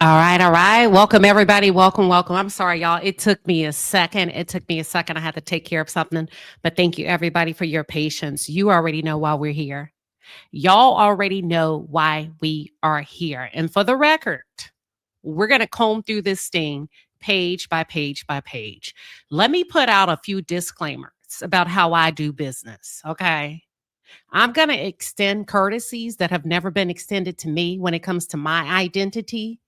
All right, all right. Welcome, everybody. Welcome, welcome. I'm sorry, y'all. It took me a second. I had to take care of something. But thank you, everybody, for your patience. You already know why we're here. Y'all already know why we are here. And for the record, we're going to comb through this thing page by page by page. Let me put out a few disclaimers about how I do business, okay? I'm going to extend courtesies that have never been extended to me when it comes to my identity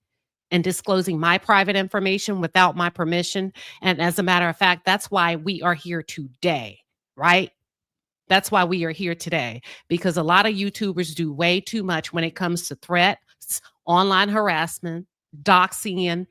and disclosing my private information without my permission. And as a matter of fact, that's why we are here today, right? That's why we are here today, because a lot of YouTubers do way too much when it comes to threats, online harassment, doxing,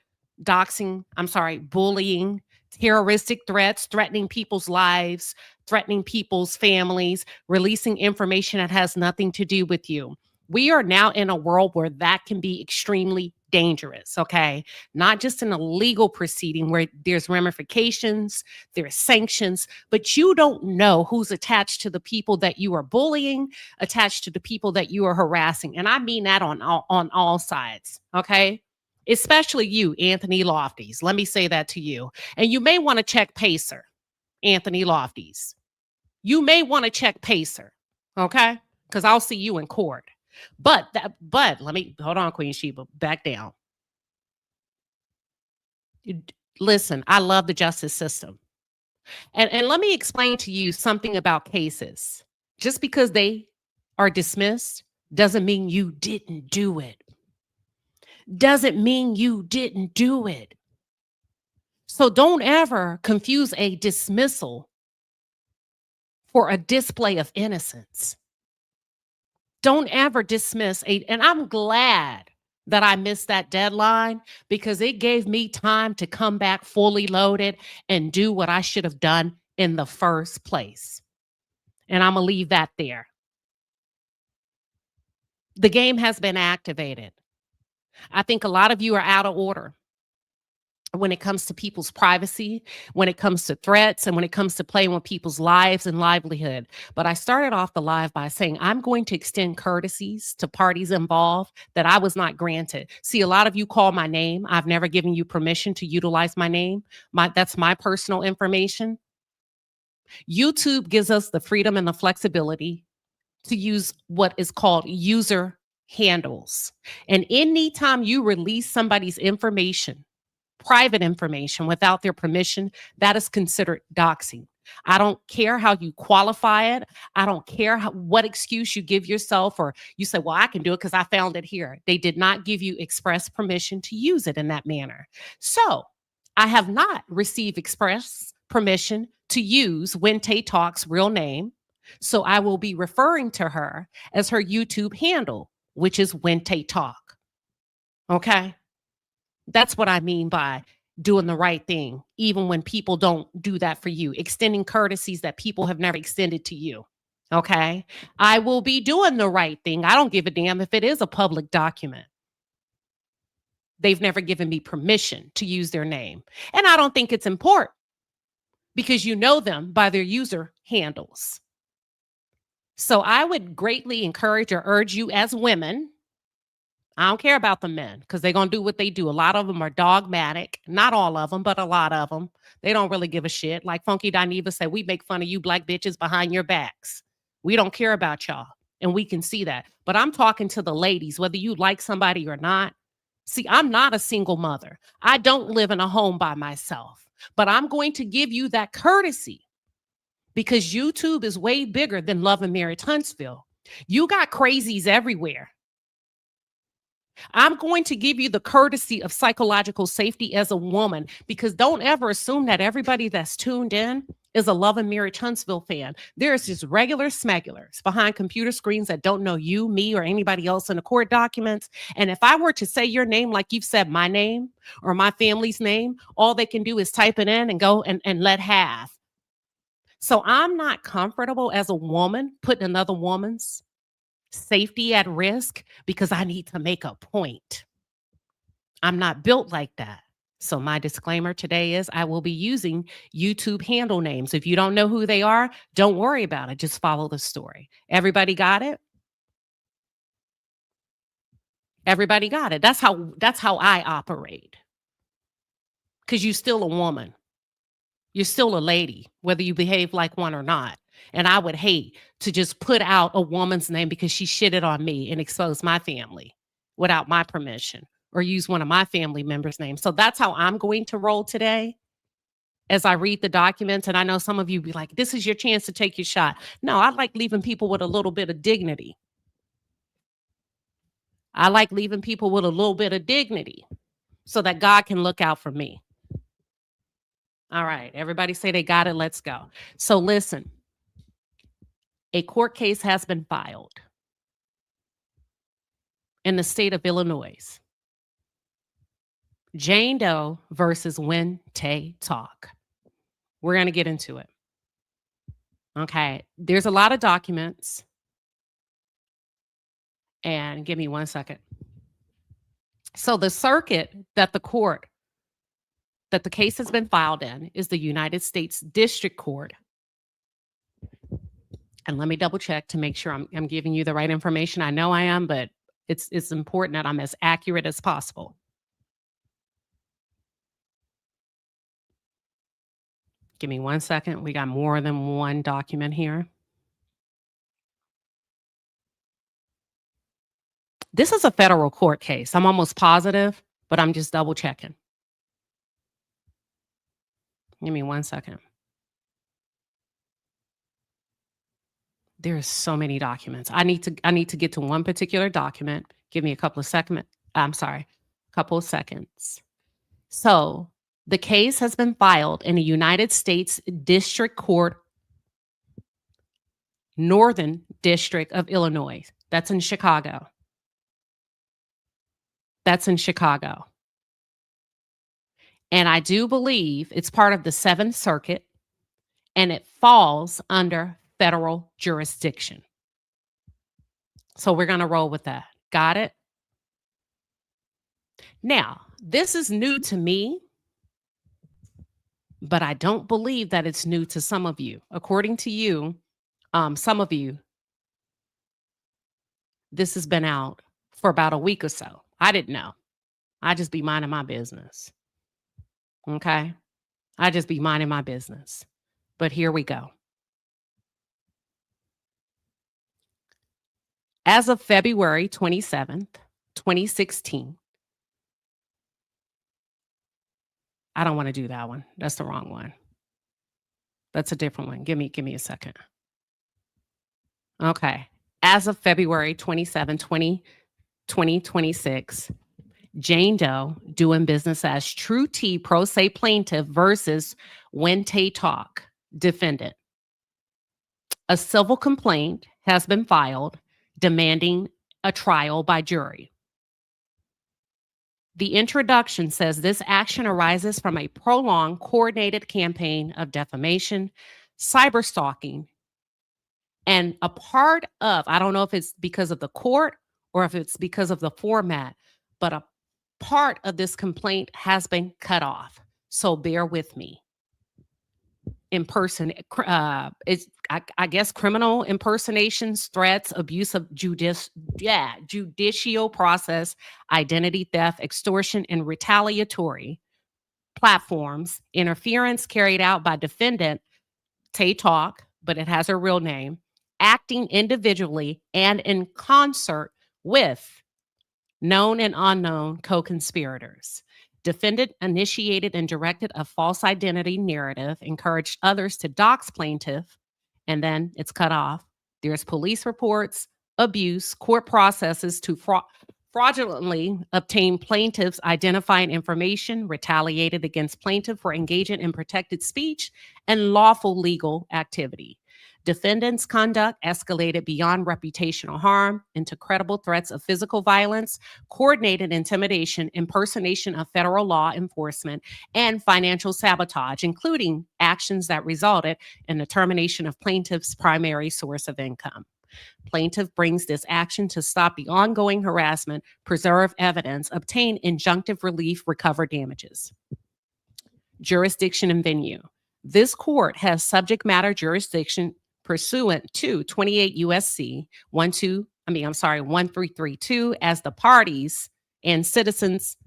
bullying, terroristic threats, threatening people's lives, threatening people's families, releasing information that has nothing to do with you. We are now in a world where that can be extremely dangerous, okay? Not just in a legal proceeding where there's ramifications, there's sanctions, but you don't know who's attached to the people that you are bullying, attached to the people that you are harassing. And I mean that on all sides, okay? Especially you, Anthony Lofties. Let me say that to you. And you may want to check Pacer, Anthony Lofties. You may want to check Pacer, okay? Because I'll see you in court. But let me hold on, Queen Sheba, back down. Listen, I love the justice system. And let me explain to you something about cases. Just because they are dismissed doesn't mean you didn't do it. Doesn't mean you didn't do it. So don't ever confuse a dismissal for a display of innocence. Don't ever dismiss and I'm glad that I missed that deadline because it gave me time to come back fully loaded and do what I should have done in the first place. And I'm going to leave that there. The game has been activated. I think a lot of you are out of order when it comes to people's privacy, when it comes to threats, and when it comes to playing with people's lives and livelihood. But I started off the live by saying I'm going to extend courtesies to parties involved that I was not granted. See, a lot of you call my name. I've never given you permission to utilize my name. That's my personal information. YouTube gives us the freedom and the flexibility to use what is called user handles. And anytime you release somebody's information, private information without their permission, that is considered doxing. I don't care how you qualify it. I don't care what excuse you give yourself, or you say, well, I can do it because I found it here. They did not give you express permission to use it in that manner. So I have not received express permission to use Taye Talks' real name. So I will be referring to her as her YouTube handle, which is Taye Talk. Okay? That's what I mean by doing the right thing, even when people don't do that for you, extending courtesies that people have never extended to you. Okay. I will be doing the right thing. I don't give a damn if it is a public document. They've never given me permission to use their name. And I don't think it's important because you know them by their user handles. So I would greatly encourage or urge you as women. I don't care about the men because they're going to do what they do. A lot of them are dogmatic. Not all of them, but a lot of them. They don't really give a shit. Like Funky Dineva said, we make fun of you black bitches behind your backs. We don't care about y'all. And we can see that. But I'm talking to the ladies, whether you like somebody or not. See, I'm not a single mother. I don't live in a home by myself. But I'm going to give you that courtesy because YouTube is way bigger than Love and Marriage Huntsville. You got crazies everywhere. I'm going to give you the courtesy of psychological safety as a woman, because don't ever assume that everybody that's tuned in is a Love and Marriage Huntsville fan. There's just regular smegulars behind computer screens that don't know you, me, or anybody else in the court documents. And if I were to say your name like you've said my name or my family's name, all they can do is type it in and go and let have. So I'm not comfortable as a woman putting another woman's safety at risk because I need to make a point. I'm not built like that. So my disclaimer today is I will be using YouTube handle names. If you don't know who they are, don't worry about it. Just follow the story. Everybody got it? Everybody got it. That's how I operate. Because you're still a woman. You're still a lady, whether you behave like one or not. And I would hate to just put out a woman's name because she shitted on me and expose my family without my permission or use one of my family members' names. So that's how I'm going to roll today as I read the documents. And I know some of you be like, this is your chance to take your shot. No, I like leaving people with a little bit of dignity. I like leaving people with a little bit of dignity so that God can look out for me. All right, everybody say they got it. Let's go. So listen, a court case has been filed in the state of Illinois. Jane Doe versus Taye Talks. We're going to get into it. Okay, there's a lot of documents. And give me 1 second. So the circuit that the case has been filed in is the United States District Court. And let me double check to make sure I'm giving you the right information. I know I am, but it's important that I'm as accurate as possible. Give me 1 second. We got more than one document here. This is a federal court case. I'm almost positive, but I'm just double checking. Give me 1 second. There's so many documents. I need to get to one particular document. Give me a couple of seconds. Couple of seconds. So the case has been filed in the United States District Court, Northern District of Illinois. That's in Chicago. And I do believe it's part of the Seventh Circuit, and it falls under federal jurisdiction. So we're going to roll with that. Got it? Now, this is new to me, but I don't believe that it's new to some of you. According to you, some of you, this has been out for about a week or so. I didn't know. I just be minding my business. Okay? I just be minding my business. But here we go. As of February 27th, 2016. I don't want to do that one. That's the wrong one. That's a different one. Give me a second. Okay. As of February 27, 2026, Jane Doe doing business as True T pro se plaintiff versus Taye Talks defendant. A civil complaint has been filed demanding a trial by jury. The introduction says this action arises from a prolonged, coordinated campaign of defamation, cyberstalking, and a part of, I don't know if it's because of the court or if it's because of the format, but a part of this complaint has been cut off. So bear with me. I guess criminal impersonations, threats, abuse of judicial process, identity theft, extortion, and retaliatory platforms, interference carried out by defendant Taye Talks, but it has her real name, acting individually and in concert with known and unknown co-conspirators. Defendant initiated and directed a false identity narrative, encouraged others to dox plaintiff, and then it's cut off. There's police reports, abuse, court processes to fraudulently obtain plaintiff's identifying information, retaliated against plaintiff for engaging in protected speech and lawful legal activity. Defendant's conduct escalated beyond reputational harm into credible threats of physical violence, coordinated intimidation, impersonation of federal law enforcement, and financial sabotage, including actions that resulted in the termination of plaintiff's primary source of income. Plaintiff brings this action to stop the ongoing harassment, preserve evidence, obtain injunctive relief, recover damages. Jurisdiction and venue. This court has subject matter jurisdiction pursuant to 28 USC I'm sorry, 1332 as the parties and citizens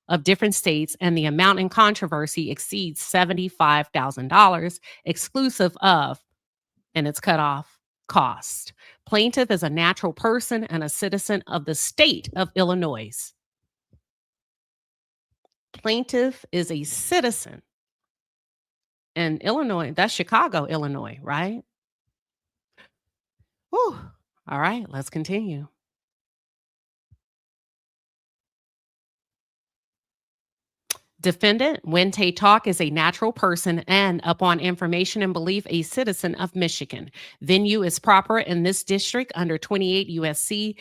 of different states, and the amount in controversy exceeds $75,000, exclusive of, and it's cut off, cost. Plaintiff is a natural person and a citizen of the state of Illinois. Plaintiff is a citizen in Illinois. That's Chicago, Illinois, right? Whew. All right, let's continue. Defendant, when Taye Talk is a natural person and, upon information and belief, a citizen of Michigan. Venue is proper in this district under 28 USC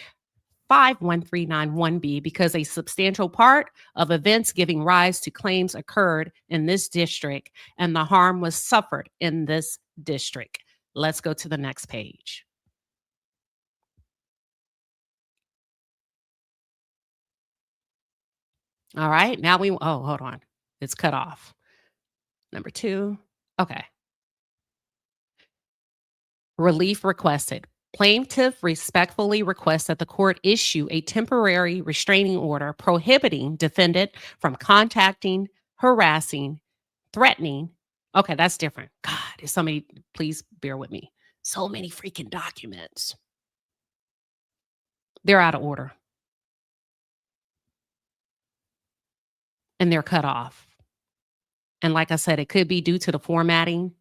51391B because a substantial part of events giving rise to claims occurred in this district and the harm was suffered in this district. Let's go to the next page. All right, now hold on. It's cut off. Number 2. Okay. Relief requested. Plaintiff respectfully requests that the court issue a temporary restraining order prohibiting defendant from contacting, harassing, threatening. Okay, that's different. God, there's so many. Please bear with me. So many freaking documents. They're out of order. And they're cut off. And like I said, it could be due to the formatting,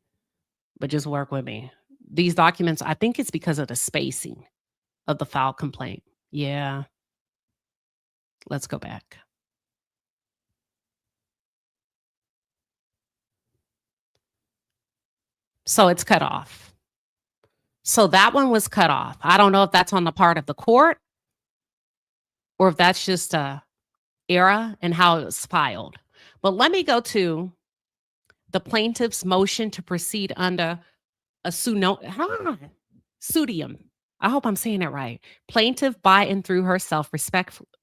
but just work with me. These documents, I think it's because of the spacing of the file complaint. Yeah. Let's go back. So it's cut off. So that one was cut off. I don't know if that's on the part of the court or if that's just a error and how it was filed. But let me go to the plaintiff's motion to proceed under a pseudium. I hope I'm saying it right. Plaintiff, by and through herself,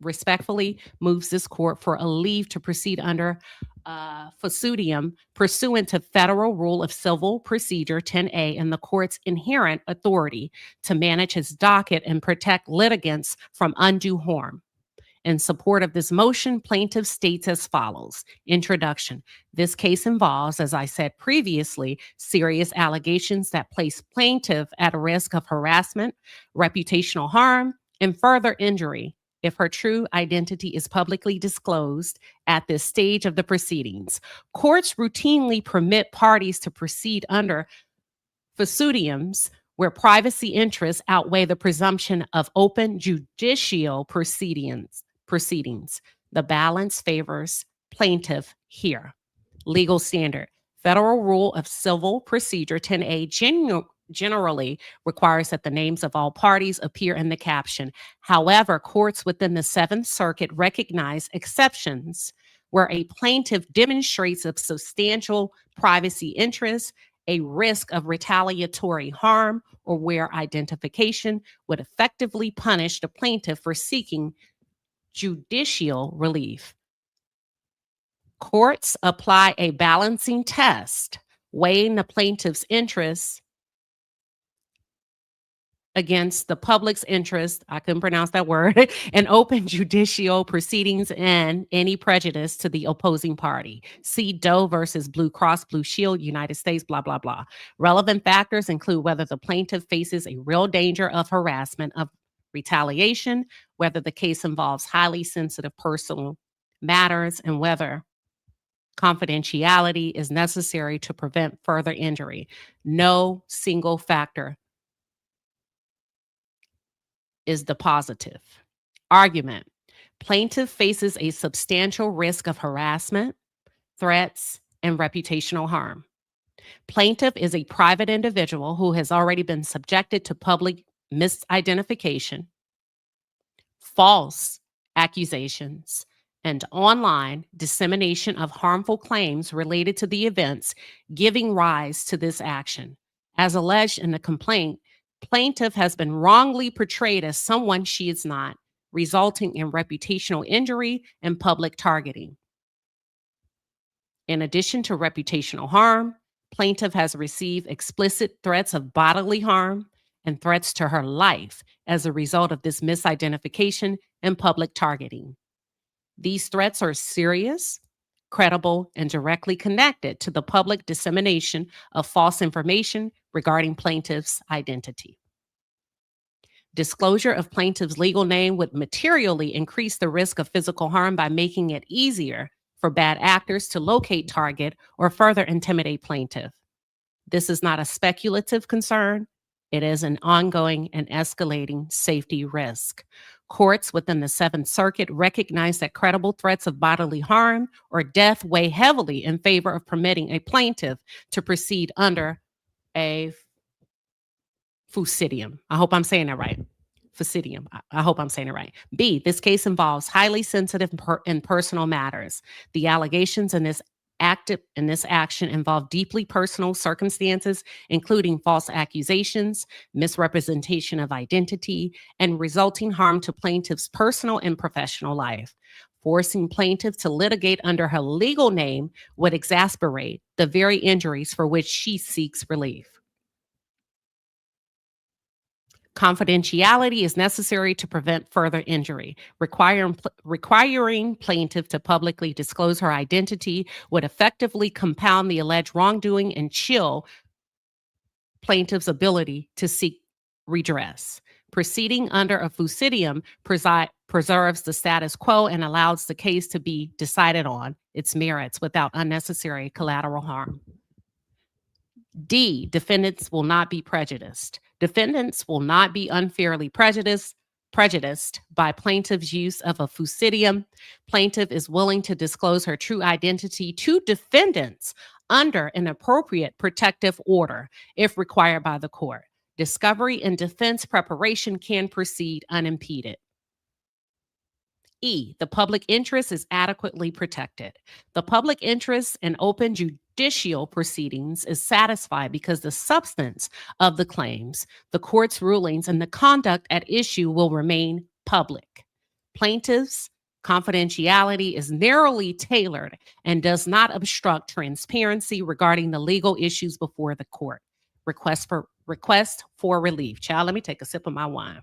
respectfully moves this court for a leave to proceed under pseudium pursuant to Federal Rule of Civil Procedure 10A and the court's inherent authority to manage his docket and protect litigants from undue harm. In support of this motion, plaintiff states as follows. Introduction. This case involves, as I said previously, serious allegations that place plaintiff at a risk of harassment, reputational harm, and further injury if her true identity is publicly disclosed at this stage of the proceedings. Courts routinely permit parties to proceed under pseudiums where privacy interests outweigh the presumption of open judicial proceedings. The balance favors plaintiff here. Legal standard. Federal Rule of Civil Procedure 10A generally requires that the names of all parties appear in the caption. However, courts within the Seventh Circuit recognize exceptions where a plaintiff demonstrates a substantial privacy interest, a risk of retaliatory harm, or where identification would effectively punish the plaintiff for seeking judicial relief. Courts apply a balancing test, weighing the plaintiff's interests against the public's interest, I couldn't pronounce that word, and open judicial proceedings and any prejudice to the opposing party. See Doe versus Blue Cross Blue Shield, United States, blah, blah, blah. Relevant factors include whether the plaintiff faces a real danger of harassment, of retaliation, whether the case involves highly sensitive personal matters, and whether confidentiality is necessary to prevent further injury. No single factor is the positive. Argument. Plaintiff faces a substantial risk of harassment, threats, and reputational harm. Plaintiff is a private individual who has already been subjected to public misidentification, false accusations, and online dissemination of harmful claims related to the events giving rise to this action. As alleged in the complaint, plaintiff has been wrongly portrayed as someone she is not, resulting in reputational injury and public targeting. In addition to reputational harm, plaintiff has received explicit threats of bodily harm and threats to her life as a result of this misidentification and public targeting. These threats are serious, credible, and directly connected to the public dissemination of false information regarding plaintiff's identity. Disclosure of plaintiff's legal name would materially increase the risk of physical harm by making it easier for bad actors to locate, target, or further intimidate plaintiff. This is not a speculative concern. It is an ongoing and escalating safety risk. Courts within the Seventh Circuit recognize that credible threats of bodily harm or death weigh heavily in favor of permitting a plaintiff to proceed under a fusidium. I hope I'm saying that right. Fusidium. I hope I'm saying it right. B, this case involves highly sensitive and personal matters. The allegations in this action involve deeply personal circumstances, including false accusations, misrepresentation of identity, and resulting harm to plaintiff's personal and professional life. Forcing plaintiff to litigate under her legal name would exacerbate the very injuries for which she seeks relief. Confidentiality is necessary to prevent further injury. Requiring plaintiff to publicly disclose her identity would effectively compound the alleged wrongdoing and chill plaintiff's ability to seek redress. Proceeding under a fusidium preserves the status quo and allows the case to be decided on its merits without unnecessary collateral harm. D, defendants will not be prejudiced. Defendants will not be unfairly prejudiced by plaintiff's use of a fusidium. Plaintiff is willing to disclose her true identity to defendants under an appropriate protective order if required by the court. Discovery and defense preparation can proceed unimpeded. E, the public interest is adequately protected. The public interest in open judicial proceedings is satisfied because the substance of the claims, the court's rulings, and the conduct at issue will remain public. Plaintiff's confidentiality is narrowly tailored and does not obstruct transparency regarding the legal issues before the court. Request for relief. Child, let me take a sip of my wine.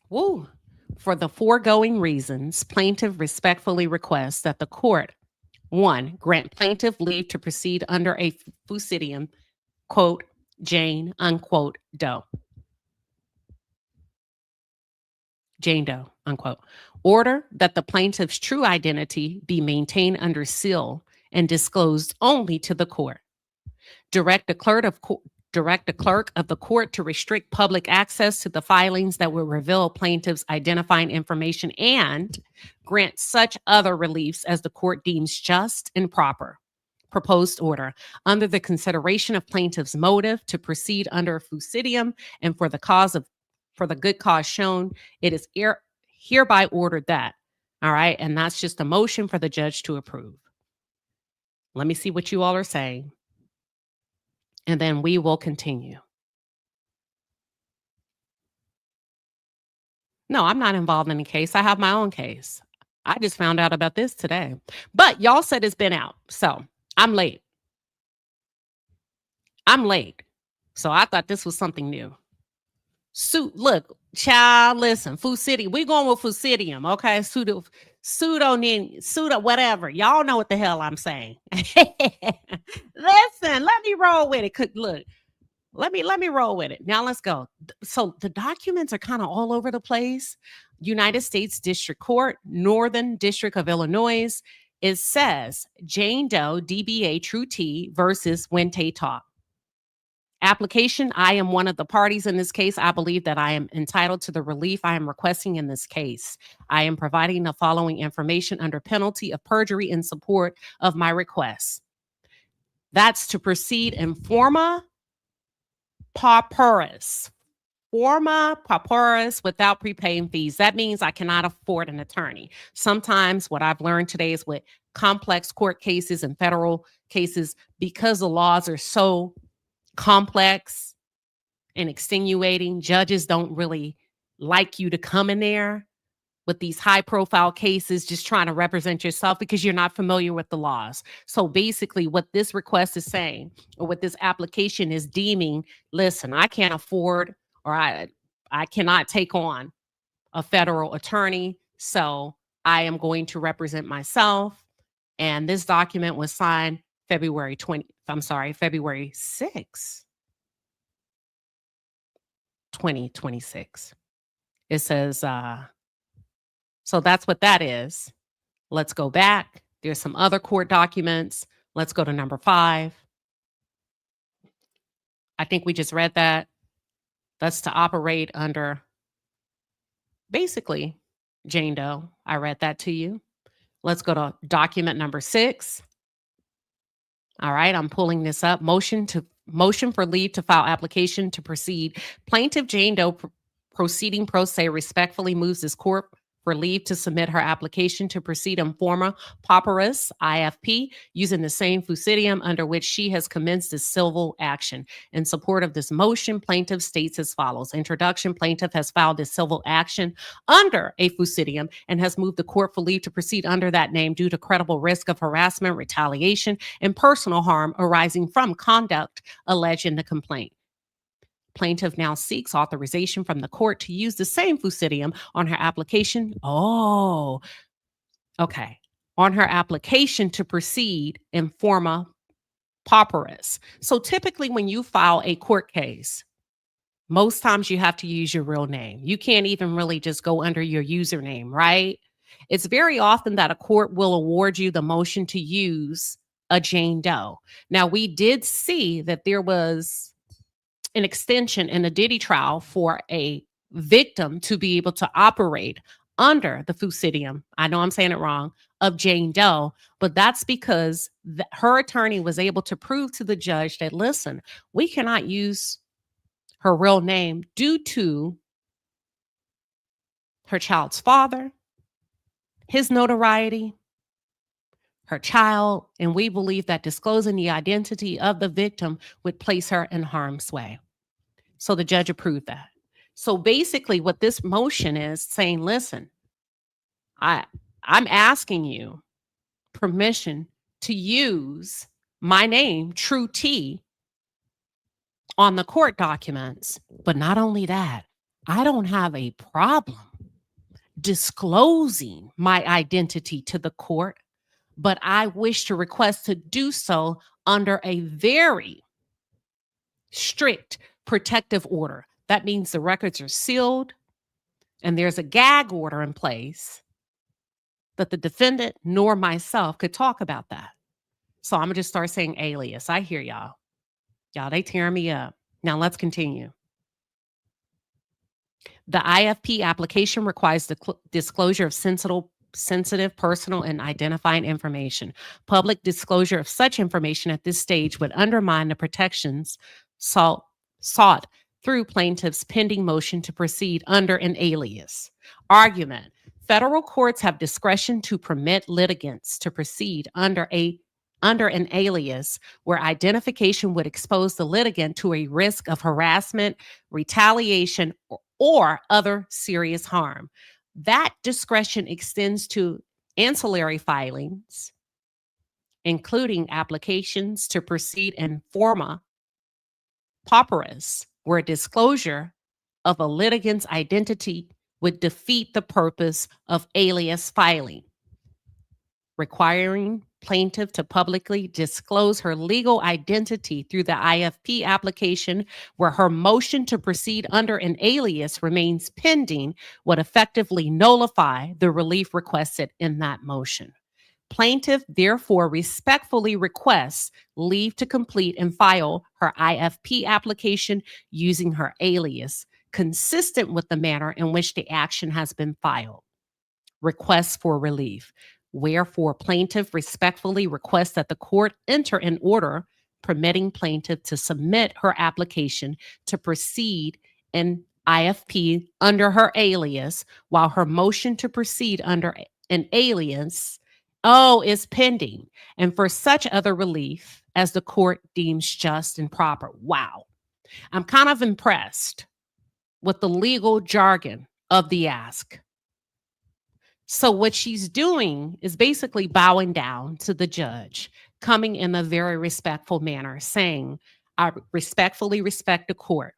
Woo. For the foregoing reasons, plaintiff respectfully requests that the court, 1, grant plaintiff leave to proceed under a fusidium, quote, Jane, unquote, Doe. Jane Doe, unquote. Order that the plaintiff's true identity be maintained under seal and disclosed only to the court. Direct the clerk of the court to restrict public access to the filings that will reveal plaintiff's identifying information and grant such other reliefs as the court deems just and proper. Proposed order. Under the consideration of plaintiff's motive to proceed under fusidium and for the good cause shown, it is hereby ordered that. All right. And that's just a motion for the judge to approve. Let me see what you all are saying. And then we will continue. No, I'm not involved in the case. I have my own case. I just found out about this today. But y'all said it's been out. So I'm late. So I thought this was something new. Look, child, listen, fusidium. We're going with fusidium, okay? Pseudo, whatever. Y'all know what the hell I'm saying. Listen, let me roll with it. Look, let me roll with it. Now let's go. So the documents are kind of all over the place. United States District Court, Northern District of Illinois. It says Jane Doe, DBA True T versus Taye Talks. Application, I am one of the parties in this case. I believe that I am entitled to the relief I am requesting in this case. I am providing the following information under penalty of perjury in support of my request. That's to proceed in forma pauperis. Forma pauperis without prepaying fees. That means I cannot afford an attorney. Sometimes what I've learned today is with complex court cases and federal cases, because the laws are so complex and extenuating, judges don't really like you to come in there with these high profile cases, just trying to represent yourself because you're not familiar with the laws. So basically what this request is saying, or what this application is deeming, listen, I can't afford, or I cannot take on a federal attorney. So I am going to represent myself. And this document was signed February 6, 2026. It says, so that's what that is. Let's go back. There's some other court documents. Let's go to number 5. I think we just read that. That's to operate under, basically, Jane Doe. I read that to you. Let's go to document number 6. All right, I'm pulling this up. Motion for leave to file application to proceed. Plaintiff Jane Doe proceeding pro se respectfully moves this court for leave to submit her application to proceed in forma pauperis IFP using the same fusidium under which she has commenced this civil action. In support of this motion, plaintiff states as follows. Introduction, plaintiff has filed this civil action under a fusidium and has moved the court for leave to proceed under that name due to credible risk of harassment, retaliation, and personal harm arising from conduct alleged in the complaint. Plaintiff now seeks authorization from the court to use the same fusidium on her application. Oh, okay. On her application to proceed in forma pauperis. So typically when you file a court case, most times you have to use your real name. You can't even really just go under your username, right? It's very often that a court will award you the motion to use a Jane Doe. Now, we did see that there was an extension in a Diddy trial for a victim to be able to operate under the fusidium, I know I'm saying it wrong, of Jane Doe, but that's because her attorney was able to prove to the judge that, listen, we cannot use her real name due to her child's father, his notoriety, her child, and we believe that disclosing the identity of the victim would place her in harm's way. So the judge approved that. So basically what this motion is saying, listen, I'm asking you permission to use my name, True T, on the court documents. But not only that, I don't have a problem disclosing my identity to the court, but I wish to request to do so under a very strict protective order. That means the records are sealed and there's a gag order in place that the defendant nor myself could talk about that. So I'm going to just start saying alias. I hear y'all. Y'all, they tearing me up. Now let's continue. The IFP application requires the disclosure of sensitive, personal, and identifying information. Public disclosure of such information at this stage would undermine the protections sought through plaintiff's pending motion to proceed under an alias. Argument. Federal courts have discretion to permit litigants to proceed under an alias where identification would expose the litigant to a risk of harassment, retaliation, or other serious harm. That discretion extends to ancillary filings, including applications to proceed in forma pauperis, where disclosure of a litigant's identity would defeat the purpose of alias filing, requiring plaintiff to publicly disclose her legal identity through the IFP application where her motion to proceed under an alias remains pending would effectively nullify the relief requested in that motion. Plaintiff therefore respectfully requests leave to complete and file her IFP application using her alias, consistent with the manner in which the action has been filed. Requests for relief. Wherefore, plaintiff respectfully requests that the court enter an order permitting plaintiff to submit her application to proceed in IFP under her alias, while her motion to proceed under an alias is pending, and for such other relief as the court deems just and proper. Wow. I'm kind of impressed with the legal jargon of the ask. So what she's doing is basically bowing down to the judge, coming in a very respectful manner, saying, I respectfully respect the court.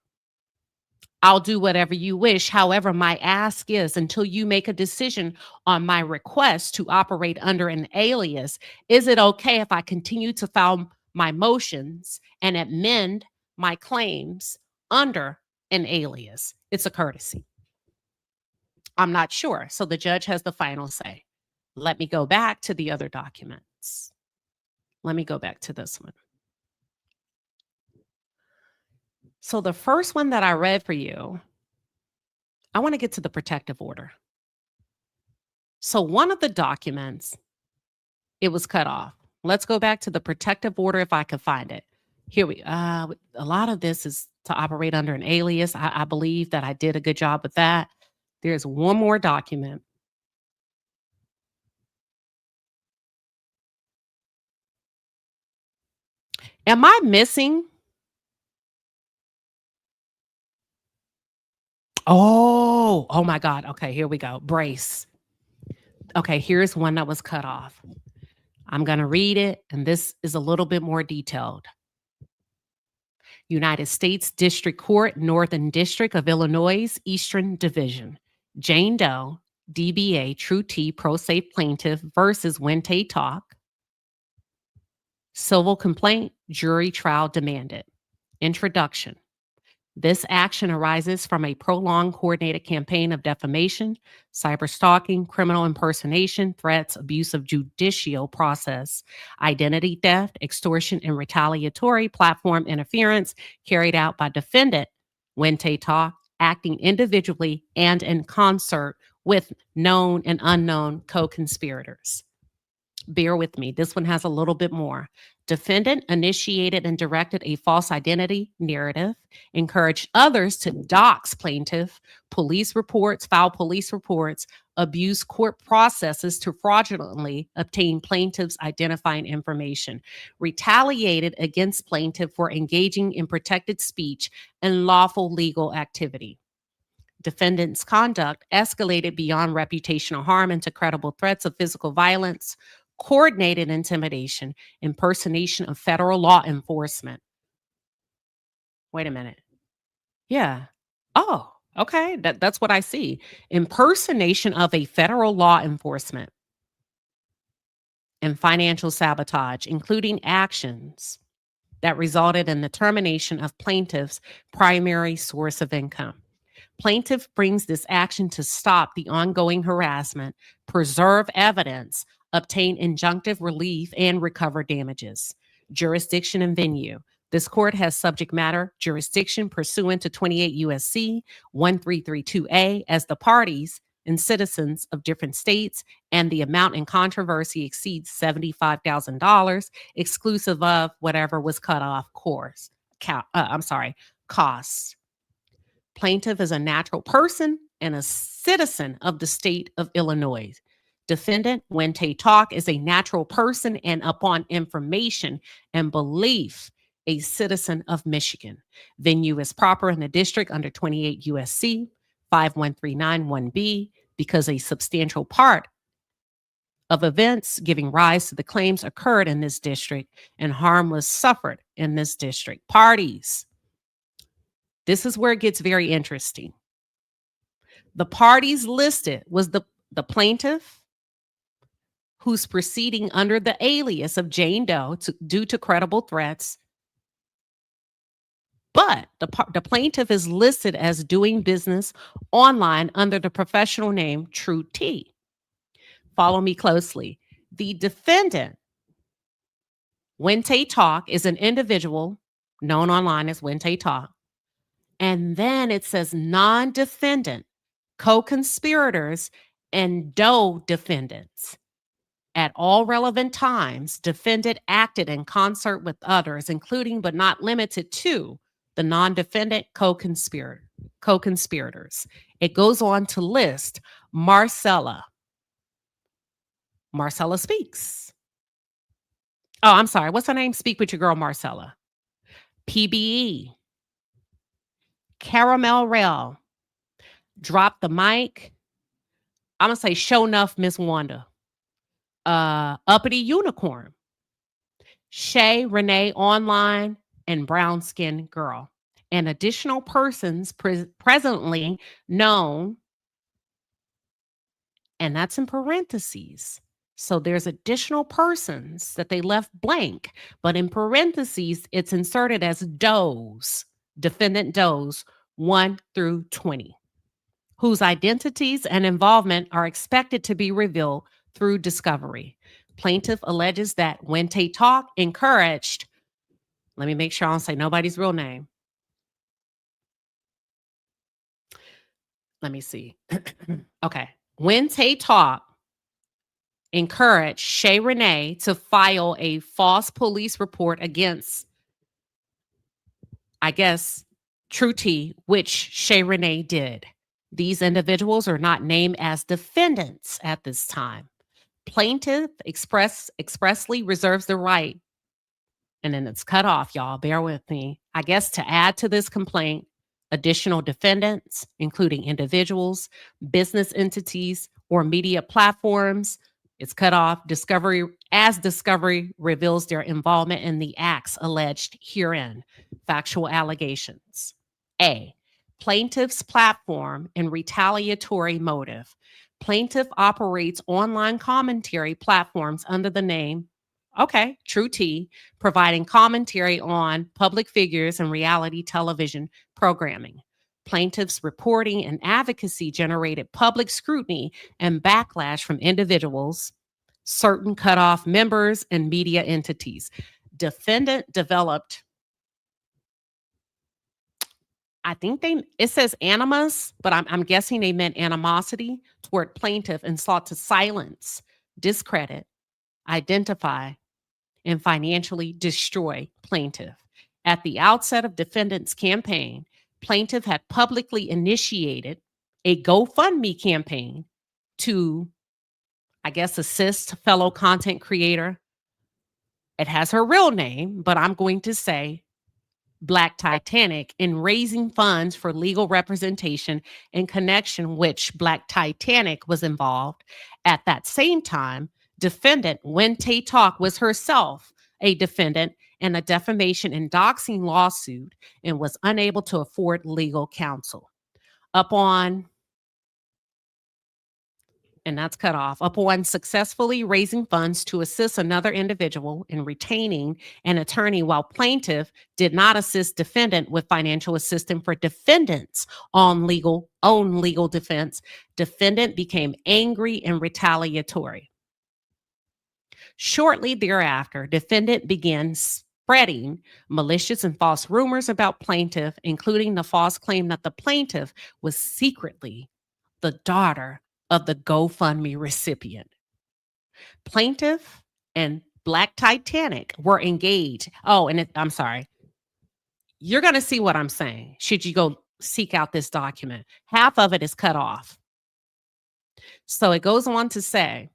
I'll do whatever you wish. However, my ask is until you make a decision on my request to operate under an alias, is it okay if I continue to file my motions and amend my claims under an alias? It's a courtesy. I'm not sure. So the judge has the final say. Let me go back to the other documents. Let me go back to this one. So the first one that I read for you, I want to get to the protective order. So one of the documents, it was cut off. Let's go back to the protective order if I could find it. Here we a lot of this is to operate under an alias. I believe that I did a good job with that. There's one more document. Am I missing? Oh my God. Okay, here we go. Brace. Okay, here's one that was cut off. I'm going to read it, and this is a little bit more detailed. United States District Court, Northern District of Illinois, Eastern Division. Jane Doe, DBA True T Pro Se Plaintiff versus Taye Talks. Civil complaint, jury trial demanded. Introduction. This action arises from a prolonged coordinated campaign of defamation, cyberstalking, criminal impersonation, threats, abuse of judicial process, identity theft, extortion, and retaliatory platform interference carried out by defendant Taye Talks, acting individually and in concert with known and unknown co-conspirators. Bear with me. This one has a little bit more. Defendant initiated and directed a false identity narrative, encouraged others to dox plaintiff, police reports, file police reports, abuse court processes to fraudulently obtain plaintiff's identifying information, retaliated against plaintiff for engaging in protected speech and lawful legal activity. Defendant's conduct escalated beyond reputational harm into credible threats of physical violence, coordinated intimidation, impersonation of federal law enforcement. Wait a minute. Yeah. Oh, okay. That's what I see. Impersonation of a federal law enforcement and financial sabotage, including actions that resulted in the termination of plaintiff's primary source of income. Plaintiff brings this action to stop the ongoing harassment, preserve evidence, obtain injunctive relief, and recover damages. Jurisdiction and venue. This court has subject matter jurisdiction pursuant to 28 U.S.C. 1332A as the parties and citizens of different states, and the amount in controversy exceeds $75,000, exclusive of whatever was cut off costs. Plaintiff is a natural person and a citizen of the state of Illinois. Defendant, Taye Talks, is a natural person and, upon information and belief, a citizen of Michigan. Venue is proper in the district under 28 U.S.C. 51391B because a substantial part of events giving rise to the claims occurred in this district and harm was suffered in this district. Parties. This is where it gets very interesting. The parties listed was the plaintiff, who's proceeding under the alias of Jane Doe due to credible threats. But the plaintiff is listed as doing business online under the professional name True T. Follow me closely. The defendant, Taye Talks, is an individual known online as Taye Talks. And then it says non-defendant, co-conspirators, and Doe defendants. At all relevant times, defendant acted in concert with others, including but not limited to the non-defendant co-conspirators. It goes on to list Marcella. Marcella Speaks. Oh, I'm sorry. What's her name? Speak with your girl, Marcella. PBE. Caramel Rail. Drop the Mic. I'm gonna say show enough Miss Wanda, uppity unicorn, Shay Renee online, and brown skin girl. And additional persons presently known, and that's in parentheses. So there's additional persons that they left blank, but in parentheses, it's inserted as does, defendant does 1 through 20, whose identities and involvement are expected to be revealed through discovery. Plaintiff alleges that when Taye Talks encouraged, let me make sure I don't say nobody's real name. Let me see. Okay. When Taye Talks encouraged Shay Renee to file a false police report against, I guess, True T, which Shay Renee did. These individuals are not named as defendants at this time. Plaintiff expressly reserves the right, and then it's cut off, y'all, bear with me, I guess, to add to this complaint additional defendants, including individuals, business entities, or media platforms. It's cut off. Discovery reveals their involvement in the acts alleged herein. Factual allegations. A. Plaintiff's platform and retaliatory motive. Plaintiff operates online commentary platforms under the name, okay, True T, providing commentary on public figures and reality television programming. Plaintiff's reporting and advocacy generated public scrutiny and backlash from individuals, certain cutoff members, and media entities. Defendant developed, I think it says animus, but I'm guessing they meant animosity toward plaintiff and sought to silence, discredit, identify, and financially destroy plaintiff. At the outset of defendant's campaign, plaintiff had publicly initiated a GoFundMe campaign to, I guess, assist fellow content creator. It has her real name, but I'm going to say Black Titanic, in raising funds for legal representation in connection which Black Titanic was involved. At that same time, defendant, when Taye Talks was herself a defendant in a defamation and doxing lawsuit and was unable to afford legal counsel. And that's cut off, upon successfully raising funds to assist another individual in retaining an attorney while plaintiff did not assist defendant with financial assistance for defendant's own legal defense, defendant became angry and retaliatory. Shortly thereafter, defendant began spreading malicious and false rumors about plaintiff, including the false claim that the plaintiff was secretly the daughter of the GoFundMe recipient. Plaintiff and Black Titanic were engaged. Oh, and I'm sorry. You're going to see what I'm saying should you go seek out this document. Half of it is cut off. So it goes on to say,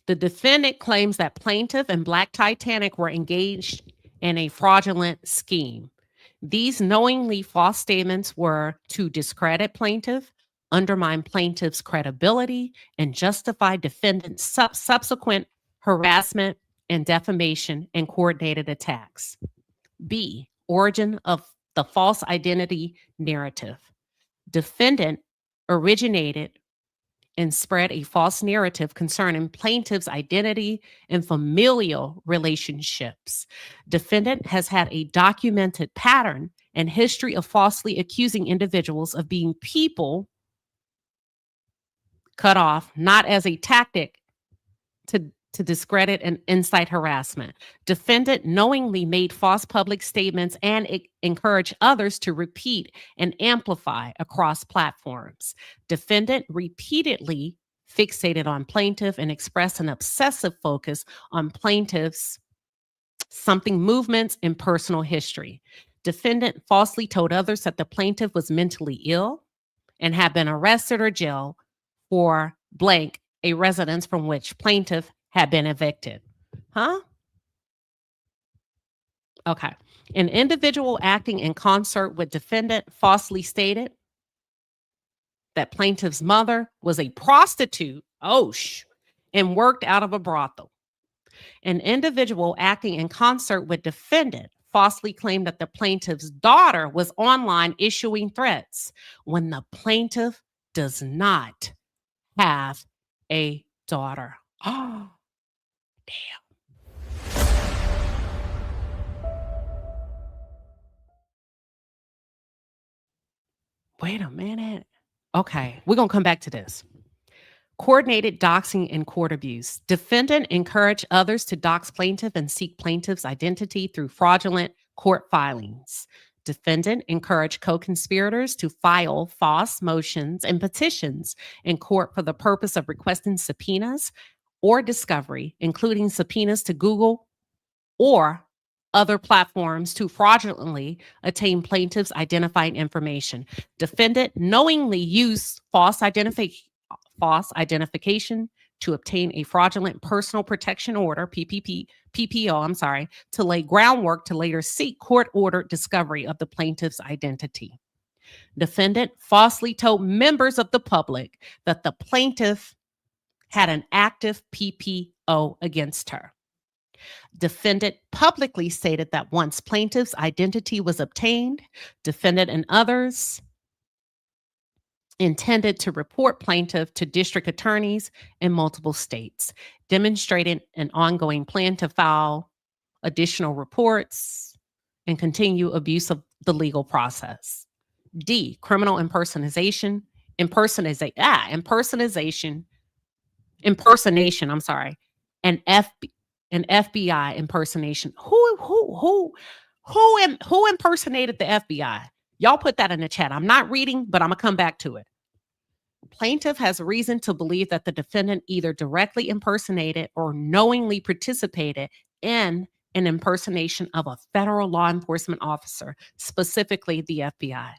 the defendant claims that plaintiff and Black Titanic were engaged in a fraudulent scheme. These knowingly false statements were to discredit plaintiff, undermine plaintiff's credibility, and justify defendant's subsequent harassment and defamation and coordinated attacks. B. Origin of the false identity narrative. Defendant originated and spread a false narrative concerning plaintiff's identity and familial relationships. Defendant has had a documented pattern and history of falsely accusing individuals of being people, cut off, not as a tactic to discredit and incite harassment. Defendant knowingly made false public statements and encouraged others to repeat and amplify across platforms. Defendant repeatedly fixated on plaintiff and expressed an obsessive focus on plaintiff's something movements and personal history. Defendant falsely told others that the plaintiff was mentally ill and had been arrested or jailed for blank, a residence from which plaintiff had been evicted. Huh? Okay. An individual acting in concert with defendant falsely stated that plaintiff's mother was a prostitute, and worked out of a brothel. An individual acting in concert with defendant falsely claimed that the plaintiff's daughter was online issuing threats when the plaintiff does not have a daughter. Oh, wait a minute. Okay, we're going to come back to this. Coordinated doxing and court abuse. Defendant encouraged others to dox plaintiff and seek plaintiff's identity through fraudulent court filings. Defendant encouraged co-conspirators to file false motions and petitions in court for the purpose of requesting subpoenas or discovery, including subpoenas to Google or other platforms to fraudulently attain plaintiff's identifying information. Defendant knowingly used false identification to obtain a fraudulent personal protection order, PPO, to lay groundwork to later seek court-ordered discovery of the plaintiff's identity. Defendant falsely told members of the public that the plaintiff had an active PPO against her. Defendant publicly stated that once plaintiff's identity was obtained, defendant and others intended to report plaintiff to district attorneys in multiple states, demonstrating an ongoing plan to file additional reports and continue abuse of the legal process. D, criminal impersonation, and FBI impersonation. Who impersonated the FBI? Y'all put that in the chat. I'm not reading, but I'm gonna come back to it. Plaintiff has reason to believe that the defendant either directly impersonated or knowingly participated in an impersonation of a federal law enforcement officer, specifically the FBI.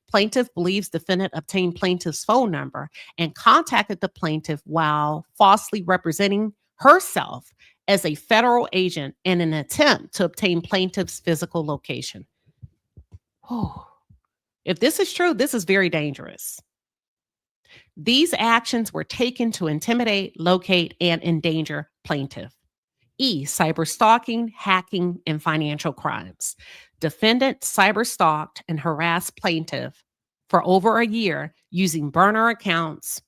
Plaintiff believes defendant obtained plaintiff's phone number and contacted the plaintiff while falsely representing herself as a federal agent in an attempt to obtain plaintiff's physical location. Oh, if this is true, this is very dangerous. These actions were taken to intimidate, locate, and endanger plaintiff. E, cyber stalking, hacking, and financial crimes. Defendant cyber stalked and harassed plaintiff for over a year using burner accounts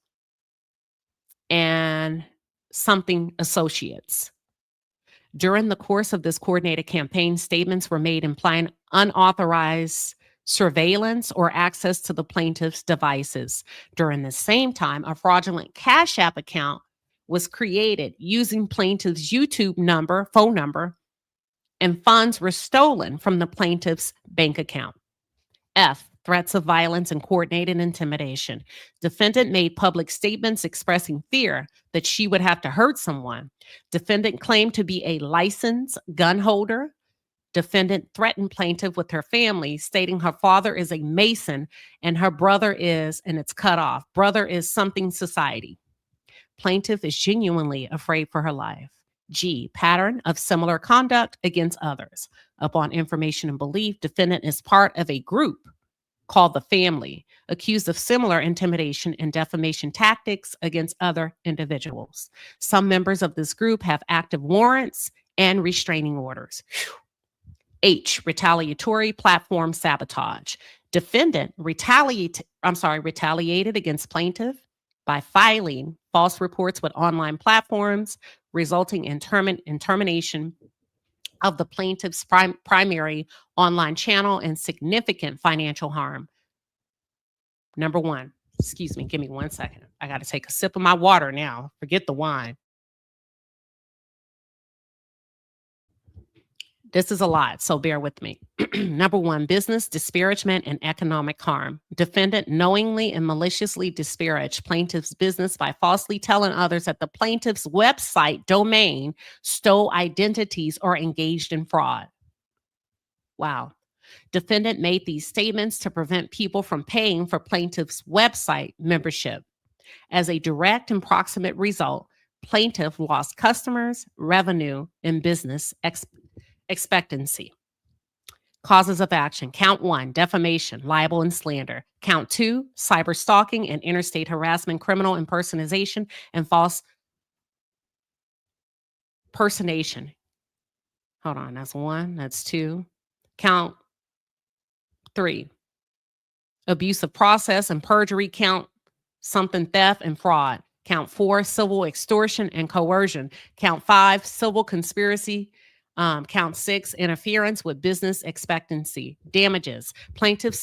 and something associates. During the course of this coordinated campaign, statements were made implying unauthorized surveillance or access to the plaintiff's devices. During the same time, a fraudulent CashApp account was created using plaintiff's YouTube phone number, and funds were stolen from the plaintiff's bank account. F, threats of violence and coordinated intimidation. Defendant made public statements expressing fear that she would have to hurt someone. Defendant claimed to be a licensed gun holder. Defendant threatened plaintiff with her family, stating her father is a Mason and her brother is, and it's cut off, brother is something society. Plaintiff is genuinely afraid for her life. G, pattern of similar conduct against others. Upon information and belief, defendant is part of a group called the family, accused of similar intimidation and defamation tactics against other individuals. Some members of this group have active warrants and restraining orders. H, retaliatory platform sabotage. Defendant retaliated against plaintiff by filing false reports with online platforms, resulting in termination of the plaintiff's primary online channel and significant financial harm. Number one, excuse me, give me 1 second. I got to take a sip of my water now. Forget the wine. This is a lot, so bear with me. Number one, business disparagement and economic harm. Defendant knowingly and maliciously disparaged plaintiff's business by falsely telling others that the plaintiff's website domain stole identities or engaged in fraud. Wow. Defendant made these statements to prevent people from paying for plaintiff's website membership. As a direct and proximate result, plaintiff lost customers, revenue, and business expectancy. Causes of action. Count 1, defamation, libel, and slander. Count 2, cyber stalking and interstate harassment, criminal impersonation, and false personation. Hold on, that's 1, that's 2. Count 3, abuse of process and perjury. Count something, theft and fraud. Count 4, civil extortion and coercion. Count 5, civil conspiracy. Count 6, interference with business expectancy. Damages. Plaintiff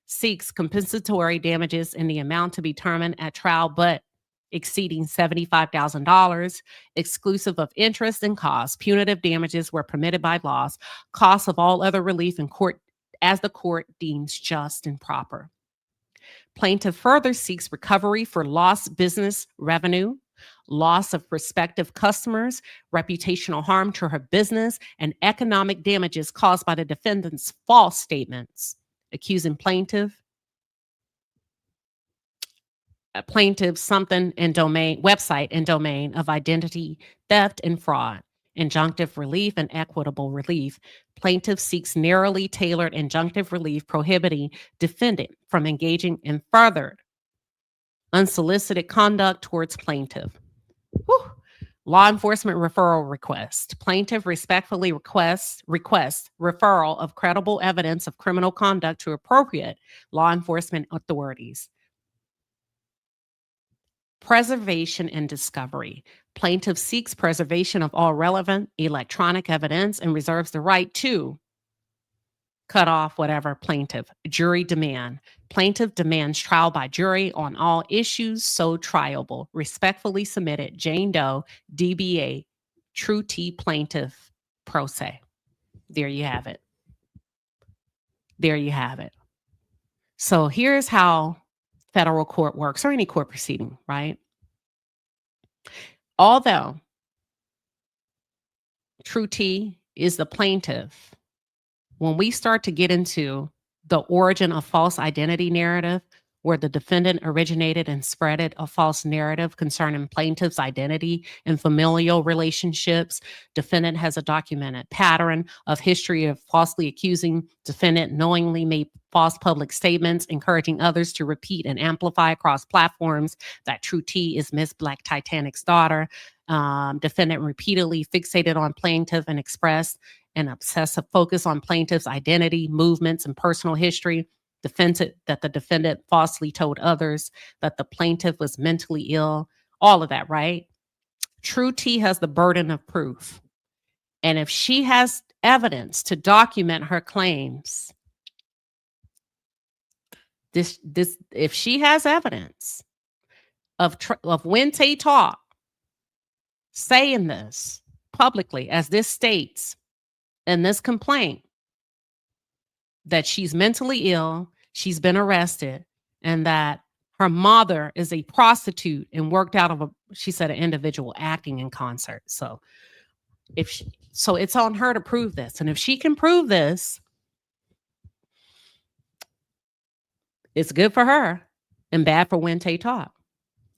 seeks compensatory damages in the amount to be determined at trial, but exceeding $75,000, exclusive of interest and costs. Punitive damages were permitted by laws. Costs of all other relief in court as the court deems just and proper. Plaintiff further seeks recovery for lost business revenue, loss of prospective customers, reputational harm to her business, and economic damages caused by the defendant's false statements, accusing plaintiff something and domain, website and domain of identity theft and fraud. Injunctive relief and equitable relief. Plaintiff seeks narrowly tailored injunctive relief prohibiting defendant from engaging in further unsolicited conduct towards plaintiff. Whew. Law enforcement referral request. Plaintiff respectfully requests referral of credible evidence of criminal conduct to appropriate law enforcement authorities. Preservation and discovery. Plaintiff seeks preservation of all relevant electronic evidence and reserves the right to cut off whatever plaintiff. Jury demand. Plaintiff demands trial by jury on all issues so triable. Respectfully submitted, Jane Doe, DBA, True T Plaintiff, Pro Se. There you have it. There you have it. So here's how federal court works, or any court proceeding, right? Although True T is the plaintiff, when we start to get into the origin of false identity narrative, where the defendant originated and spreaded a false narrative concerning plaintiff's identity and familial relationships, defendant has a documented pattern of history of falsely accusing defendant, knowingly made false public statements, encouraging others to repeat and amplify across platforms that True T is Miss Black Titanic's daughter. Defendant repeatedly fixated on plaintiff and expressed an obsessive focus on plaintiff's identity, movements, and personal history. That the defendant falsely told others that the plaintiff was mentally ill, all of that, right? True T has the burden of proof. And if she has evidence to document her claims, if she has evidence of when Taye Talks saying this publicly, as this states in this complaint, that she's mentally ill, she's been arrested, and that her mother is a prostitute and worked out of she said, an individual acting in concert. So it's on her to prove this. And if she can prove this, it's good for her and bad for when Taye Talks.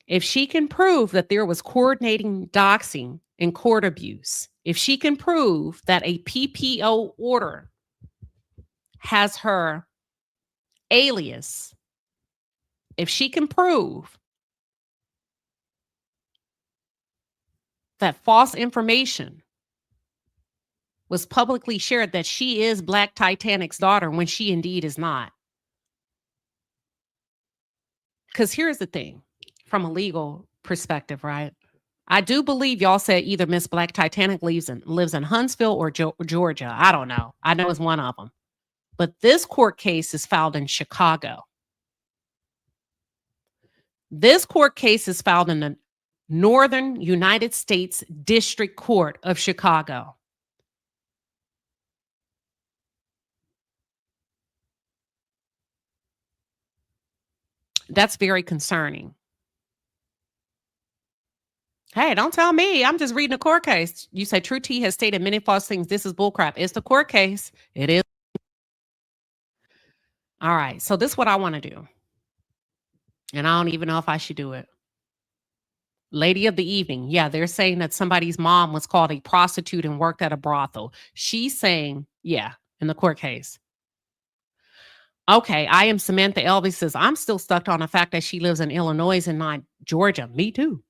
If she can prove that there was coordinating doxing and court abuse, if she can prove that a PPO order has her alias, if she can prove that false information was publicly shared, that she is Black Titanic's daughter when she indeed is not. Because here's the thing, from a legal perspective, right? I do believe y'all said either Miss Black Titanic lives in Huntsville or Georgia. I don't know. I know it's one of them. But this court case is filed in Chicago. This court case is filed in the Northern United States District Court of Chicago. That's very concerning. Hey, don't tell me. I'm just reading a court case. You say True T has stated many false things. This is bullcrap. It's the court case. It is. All right. So this is what I want to do. And I don't even know if I should do it. Lady of the evening. Yeah, they're saying that somebody's mom was called a prostitute and worked at a brothel. She's saying, yeah, in the court case. Okay, I am Samantha Elvis says, I'm still stuck on the fact that she lives in Illinois and not Georgia. Me too.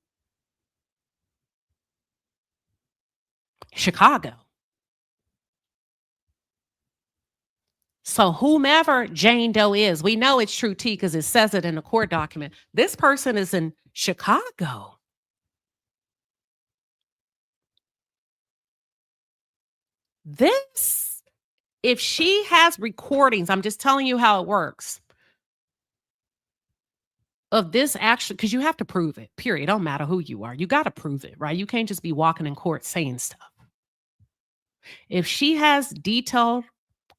Chicago. So whomever Jane Doe is, we know it's True T because it says it in the court document. This person is in Chicago. This, if she has recordings, I'm just telling you how it works. Of this actually, because you have to prove it, period. It don't matter who you are. You got to prove it, right? You can't just be walking in court saying stuff. If she has detailed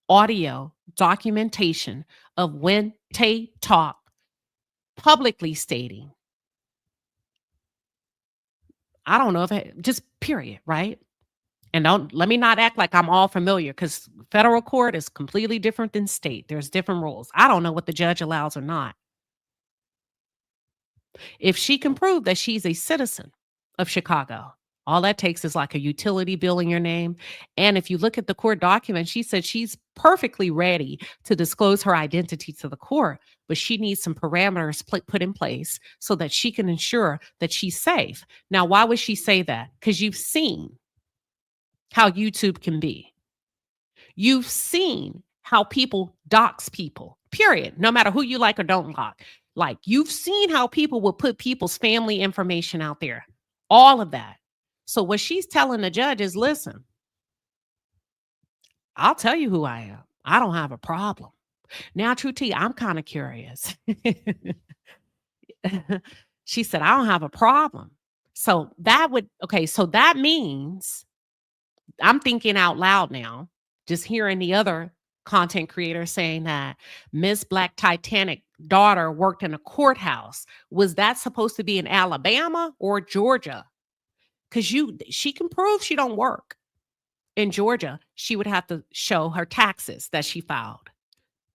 audio documentation of when Taye talked publicly stating, I don't know if it, just period, right? And don't let me not act like I'm all familiar because federal court is completely different than state. There's different rules. I don't know what the judge allows or not. If she can prove that she's a citizen of Chicago, all that takes is like a utility bill in your name. And if you look at the court document, she said she's perfectly ready to disclose her identity to the court, but she needs some parameters put in place so that she can ensure that she's safe. Now, why would she say that? Because you've seen how YouTube can be. You've seen how people dox people, period, no matter who you like or don't like. Like, you've seen how people will put people's family information out there, all of that. So what she's telling the judge is, listen, I'll tell you who I am. I don't have a problem. Now, True T, I'm kind of curious. She said, I don't have a problem. So that would, okay, so that means I'm thinking out loud now, just hearing the other content creator saying that Miss Black Titanic daughter worked in a courthouse. Was that supposed to be in Alabama or Georgia? Because she can prove she don't work in Georgia. She would have to show her taxes that she filed.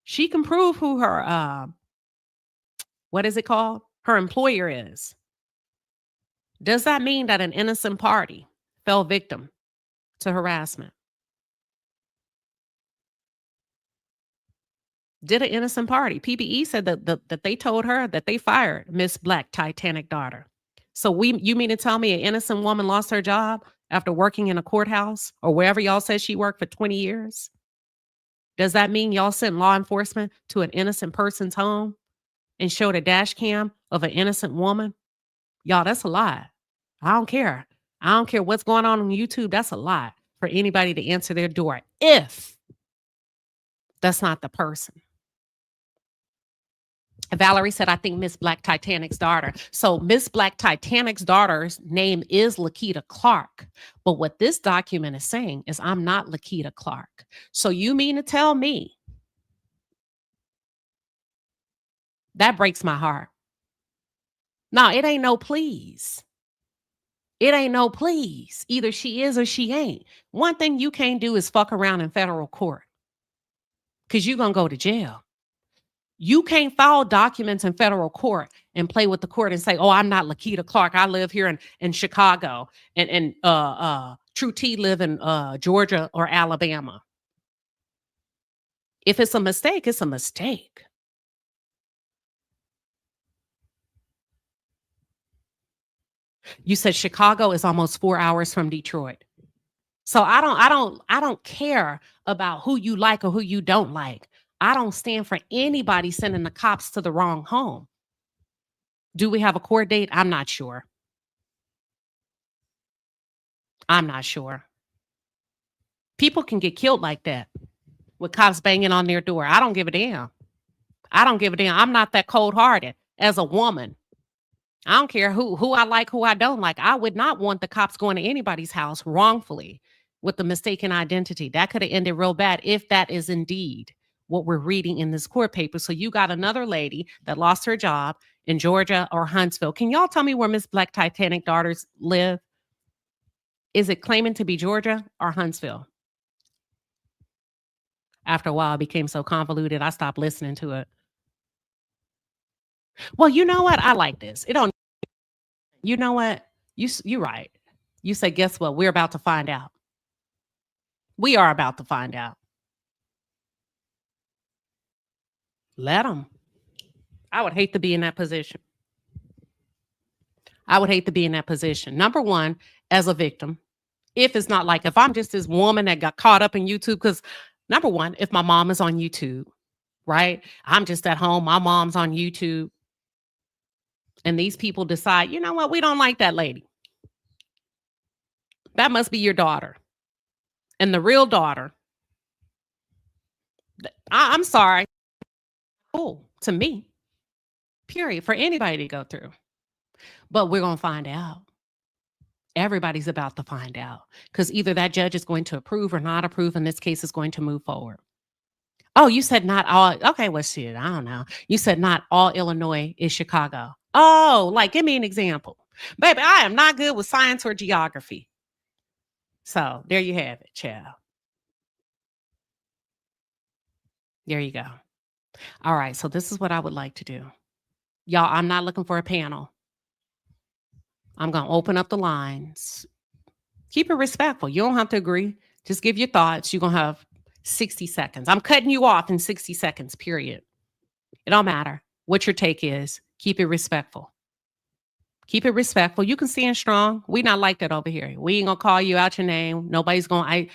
She can prove who her what is it called? Her employer is. Does that mean that an innocent party fell victim to harassment? Did an innocent party? PBE said that they told her that they fired Miss Black Titanic daughter. So you mean to tell me an innocent woman lost her job after working in a courthouse or wherever y'all said she worked for 20 years? Does that mean y'all sent law enforcement to an innocent person's home and showed a dash cam of an innocent woman? Y'all, that's a lie. I don't care. I don't care what's going on YouTube. That's a lie for anybody to answer their door if that's not the person. Valerie said, I think Miss Black Titanic's daughter. So Miss Black Titanic's daughter's name is Lakita Clark. But what this document is saying is I'm not Lakita Clark. So you mean to tell me that breaks my heart? No, it ain't no please. It ain't no please. Either she is or she ain't. One thing you can't do is fuck around in federal court because you're going to go to jail. You can't file documents in federal court and play with the court and say, oh, I'm not Lakita Clark. I live here in Chicago and True T live in Georgia or Alabama. If it's a mistake, it's a mistake. You said Chicago is almost 4 hours from Detroit. So I don't care about who you like or who you don't like. I don't stand for anybody sending the cops to the wrong home. Do we have a court date? I'm not sure. I'm not sure. People can get killed like that with cops banging on their door. I don't give a damn. I don't give a damn. I'm not that cold-hearted as a woman. I don't care who I like, who I don't like. I would not want the cops going to anybody's house wrongfully with the mistaken identity. That could have ended real bad if that is indeed what we're reading in this court paper. So you got another lady that lost her job in Georgia or Huntsville. Can y'all tell me where Miss Black Titanic daughters live? Is it claiming to be Georgia or Huntsville? After a while, it became so convoluted, I stopped listening to it. Well, you know what? I like this. It don't. You know what? You're right. You say, guess what? We're about to find out. We are about to find out. Let them. I would hate to be in that position. I would hate to be in that position. Number one, as a victim, if it's not like if I'm just this woman that got caught up in YouTube, because number one, if my mom is on YouTube, right? I'm just at home, my mom's on YouTube, and these people decide, you know what, we don't like that lady. That must be your daughter. And the real daughter, I'm sorry, to me, period, for anybody to go through. But we're going to find out. Everybody's about to find out because either that judge is going to approve or not approve, and this case is going to move forward. Oh, you said not all. Okay, well, shit, I don't know. You said not all Illinois is Chicago. Oh, like, give me an example. Baby, I am not good with science or geography. So there you have it, child. There you go. All right, so this is what I would like to do. Y'all, I'm not looking for a panel. I'm going to open up the lines. Keep it respectful. You don't have to agree. Just give your thoughts. You're going to have 60 seconds. I'm cutting you off in 60 seconds, period. It don't matter what your take is. Keep it respectful. Keep it respectful. You can stand strong. We not like that over here. We ain't going to call you out your name. Nobody's going to,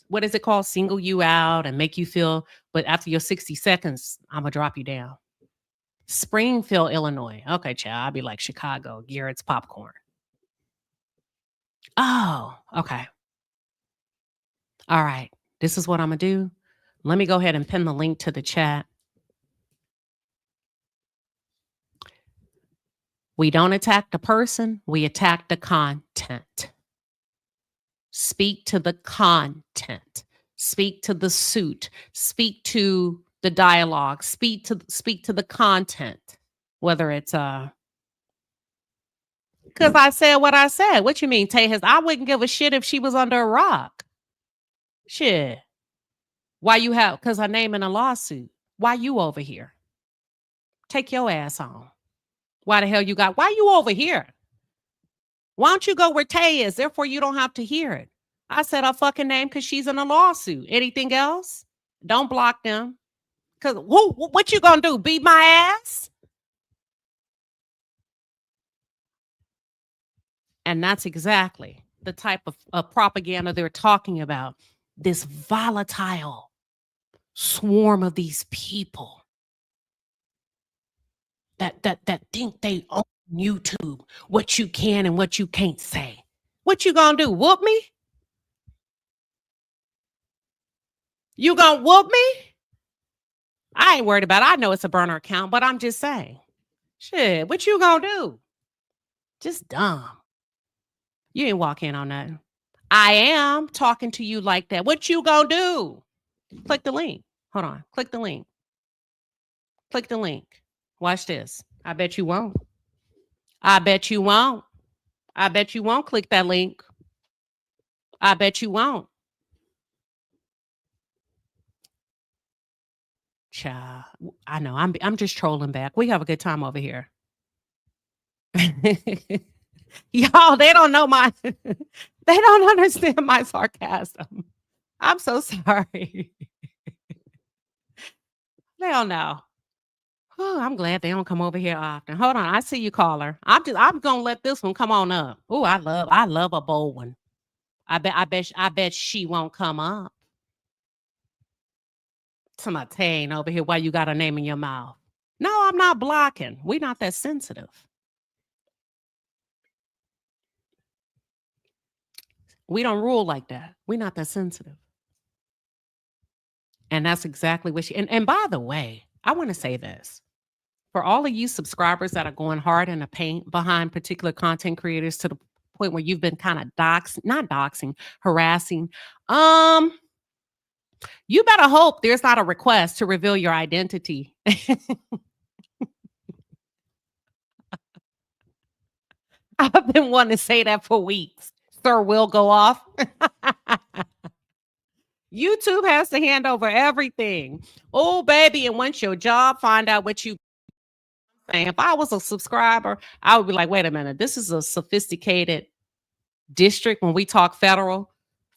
what is it called? Single you out and make you feel, but after your 60 seconds, I'm going to drop you down. Springfield, Illinois. Okay, child. I'll be like Chicago, Garrett's popcorn. Oh, okay. All right. This is what I'm going to do. Let me go ahead and pin the link to the chat. We don't attack the person. We attack the content. Speak to the content. Speak to the suit. Speak to the dialogue. Speak to the content. Whether it's because I said what I said. What you mean, Taye? I wouldn't give a shit if she was under a rock. Shit. Why you have? Because her name in a lawsuit. Why you over here? Take your ass on. Why the hell you got? Why you over here? Why don't you go where Taye is? Therefore, you don't have to hear it. I said her fucking name because she's in a lawsuit. Anything else? Don't block them. Because what you gonna do? Beat my ass? And that's exactly the type of propaganda they're talking about. This volatile swarm of these people that think they own YouTube, what you can and what you can't say. What you gonna do? Whoop me? You gonna whoop me? I ain't worried about it. I know it's a burner account, but I'm just saying. Shit, what you gonna do? Just dumb. You ain't walk in on that. I am talking to you like that. What you gonna do? Click the link. Hold on. Click the link. Click the link. Watch this. I bet you won't. I bet you won't. I bet you won't click that link. I bet you won't. Child, I know. I'm just trolling back. We have a good time over here. Y'all, they don't know my they don't understand my sarcasm. I'm so sorry. They don't know. Oh, I'm glad they don't come over here often. Hold on, I see you, caller. I'm gonna let this one come on up. Oh, I love a bold one. I bet she won't come up. Somebody saying over here, why you got her name in your mouth? No, I'm not blocking. We're not that sensitive. We don't rule like that. We're not that sensitive. And that's exactly what she, and by the way, I want to say this. For all of you subscribers that are going hard in the paint behind particular content creators to the point where you've been kind of harassing, you better hope there's not a request to reveal your identity. I've been wanting to say that for weeks. Sir will go off. YouTube has to hand over everything. Oh, baby. And once your job, find out what you saying. If I was a subscriber, I would be like, wait a minute. This is a sophisticated district when we talk federal.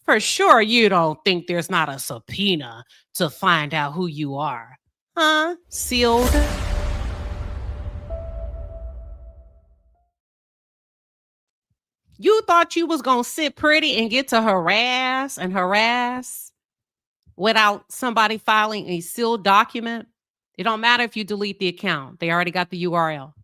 For sure, you don't think there's not a subpoena to find out who you are. Huh? Sealed. You thought you was gonna sit pretty and get to harass and harass without somebody filing a sealed document? It don't matter if you delete the account. They already got the URL.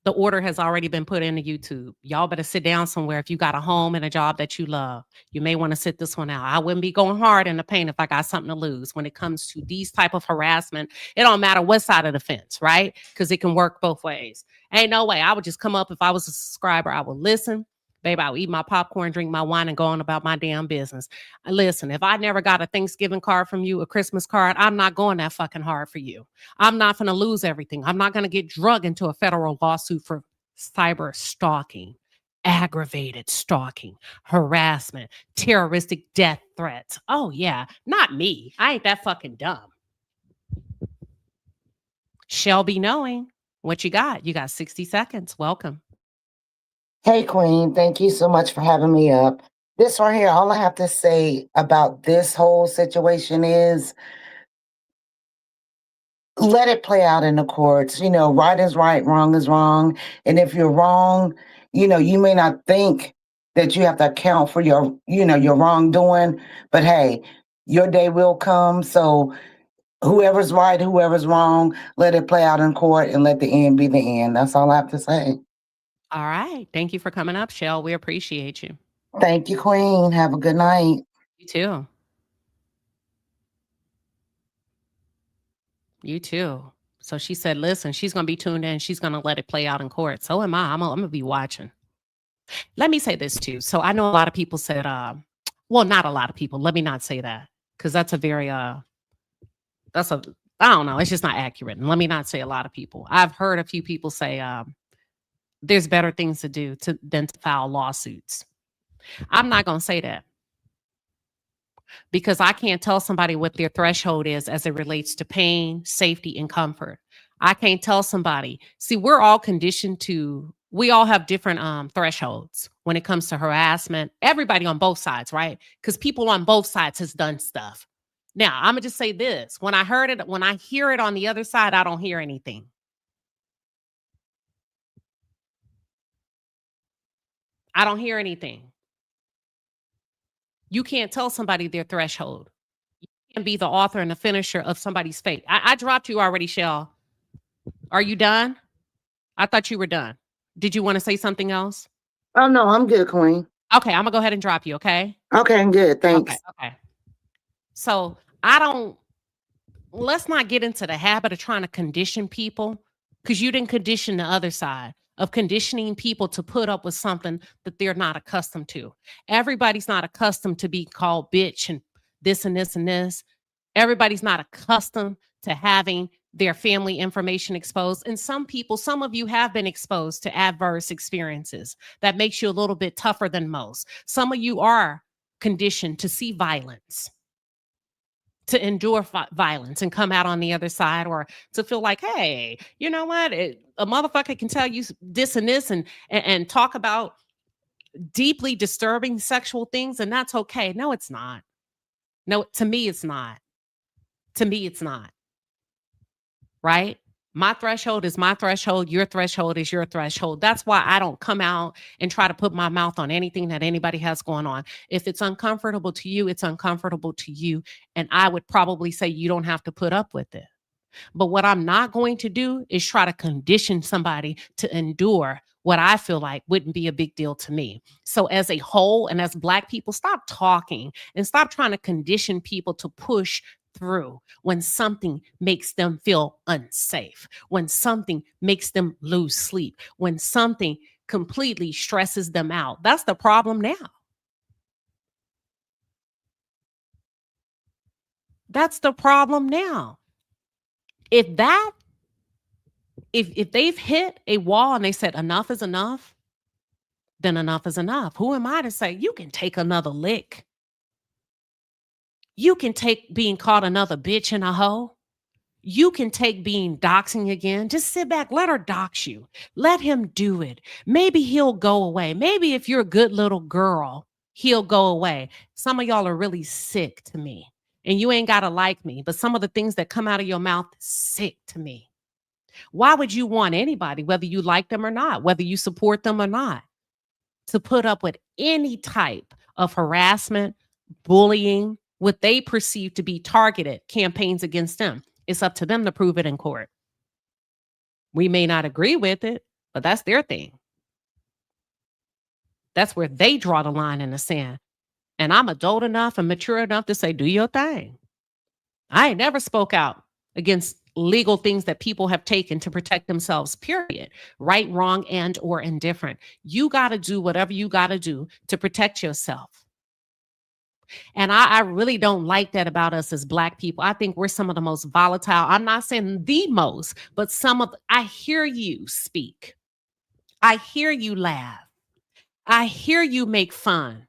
The order has already been put into YouTube. Y'all better sit down somewhere if you got a home and a job that you love. You may want to sit this one out. I wouldn't be going hard in the paint if I got something to lose. When it comes to these type of harassment, it don't matter what side of the fence, right? Because it can work both ways. Ain't no way. I would just come up if I was a subscriber. I would listen. Babe, I would eat my popcorn, drink my wine, and go on about my damn business. Listen, if I never got a Thanksgiving card from you, a Christmas card, I'm not going that fucking hard for you. I'm not going to lose everything. I'm not going to get drugged into a federal lawsuit for cyber stalking, aggravated stalking, harassment, terroristic death threats. Oh, yeah, not me. I ain't that fucking dumb. Shelby knowing what you got. You got 60 seconds. Welcome. Hey, Queen, thank you so much for having me up. This right here, all I have to say about this whole situation is let it play out in the courts. You know, right is right, wrong is wrong. And if you're wrong, you know, you may not think that you have to account for your, you know, your wrongdoing, but hey, your day will come. So whoever's right, whoever's wrong, let it play out in court and let the end be the end. That's all I have to say. All right. Thank you for coming up, Shell. We appreciate you. Thank you, Queen. Have a good night. You too. You too. So she said, listen, she's going to be tuned in. She's going to let it play out in court. So am I. I'm going to be watching. Let me say this too. So I know a lot of people said, well, not a lot of people. Let me not say that because that's a very, I don't know. It's just not accurate. And let me not say a lot of people. I've heard a few people say there's better things to do than to file lawsuits. I'm not going to say that because I can't tell somebody what their threshold is as it relates to pain, safety, and comfort. I can't tell somebody. See, we're all conditioned to, we all have different thresholds when it comes to harassment. Everybody on both sides, right? Because people on both sides has done stuff. Now, I'm going to just say this. When I hear it on the other side, I don't hear anything. I don't hear anything. You can't tell somebody their threshold. You can't be the author and the finisher of somebody's fate. I dropped you already, Shell. Are you done? I thought you were done. Did you want to say something else? Oh, no, I'm good, Queen. Okay, I'm going to go ahead and drop you, okay? Okay, I'm good. Thanks. Okay. So let's not get into the habit of trying to condition people because you didn't condition the other side of conditioning people to put up with something that they're not accustomed to. Everybody's not accustomed to be called bitch and this and this and this. Everybody's not accustomed to having their family information exposed. And some of you have been exposed to adverse experiences that makes you a little bit tougher than most. Some of you are conditioned to see violence, to endure violence and come out on the other side, or to feel like, hey, you know what? A motherfucker can tell you this and this and talk about deeply disturbing sexual things, and that's okay. No, it's not. No, to me, it's not. To me, it's not. Right? My threshold is my threshold. Your threshold is your threshold. That's why I don't come out and try to put my mouth on anything that anybody has going on. If it's uncomfortable to you, it's uncomfortable to you. And I would probably say you don't have to put up with it. But what I'm not going to do is try to condition somebody to endure what I feel like wouldn't be a big deal to me. So as a whole, and as Black people, stop talking and stop trying to condition people to push through when something makes them feel unsafe, when something makes them lose sleep, when something completely stresses them out. That's the problem now. That's the problem now. If they've hit a wall and they said enough is enough, then enough is enough. Who am I to say you can take another lick? You can take being called another bitch and a hoe. You can take being doxing again. Just sit back. Let her dox you. Let him do it. Maybe he'll go away. Maybe if you're a good little girl, he'll go away. Some of y'all are really sick to me. And you ain't got to like me, but some of the things that come out of your mouth is sick to me. Why would you want anybody, whether you like them or not, whether you support them or not, to put up with any type of harassment, bullying, what they perceive to be targeted campaigns against them? It's up to them to prove it in court. We may not agree with it, but that's their thing. That's where they draw the line in the sand. And I'm adult enough and mature enough to say, do your thing. I ain't never spoke out against legal things that people have taken to protect themselves, period. Right, wrong, and or indifferent. You got to do whatever you got to do to protect yourself. And I really don't like that about us as Black people. I think we're some of the most volatile. I'm not saying the most, but I hear you speak. I hear you laugh. I hear you make fun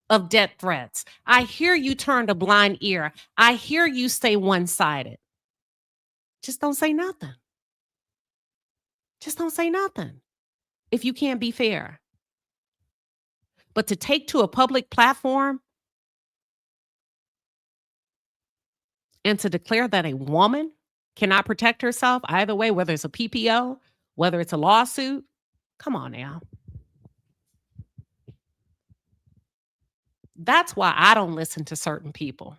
of death threats. I hear you turn a blind ear. I hear you stay one-sided. Just don't say nothing. Just don't say nothing if you can't be fair. But to take to a public platform and to declare that a woman cannot protect herself either way, whether it's a PPO, whether it's a lawsuit, come on now. That's why I don't listen to certain people.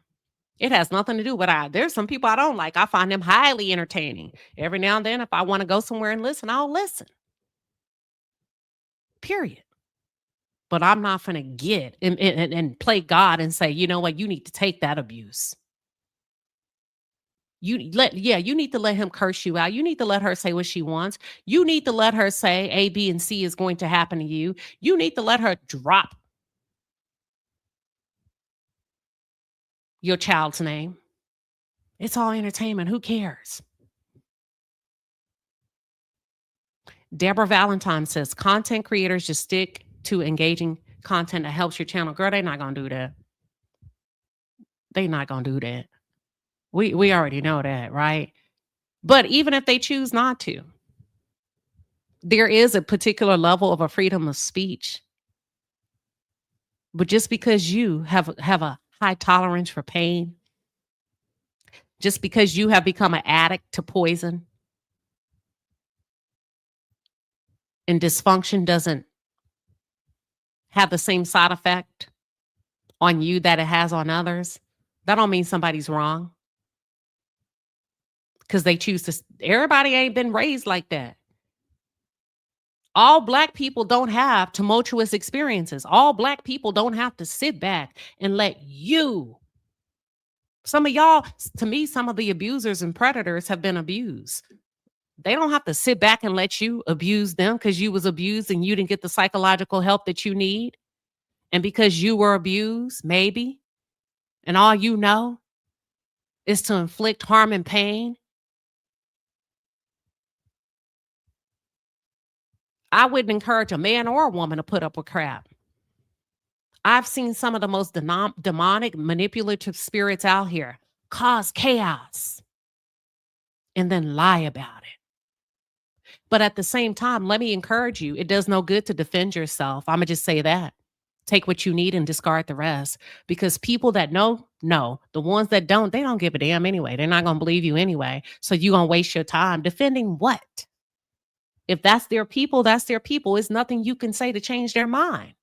It has nothing to do with there's some people I don't like. I find them highly entertaining. Every now and then, if I want to go somewhere and listen, I'll listen. Period. But I'm not going to get and play God and say, you know what, you need to take that abuse. You need to let him curse you out. You need to let her say what she wants. You need to let her say A, B, and C is going to happen to you. You need to let her drop your child's name. It's all entertainment. Who cares? Deborah Valentine says, content creators just stick to engaging content that helps your channel. Girl, they're not going to do that. They're not going to do that. We already know that, right? But even if they choose not to, there is a particular level of a freedom of speech. But just because you have a high tolerance for pain, just because you have become an addict to poison and dysfunction doesn't have the same side effect on you that it has on others, that don't mean somebody's wrong. Because they choose to, everybody ain't been raised like that. All Black people don't have tumultuous experiences. All Black people don't have to sit back and let you. Some of y'all, to me, some of the abusers and predators have been abused. They don't have to sit back and let you abuse them because you was abused and you didn't get the psychological help that you need. And because you were abused, maybe, and all you know is to inflict harm and pain. I wouldn't encourage a man or a woman to put up with crap. I've seen some of the most demonic, manipulative spirits out here cause chaos and then lie about it. But at the same time, let me encourage you. It does no good to defend yourself. I'm going to just say that. Take what you need and discard the rest. Because people that know. The ones that don't, they don't give a damn anyway. They're not going to believe you anyway. So you're going to waste your time defending what? If that's their people, that's their people. It's nothing you can say to change their mind.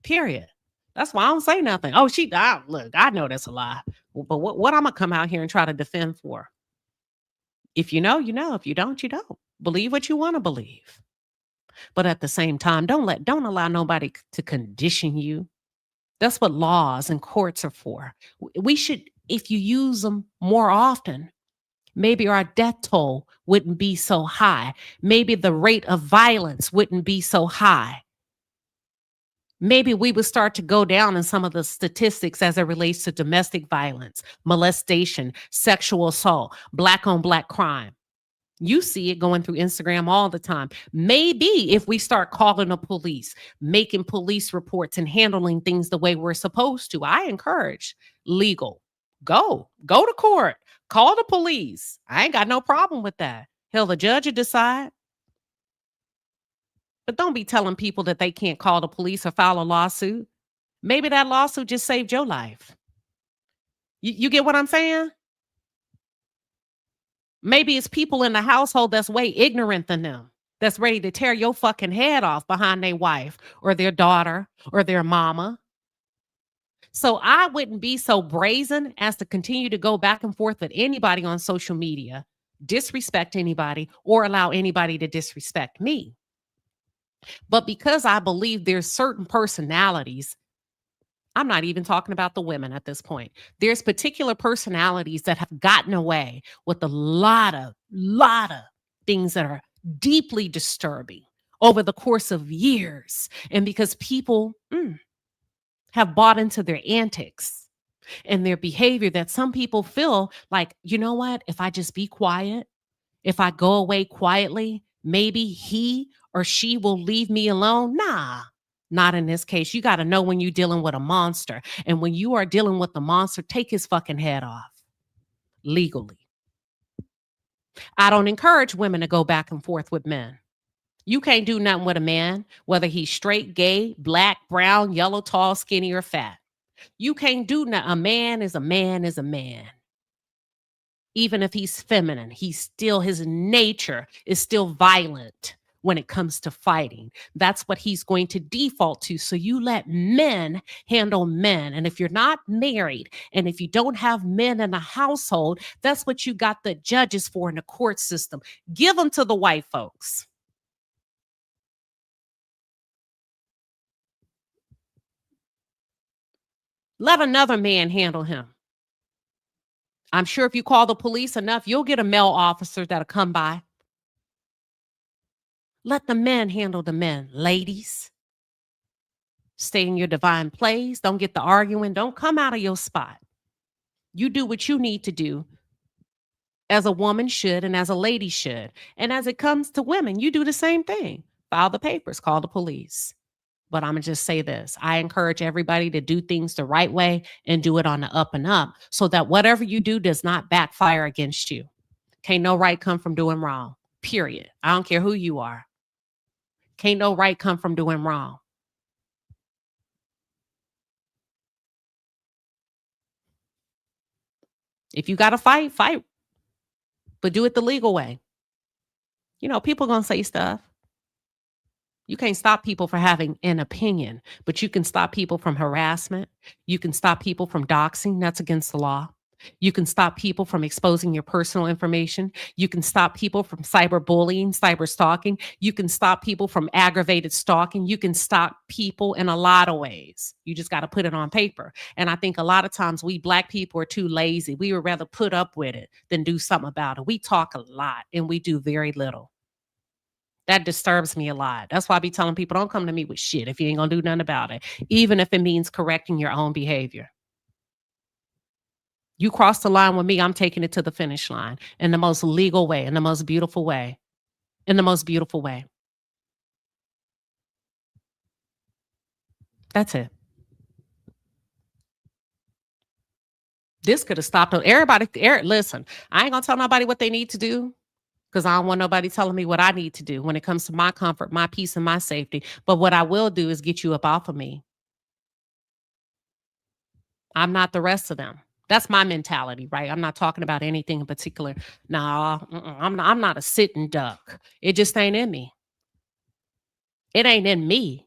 Period. That's why I don't say nothing. Oh, she died. Look, I know that's a lie. But what I'm going to come out here and try to defend for? If you know, you know. If you don't, you don't. Believe what you want to believe. But at the same time, don't allow nobody to condition you. That's what laws and courts are for. We should, if you use them more often, maybe our death toll wouldn't be so high. Maybe the rate of violence wouldn't be so high. Maybe we would start to go down in some of the statistics as it relates to domestic violence, molestation, sexual assault, Black on Black crime. You see it going through Instagram all the time. Maybe if we start calling the police, making police reports and handling things the way we're supposed to, I encourage legal. Go to court, call the police. I ain't got no problem with that. Hell, the judge will decide. But don't be telling people that they can't call the police or file a lawsuit. Maybe that lawsuit just saved your life. You get what I'm saying? Maybe it's people in the household that's way ignorant than them, that's ready to tear your fucking head off behind their wife or their daughter or their mama. So I wouldn't be so brazen as to continue to go back and forth with anybody on social media, disrespect anybody, or allow anybody to disrespect me. But because I believe there's certain personalities, I'm not even talking about the women at this point. There's particular personalities that have gotten away with a lot of things that are deeply disturbing over the course of years. And because people have bought into their antics and their behavior, that some people feel like, you know what, if I just be quiet, if I go away quietly, maybe he or she will leave me alone. Nah, not in this case. You got to know when you're dealing with a monster. And when you are dealing with the monster, take his fucking head off legally. I don't encourage women to go back and forth with men. You can't do nothing with a man, whether he's straight, gay, black, brown, yellow, tall, skinny, or fat. You can't do nothing. A man is a man is a man. Even if he's feminine, his nature is still violent when it comes to fighting. That's what he's going to default to. So you let men handle men. And if you're not married and if you don't have men in the household, that's what you got the judges for in the court system. Give them to the white folks. Let another man handle him. I'm sure if you call the police enough, you'll get a male officer that'll come by. Let the men handle the men. Ladies, stay in your divine place. Don't get the arguing. Don't come out of your spot. You do what you need to do as a woman should and as a lady should. And as it comes to women, you do the same thing. File the papers, call the police. But I'm going to just say this. I encourage everybody to do things the right way and do it on the up and up so that whatever you do does not backfire against you. Can't no right come from doing wrong, period. I don't care who you are. Can't no right come from doing wrong. If you got to fight, fight. But do it the legal way. You know, people going to say stuff. You can't stop people from having an opinion, but you can stop people from harassment. You can stop people from doxing. That's against the law. You can stop people from exposing your personal information. You can stop people from cyberbullying, cyber stalking. You can stop people from aggravated stalking. You can stop people in a lot of ways. You just got to put it on paper. And I think a lot of times we Black people are too lazy. We would rather put up with it than do something about it. We talk a lot and we do very little. That disturbs me a lot. That's why I be telling people, don't come to me with shit if you ain't gonna do nothing about it, even if it means correcting your own behavior. You cross the line with me, I'm taking it to the finish line in the most legal way, in the most beautiful way, in the most beautiful way. That's it. This could have stopped everybody. Listen, I ain't gonna tell nobody what they need to do because I don't want nobody telling me what I need to do when it comes to my comfort, my peace, and my safety. But what I will do is get you up off of me. I'm not the rest of them. That's my mentality, right? I'm not talking about anything in particular. No, I'm not a sitting duck. It just ain't in me. It ain't in me.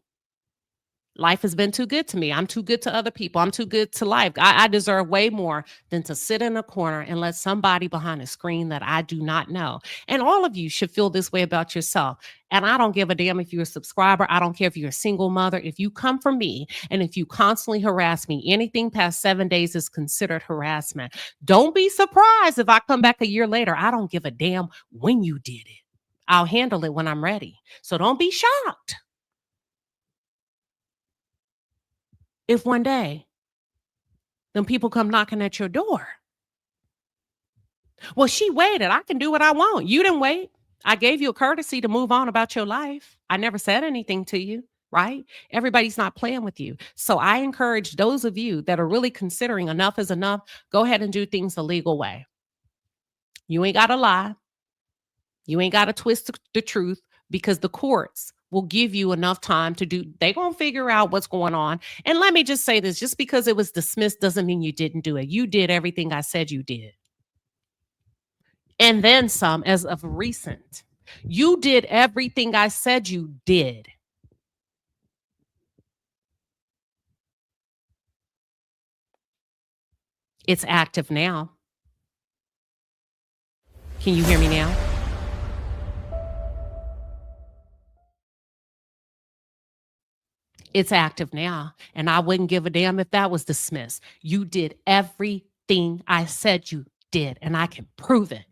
Life has been too good to me. I'm too good to other people. I'm too good to life. I deserve way more than to sit in a corner and let somebody behind a screen that I do not know. And all of you should feel this way about yourself. And I don't give a damn if you're a subscriber. I don't care if you're a single mother. If you come from me and if you constantly harass me, anything past 7 days is considered harassment. Don't be surprised if I come back a year later. I don't give a damn when you did it. I'll handle it when I'm ready. So don't be shocked if one day them people come knocking at your door. Well, she waited. I can do what I want. You didn't wait. I gave you a courtesy to move on about your life. I never said anything to you, right? Everybody's not playing with you. So I encourage those of you that are really considering enough is enough, go ahead and do things the legal way. You ain't got to lie. You ain't got to twist the truth because the courts will give you enough time to do, they're going to figure out what's going on. And let me just say this, just because it was dismissed doesn't mean you didn't do it. You did everything I said you did. And then some as of recent. You did everything I said you did. It's active now. Can you hear me now? It's active now. And I wouldn't give a damn if that was dismissed. You did everything I said you did, and I can prove it.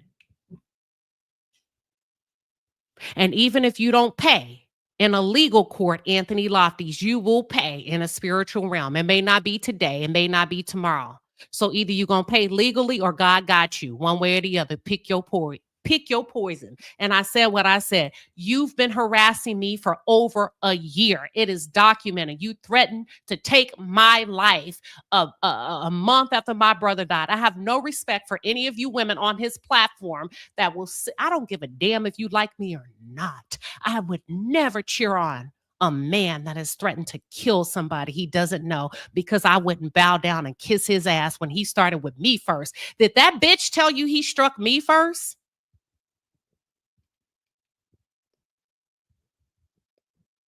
And even if you don't pay in a legal court, Anthony Lofties, you will pay in a spiritual realm. It may not be today, it may not be tomorrow. So either you're going to pay legally or God got you, one way or the other. Pick your poison. Pick your poison. And I said what I said. You've been harassing me for over a year. It is documented. You threatened to take my life a month after my brother died. I have no respect for any of you women on his platform that will say, I don't give a damn if you like me or not. I would never cheer on a man that has threatened to kill somebody he doesn't know because I wouldn't bow down and kiss his ass when he started with me first. Did that bitch tell you he struck me first?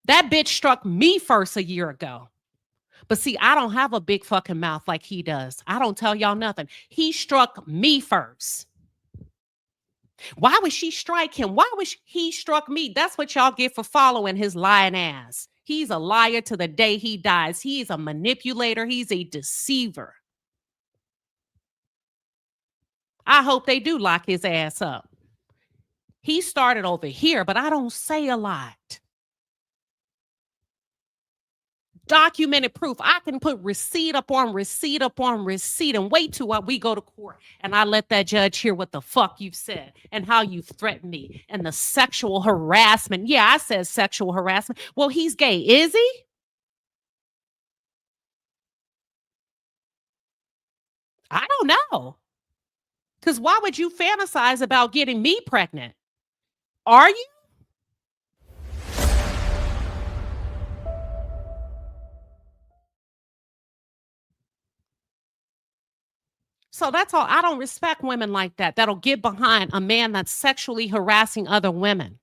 That bitch struck me first a year ago. But see, I don't have a big fucking mouth like he does. I don't tell y'all nothing. He struck me first. Why would she strike him? Why would he struck me? That's what y'all get for following his lying ass. He's a liar to the day he dies. He's a manipulator. He's a deceiver. I hope they do lock his ass up. He started over here, but I don't say a lot. Documented proof. I can put receipt upon receipt upon receipt and wait till we go to court and I let that judge hear what the fuck you've said and how you've threatened me and the sexual harassment. Yeah, I said sexual harassment. Well, he's gay. Is he? I don't know. Because why would you fantasize about getting me pregnant? Are you? So that's all. I don't respect women like that, that'll get behind a man that's sexually harassing other women.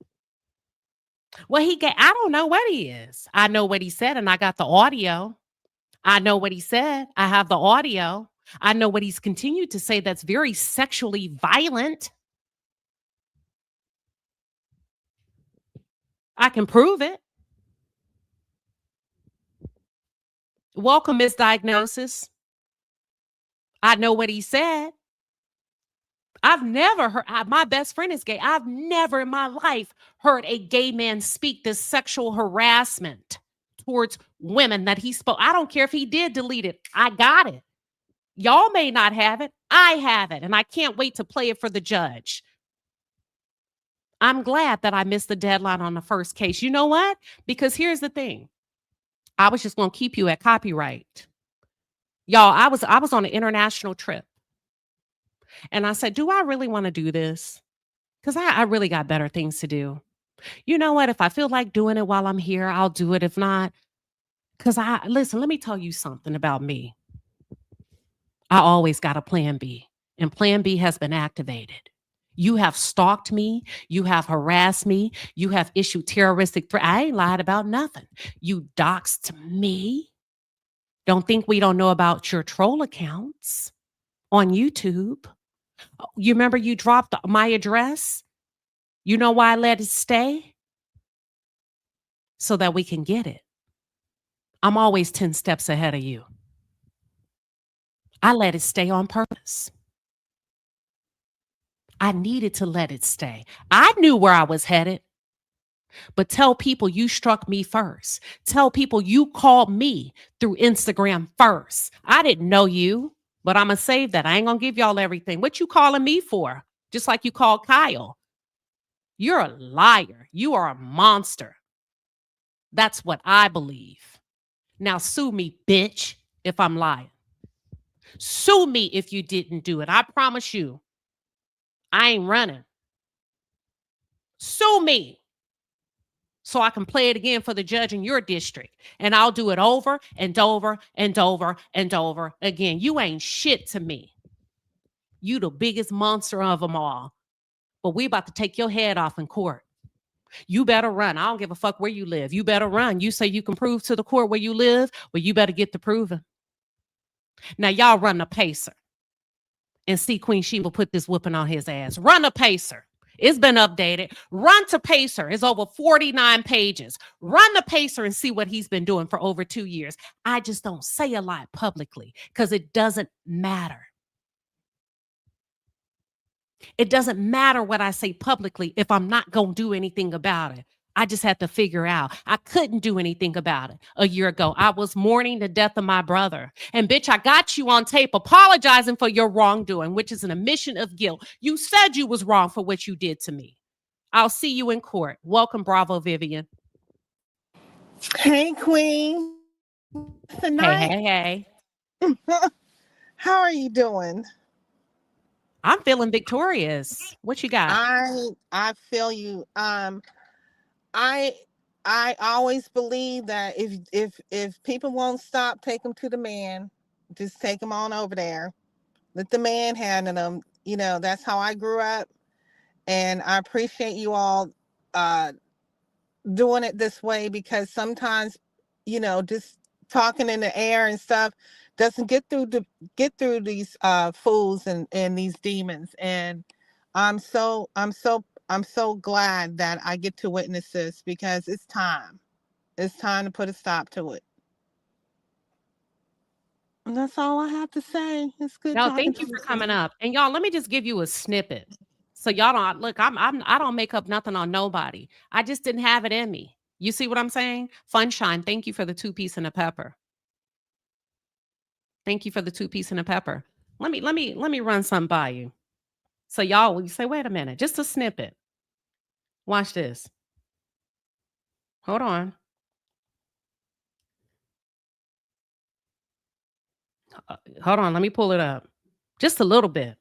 Well, I don't know what he is. I know what he said, and I got the audio. I know what he said. I have the audio. I know what he's continued to say that's very sexually violent. I can prove it. Welcome, misdiagnosis. I know what he said. I've never heard, my best friend is gay. I've never in my life heard a gay man speak this sexual harassment towards women that he spoke. I don't care if he did delete it. I got it. Y'all may not have it. I have it. And I can't wait to play it for the judge. I'm glad that I missed the deadline on the first case. You know what? Because here's the thing. I was just going to keep you at copyright. Y'all, I was on an international trip. And I said, do I really want to do this? Because I really got better things to do. You know what? If I feel like doing it while I'm here, I'll do it. If not, because listen, let me tell you something about me. I always got a plan B, and plan B has been activated. You have stalked me. You have harassed me. You have issued terroristic threats. I ain't lied about nothing. You doxed me. Don't think we don't know about your troll accounts on YouTube. You remember you dropped my address? You know why I let it stay? So that we can get it. I'm always 10 steps ahead of you. I let it stay on purpose. I needed to let it stay. I knew where I was headed. But tell people you struck me first. Tell people you called me through Instagram first. I didn't know you, but I'm going to save that. I ain't going to give y'all everything. What you calling me for? Just like you called Kyle. You're a liar. You are a monster. That's what I believe. Now sue me, bitch, if I'm lying. Sue me if you didn't do it. I promise you, I ain't running. Sue me. so I can play it again for the judge in your district. And I'll do it over and over and over and over again. You ain't shit to me. You the biggest monster of them all. But we about to take your head off in court. You better run. I don't give a fuck where you live. You better run. You say you can prove to the court where you live, well, you better get to proving. Now y'all run the pacer and see Queen Sheba put this whooping on his ass. Run the pacer. It's been updated. Run to Pacer. It's over 49 pages. Run the Pacer and see what he's been doing for over 2 years. I just don't say a lot publicly because it doesn't matter. It doesn't matter what I say publicly if I'm not going to do anything about it. I just had to figure out. I couldn't do anything about it a year ago. I was mourning the death of my brother. And bitch, I got you on tape apologizing for your wrongdoing, which is an admission of guilt. You said you was wrong for what you did to me. I'll see you in court. Welcome, Bravo, Vivian. Hey, Queen. Hey. How are you doing? I'm feeling victorious. What you got? I feel you. I always believe that if people won't stop, take them to the man. Just take them on over there. Let the man handle them. You know, that's how I grew up. And I appreciate you all doing it this way, because sometimes, you know, just talking in the air and stuff doesn't get through these fools and these demons. And I'm so glad that I get to witness this, because it's time to put a stop to it. And that's all I have to say. It's good. No, thank you for coming up. And y'all, let me just give you a snippet. So y'all don't look, I don't make up nothing on nobody. I just didn't have it in me. You see what I'm saying? Funshine, thank you for the 2-piece and a pepper. Thank you for the 2-piece and a pepper. Let me run something by you. So y'all, you say, wait a minute, just a snippet. Watch this. Hold on. Hold on, let me pull it up. Just a little bit.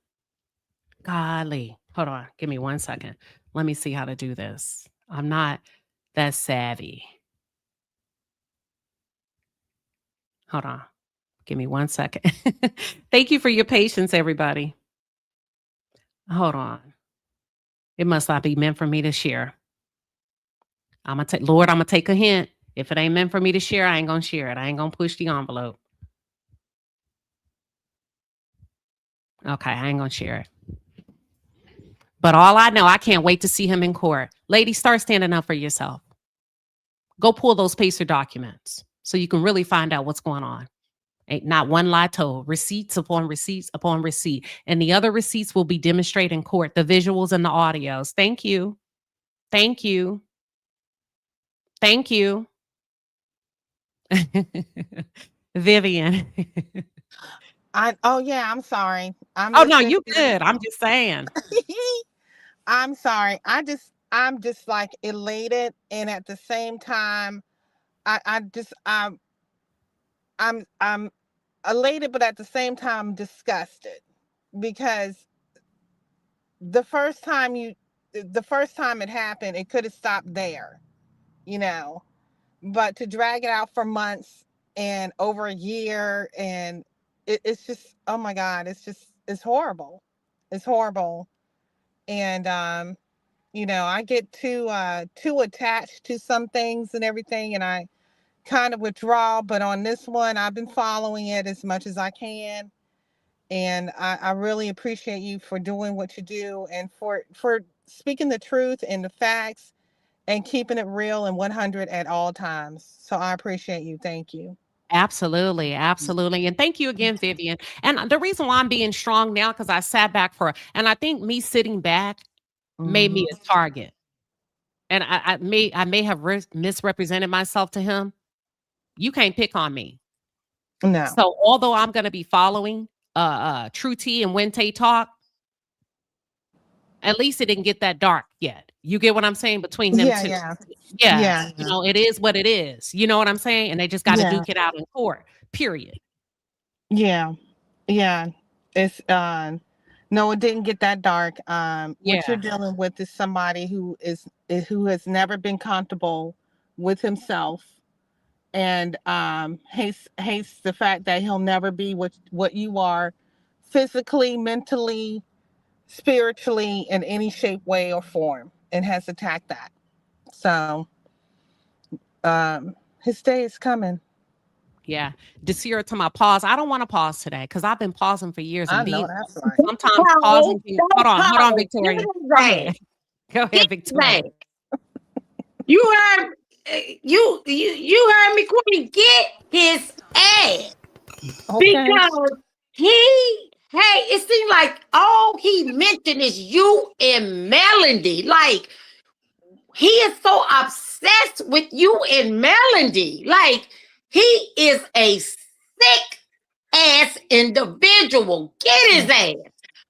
Golly. Hold on. Give me 1 second. Let me see how to do this. I'm not that savvy. Hold on. Give me 1 second. Thank you for your patience, everybody. Hold on. It must not be meant for me to share. Lord, I'm going to take a hint. If it ain't meant for me to share, I ain't going to share it. I ain't going to push the envelope. Okay, I ain't going to share it. But all I know, I can't wait to see him in court. Ladies, start standing up for yourself. Go pull those Pacer documents so you can really find out what's going on. Ain't not one lie told. Receipts upon receipts upon receipt. And the other receipts will be demonstrated in court, the visuals and the audios. Thank you. Thank you. Thank you. Vivian. I'm sorry. No, you good. I'm just saying. I'm sorry. I'm just like elated, and at the same time, I'm elated, but at the same time disgusted, because the first time it happened, it could have stopped there, you know, but to drag it out for months and over a year, and it's just, oh my God, it's horrible. It's horrible. And you know, I get too attached to some things and everything, and I kind of withdraw. But on this one, I've been following it as much as I can, and I really appreciate you for doing what you do, and for speaking the truth and the facts and keeping it real and 100 at all times. So I appreciate you. Thank you. Absolutely. Absolutely. And thank you again, Vivian. And the reason why I'm being strong now, because I sat back and I think me sitting back made me a target. And I may have misrepresented myself to him. You can't pick on me. No. So although I'm going to be following True T and when Taye Talk, at least it didn't get that dark yet. You get what I'm saying? Between them two. Yeah. You know, it is what it is. You know what I'm saying? And they just got to duke it out in court, period. Yeah. It's No, it didn't get that dark. Yeah. What you're dealing with is somebody who has never been comfortable with himself, and hates the fact that he'll never be what you are, physically, mentally, spiritually, in any shape, way, or form, and has attacked that. So his day is coming. Yeah. Desira to my pause. I don't want to pause today because I've been pausing for years I and know being that's right. sometimes pausing. Hold on, Victoria. Go ahead. Go ahead, Victoria. You heard you heard me, Queen. Get his ass. Okay. Because it seemed like all he mentioned is you and Melody. Like, he is so obsessed with you and Melody. Like, he is a sick ass individual. Get his ass.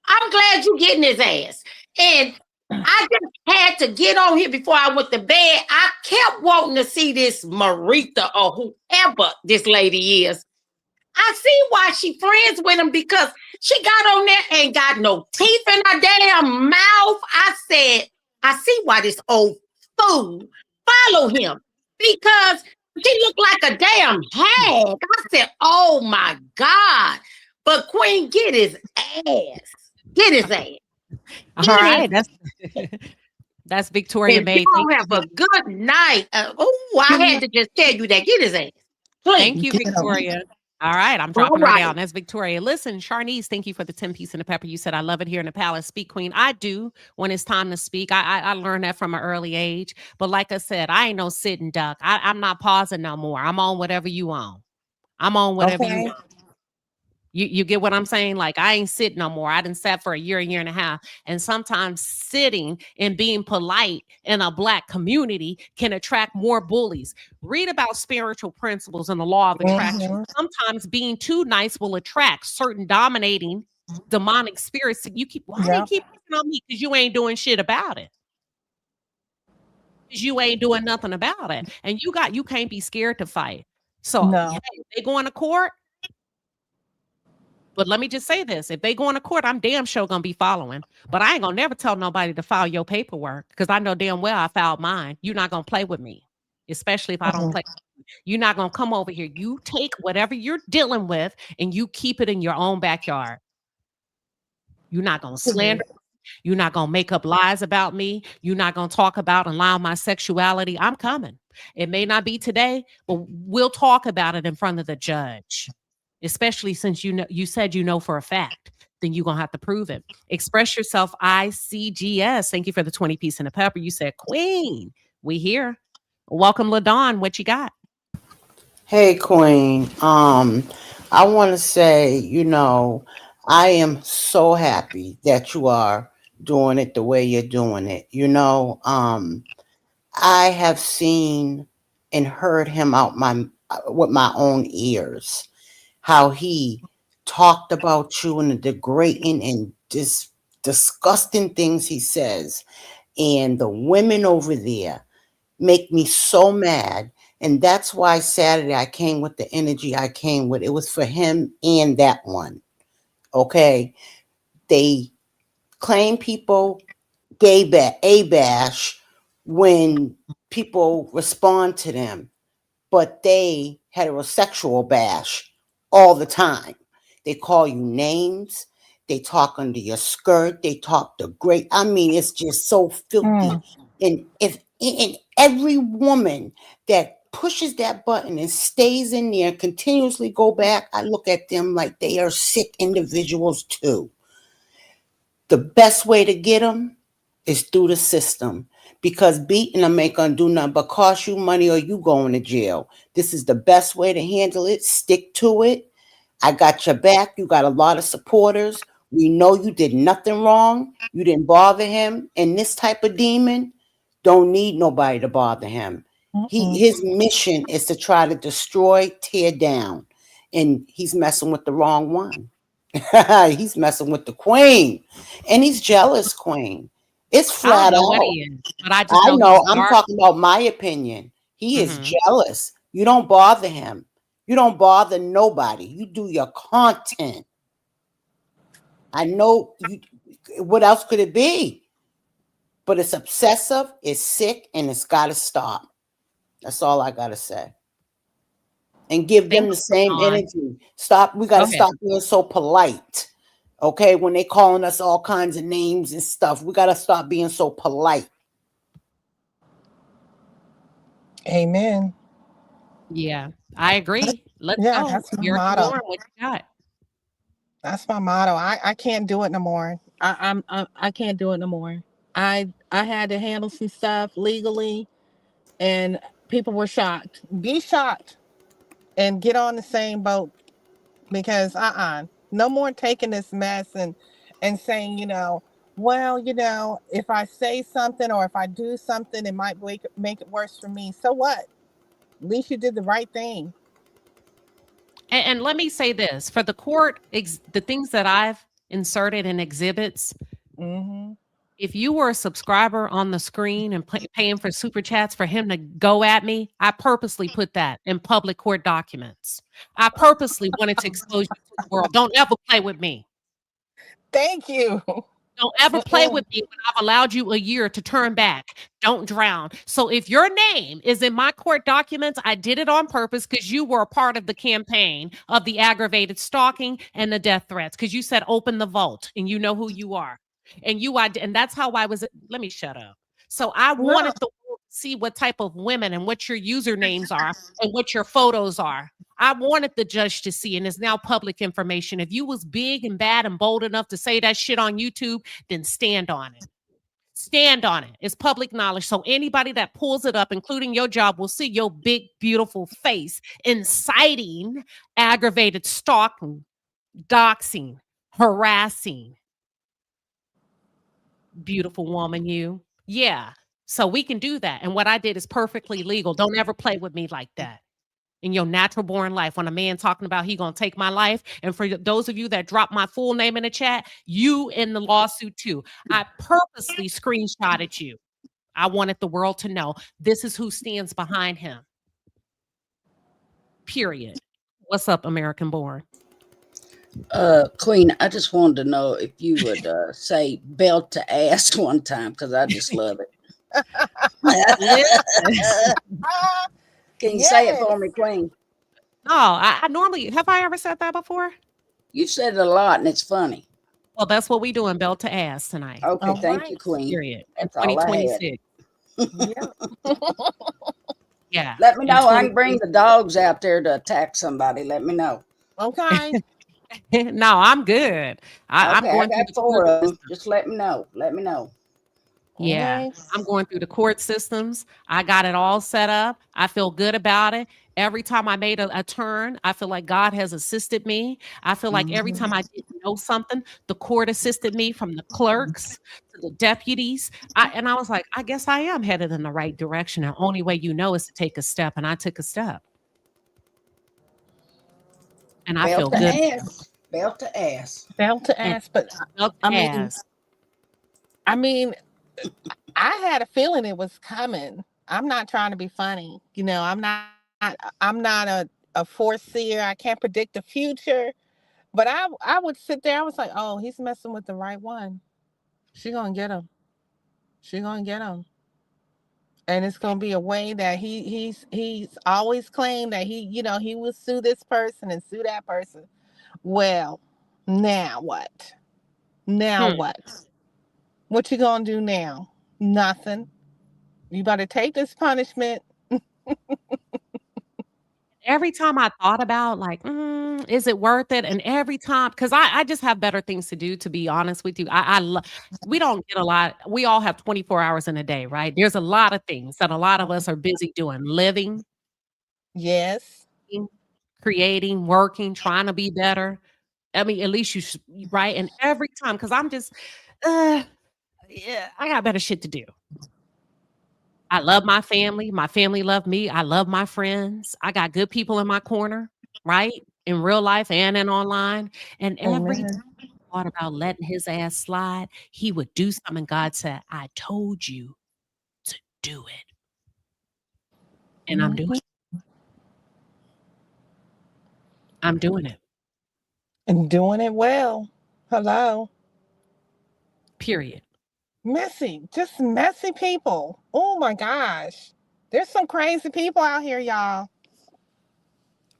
I'm glad you getting his ass. And I just had to get on here before I went to bed. I kept wanting to see this Marita or whoever this lady is. I see why she friends with him, because she got on there, ain't got no teeth in her damn mouth. I said, I see why this old fool follow him, because she looked like a damn hag. I said, oh my God. But Queen, get his ass. Get his ass. All Get right. his That's Victoria and May. y'all have a good night. I had to just tell you that. Get his ass. Please. Thank you, Get 'em. Victoria. All right, I'm dropping her down. That's Victoria. Listen, Sharnice, thank you for the 10 piece and the pepper. You said, I love it here in the palace. Speak, Queen. I do when it's time to speak. I learned that from an early age. But like I said, I ain't no sitting duck. I'm not pausing no more. I'm on whatever you on. I'm on whatever you Okay. want. You get what I'm saying? Like, I ain't sitting no more. I done sat for a year and a half. And sometimes sitting and being polite in a Black community can attract more bullies. Read about spiritual principles and the law of attraction. Mhm. Sometimes being too nice will attract certain dominating demonic spirits. Why they Yep. keep picking on me? Because you ain't doing shit about it. Because you ain't doing nothing about it. And you can't be scared to fight. So No. hey, they going to court. But let me just say this. If they go into court, I'm damn sure going to be following. But I ain't going to never tell nobody to file your paperwork, because I know damn well I filed mine. You're not going to play with me, especially if I don't Mhm. play. You're not going to come over here. You take whatever you're dealing with and you keep it in your own backyard. You're not going to slander. You're not going to make up lies about me. You're not going to talk about and lie on my sexuality. I'm coming. It may not be today, but we'll talk about it in front of the judge. Especially since you said for a fact, then you're gonna have to prove it. Express yourself, ICGS. Thank you for the 20 piece and a pepper. You said, Queen, we here. Welcome, LaDawn. What you got? Hey, Queen. I want to say, I am so happy that you are doing it the way you're doing it. I have seen and heard him out with my own ears, how he talked about you and the degrading and disgusting things he says. And the women over there make me so mad. And that's why Saturday I came with the energy I came with. It was for him and that one. Okay. They claim people a bash when people respond to them, but they heterosexual bash all the time. They call you names. They talk under your skirt. They talk the great. I mean, it's just so filthy. And every woman that pushes that button and stays in there, continuously go back, I look at them like they are sick individuals too. The best way to get them is through the system, because beating them ain't gonna do nothing but cost you money or you going to jail. This is the best way to handle it. Stick to it. I got your back. You got a lot of supporters. We know you did nothing wrong. You didn't bother him. And this type of demon don't need nobody to bother him. His mission is to try to destroy, tear down. And he's messing with the wrong one. He's messing with the queen. And he's jealous, Queen. It's I don't flat know what out. he is, but I just I know know. he's I'm dark. talking about my opinion. He is Mhm. jealous. You don't bother him. You don't bother nobody. You do your content. I know What else could it be? But it's obsessive, it's sick, and it's got to stop. That's all I got to say. And give them Thank the you, same Dawn. energy. We got Go to ahead. stop being so polite. Okay, when they calling us all kinds of names and stuff, we got to stop being so polite. Amen. Yeah, I agree. Let's Yeah, go. that's my American motto. born, what you got? That's my motto. I can't do it no more. I can't do it no more. I had to handle some stuff legally, and people were shocked. Be shocked and get on the same boat, because no more taking this mess and saying, well, if I say something or if I do something, it might make it worse for me. So what? At least you did the right thing. And let me say this for the court, the things that I've inserted in exhibits. Mm-hmm. If you were a subscriber on the screen and paying for super chats for him to go at me, I purposely put that in public court documents. I purposely wanted to expose you to the world. Don't ever play with me. Thank you. Don't ever play with me when I've allowed you a year to turn back. Don't drown. So if your name is in my court documents, I did it on purpose because you were a part of the campaign of the aggravated stalking and the death threats, because you said open the vault and you know who you are. And that's how I was. Let me shut up. So I No. wanted the world to see what type of women and what your usernames are and what your photos are. I wanted the judge to see, and it's now public information. If you was big and bad and bold enough to say that shit on YouTube, then stand on it. Stand on it. It's public knowledge. So anybody that pulls it up, including your job, will see your big, beautiful face inciting aggravated stalking, doxing, harassing. Beautiful woman, you. Yeah. So we can do that. And what I did is perfectly legal. Don't ever play with me like that in your natural born life. When a man talking about he gonna take my life, and for those of you that drop my full name in the chat, you in the lawsuit too. I purposely screenshotted you. I wanted the world to know this is who stands behind him. Period. What's up, American born? Queen, I just wanted to know if you would say belt to ass one time, because I just love it. Can you say it for me, Queen? No, I normally have. I ever said that before? You said it a lot, and it's funny. Well, that's what we doing, belt to ass tonight. Okay, All thank right. you, Queen. Period. In That's all I had. 2026. Yeah. Let me In know. I can 2026. bring the dogs out there to attack somebody. Let me know. Okay. No, I'm good. I'm Okay, I going through got the 4 court of them. system. Just let me know. Let me know. Yeah, Okay. I'm going through the court systems. I got it all set up. I feel good about it. Every time I made a turn, I feel like God has assisted me. I feel like every time I didn't know something, the court assisted me, from the clerks to the deputies. And I was like, I guess I am headed in the right direction. The only way you know is to take a step. And I took a step. And I feel Belt to good. ass. Belt to ass. Belt to And ass, but felt I mean, as I mean, I had a feeling it was coming. I'm not trying to be funny. I'm not a foreseer. I can't predict the future. But I would sit there. I was like, oh, he's messing with the right one. She gonna get him. She gonna get him. And it's gonna be a way that he's always claimed that he will sue this person and sue that person. Well, now what? Now hmm. what? What you gonna do now? Nothing. You better take this punishment. Every time I thought about, like, is it worth it? And every time, because I just have better things to do, to be honest with you. We don't get a lot. We all have 24 hours in a day, right? There's a lot of things that a lot of us are busy doing: living, Yes. creating, working, trying to be better. I mean, at least right? And every time, because I'm just, yeah, I got better shit to do. I love my family. My family love me. I love my friends. I got good people in my corner, right? In real life and in online. And every time Amen. I thought about letting his ass slide, he would do something. God said, I told you to do it. And I'm doing Mhm. it. I'm doing it. And doing it well. Hello. period. Messy, just messy people. Oh my gosh. There's some crazy people out here, y'all.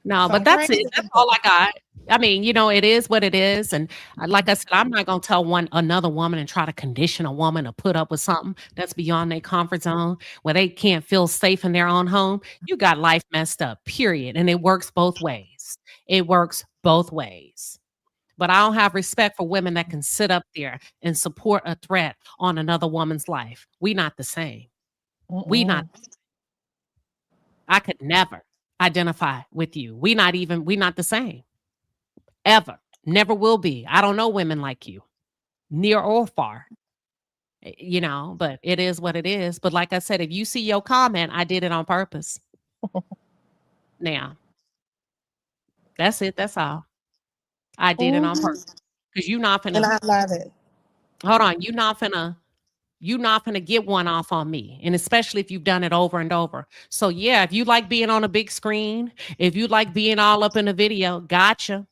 No, Some but that's it. crazy That's people. all I got. I mean, it is what it is. And like I said, I'm not going to tell another woman and try to condition a woman to put up with something that's beyond their comfort zone where they can't feel safe in their own home. You got life messed up, period. And it works both ways. It works both ways. But I don't have respect for women that can sit up there and support a threat on another woman's life. We not the same. We not. I could never identify with you. We not the same. Ever. Never will be. I don't know women like you, near or far. But it is what it is. But like I said, if you see your comment, I did it on purpose. Now, that's it. That's all. I did it on purpose. Because you're not And finna, I love it. hold on, you're not finna get one off on me. And especially if you've done it over and over. So yeah, if you like being on a big screen, if you like being all up in the video, gotcha.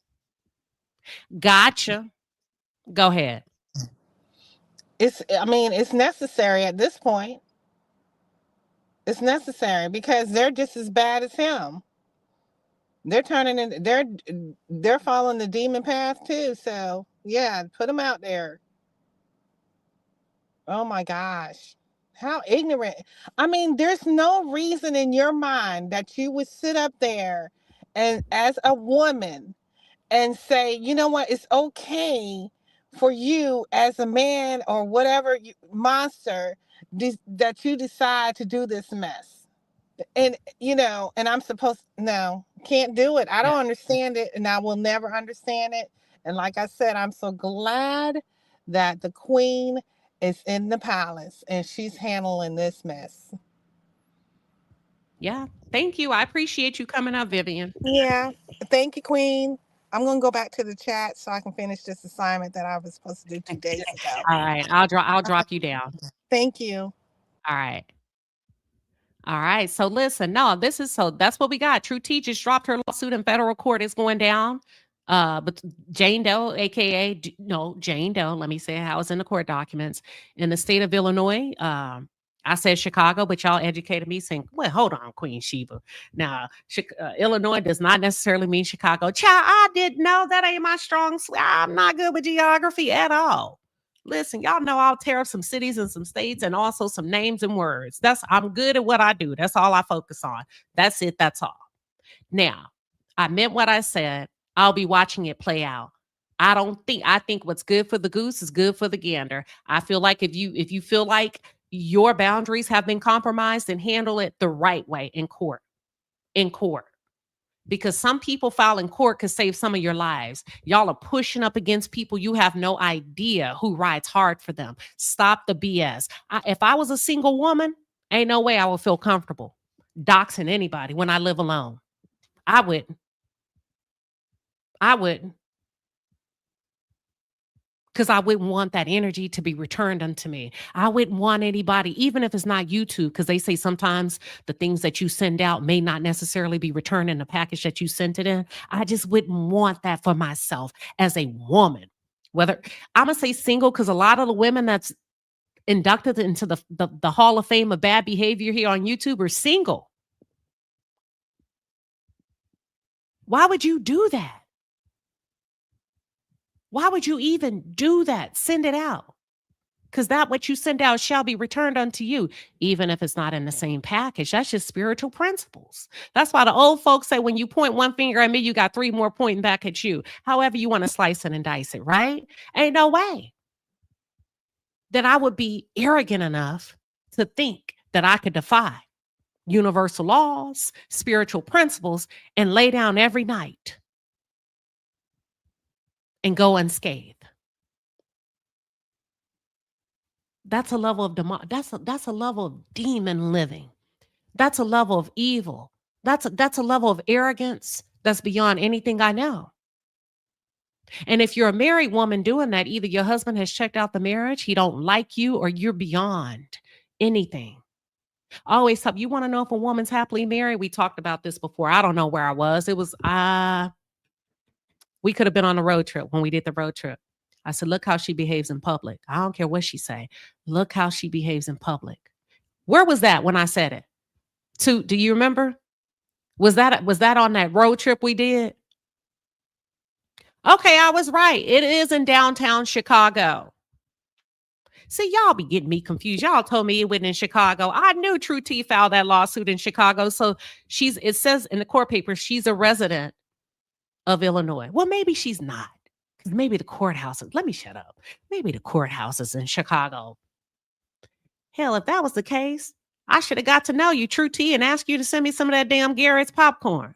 Go ahead. It's necessary at this point. It's necessary because they're just as bad as him. They're they're following the demon path too. So yeah, put them out there. Oh my gosh. How ignorant. There's no reason in your mind that you would sit up there and as a woman and say, you know what, it's okay for you as a man or whatever monster that you decide to do this mess. And I'm supposed no, can't do it. I Yeah. don't understand it and I will never understand it. And like I said, I'm so glad that the queen is in the palace and she's handling this mess. Yeah. Thank you. I appreciate you coming up, Vivian. Yeah. Thank you, Queen. I'm gonna go back to the chat so I can finish this assignment that I was supposed to do 2 days ago. All right. I'll drop you down. Thank you. All right. All right. So listen, no, that's what we got. True T just dropped her lawsuit in federal court. It's going down. But Jane Doe, aka Jane Doe, let me say how it's in the court documents in the state of Illinois. I said Chicago, but y'all educated me saying, well, hold on, Queen Sheba. Now, Illinois does not necessarily mean Chicago. Child, I didn't know that ain't my strong suit. I'm not good with geography at all. Listen, y'all know I'll tear up some cities and some states and also some names and words. I'm good at what I do. That's all I focus on. That's it. That's all. Now, I meant what I said. I'll be watching it play out. I think what's good for the goose is good for the gander. I feel like if you feel like your boundaries have been compromised, then handle it the right way in court. Because some people file in court could save some of your lives. Y'all are pushing up against people you have no idea who rides hard for them. Stop the BS. If I was a single woman, ain't no way I would feel comfortable doxing anybody when I live alone. I wouldn't. Because I wouldn't want that energy to be returned unto me. I wouldn't want anybody, even if it's not YouTube, because they say sometimes the things that you send out may not necessarily be returned in the package that you sent it in. I just wouldn't want that for myself as a woman. Whether I'm going to say single, because a lot of the women that's inducted into the Hall of Fame of bad behavior here on YouTube are single. Why would you do that? Why would you even do that? Send it out. Because that what you send out shall be returned unto you, even if it's not in the same package. That's just spiritual principles. That's why the old folks say when you point one finger at me, you got three more pointing back at you. However you want to slice it and dice it, right? Ain't no way that I would be arrogant enough to think that I could defy universal laws, spiritual principles, and lay down every night and go unscathed. That's a level of that's a level of demon living. That's a level of evil. That's a level of arrogance that's beyond anything I know. And if you're a married woman doing that, either your husband has checked out the marriage, he don't like you, or you're beyond anything. I always tell you want to know if a woman's happily married. We talked about this before. I don't know where I was. It was we could have been on a road trip when we did the road trip. I said, look how she behaves in public. I don't care what she say. Look how she behaves in public. Where was that when I said it? Do you remember? Was that on that road trip we did? Okay, I was right. It is in downtown Chicago. See, y'all be getting me confused. Y'all told me it went in Chicago. I knew True T filed that lawsuit in Chicago. So it says in the court papers, she's a resident of Illinois. Well, maybe she's not. Because maybe the courthouses, let me shut up. Maybe the courthouses in Chicago. Hell, if that was the case, I should have got to know you, True T, and asked you to send me some of that damn Garrett's popcorn.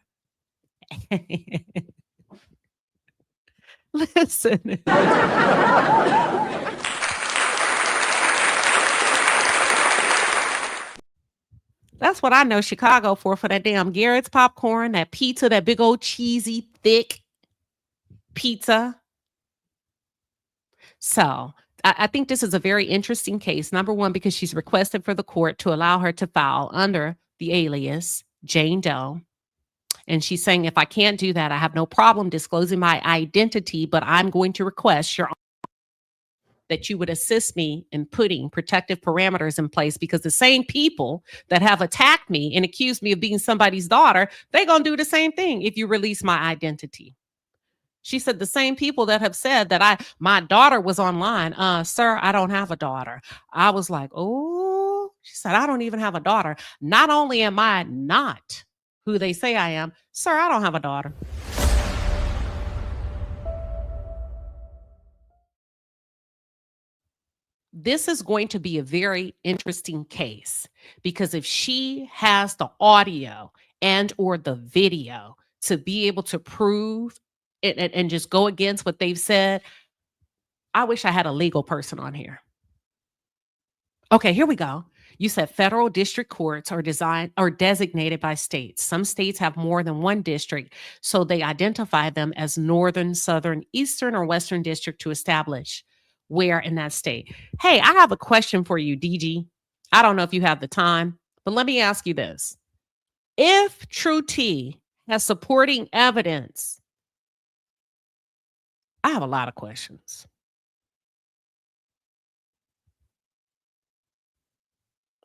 Listen. That's what I know Chicago for that damn Garrett's popcorn, that pizza, that big old cheesy, thick pizza. So I think this is a very interesting case. Number one, because she's requested for the court to allow her to file under the alias Jane Doe. And she's saying, if I can't do that, I have no problem disclosing my identity, but I'm going to request, Your Honor, that you would assist me in putting protective parameters in place, because the same people that have attacked me and accused me of being somebody's daughter, they're going to do the same thing if you release my identity. She said the same people that have said that my daughter was online. Sir, I don't have a daughter. I was like, oh, she said, I don't even have a daughter. Not only am I not who they say I am, sir, I don't have a daughter. This is going to be a very interesting case, because if she has the audio and or the video to be able to prove it and just go against what they've said, I wish I had a legal person on here. Okay, here we go. You said federal district courts are designated by states. Some states have more than one district, so they identify them as northern, southern, eastern, or western district to establish where in that state. Hey, I have a question for you, DG. I don't know if you have the time, but let me ask you this. If True T has supporting evidence, I have a lot of questions.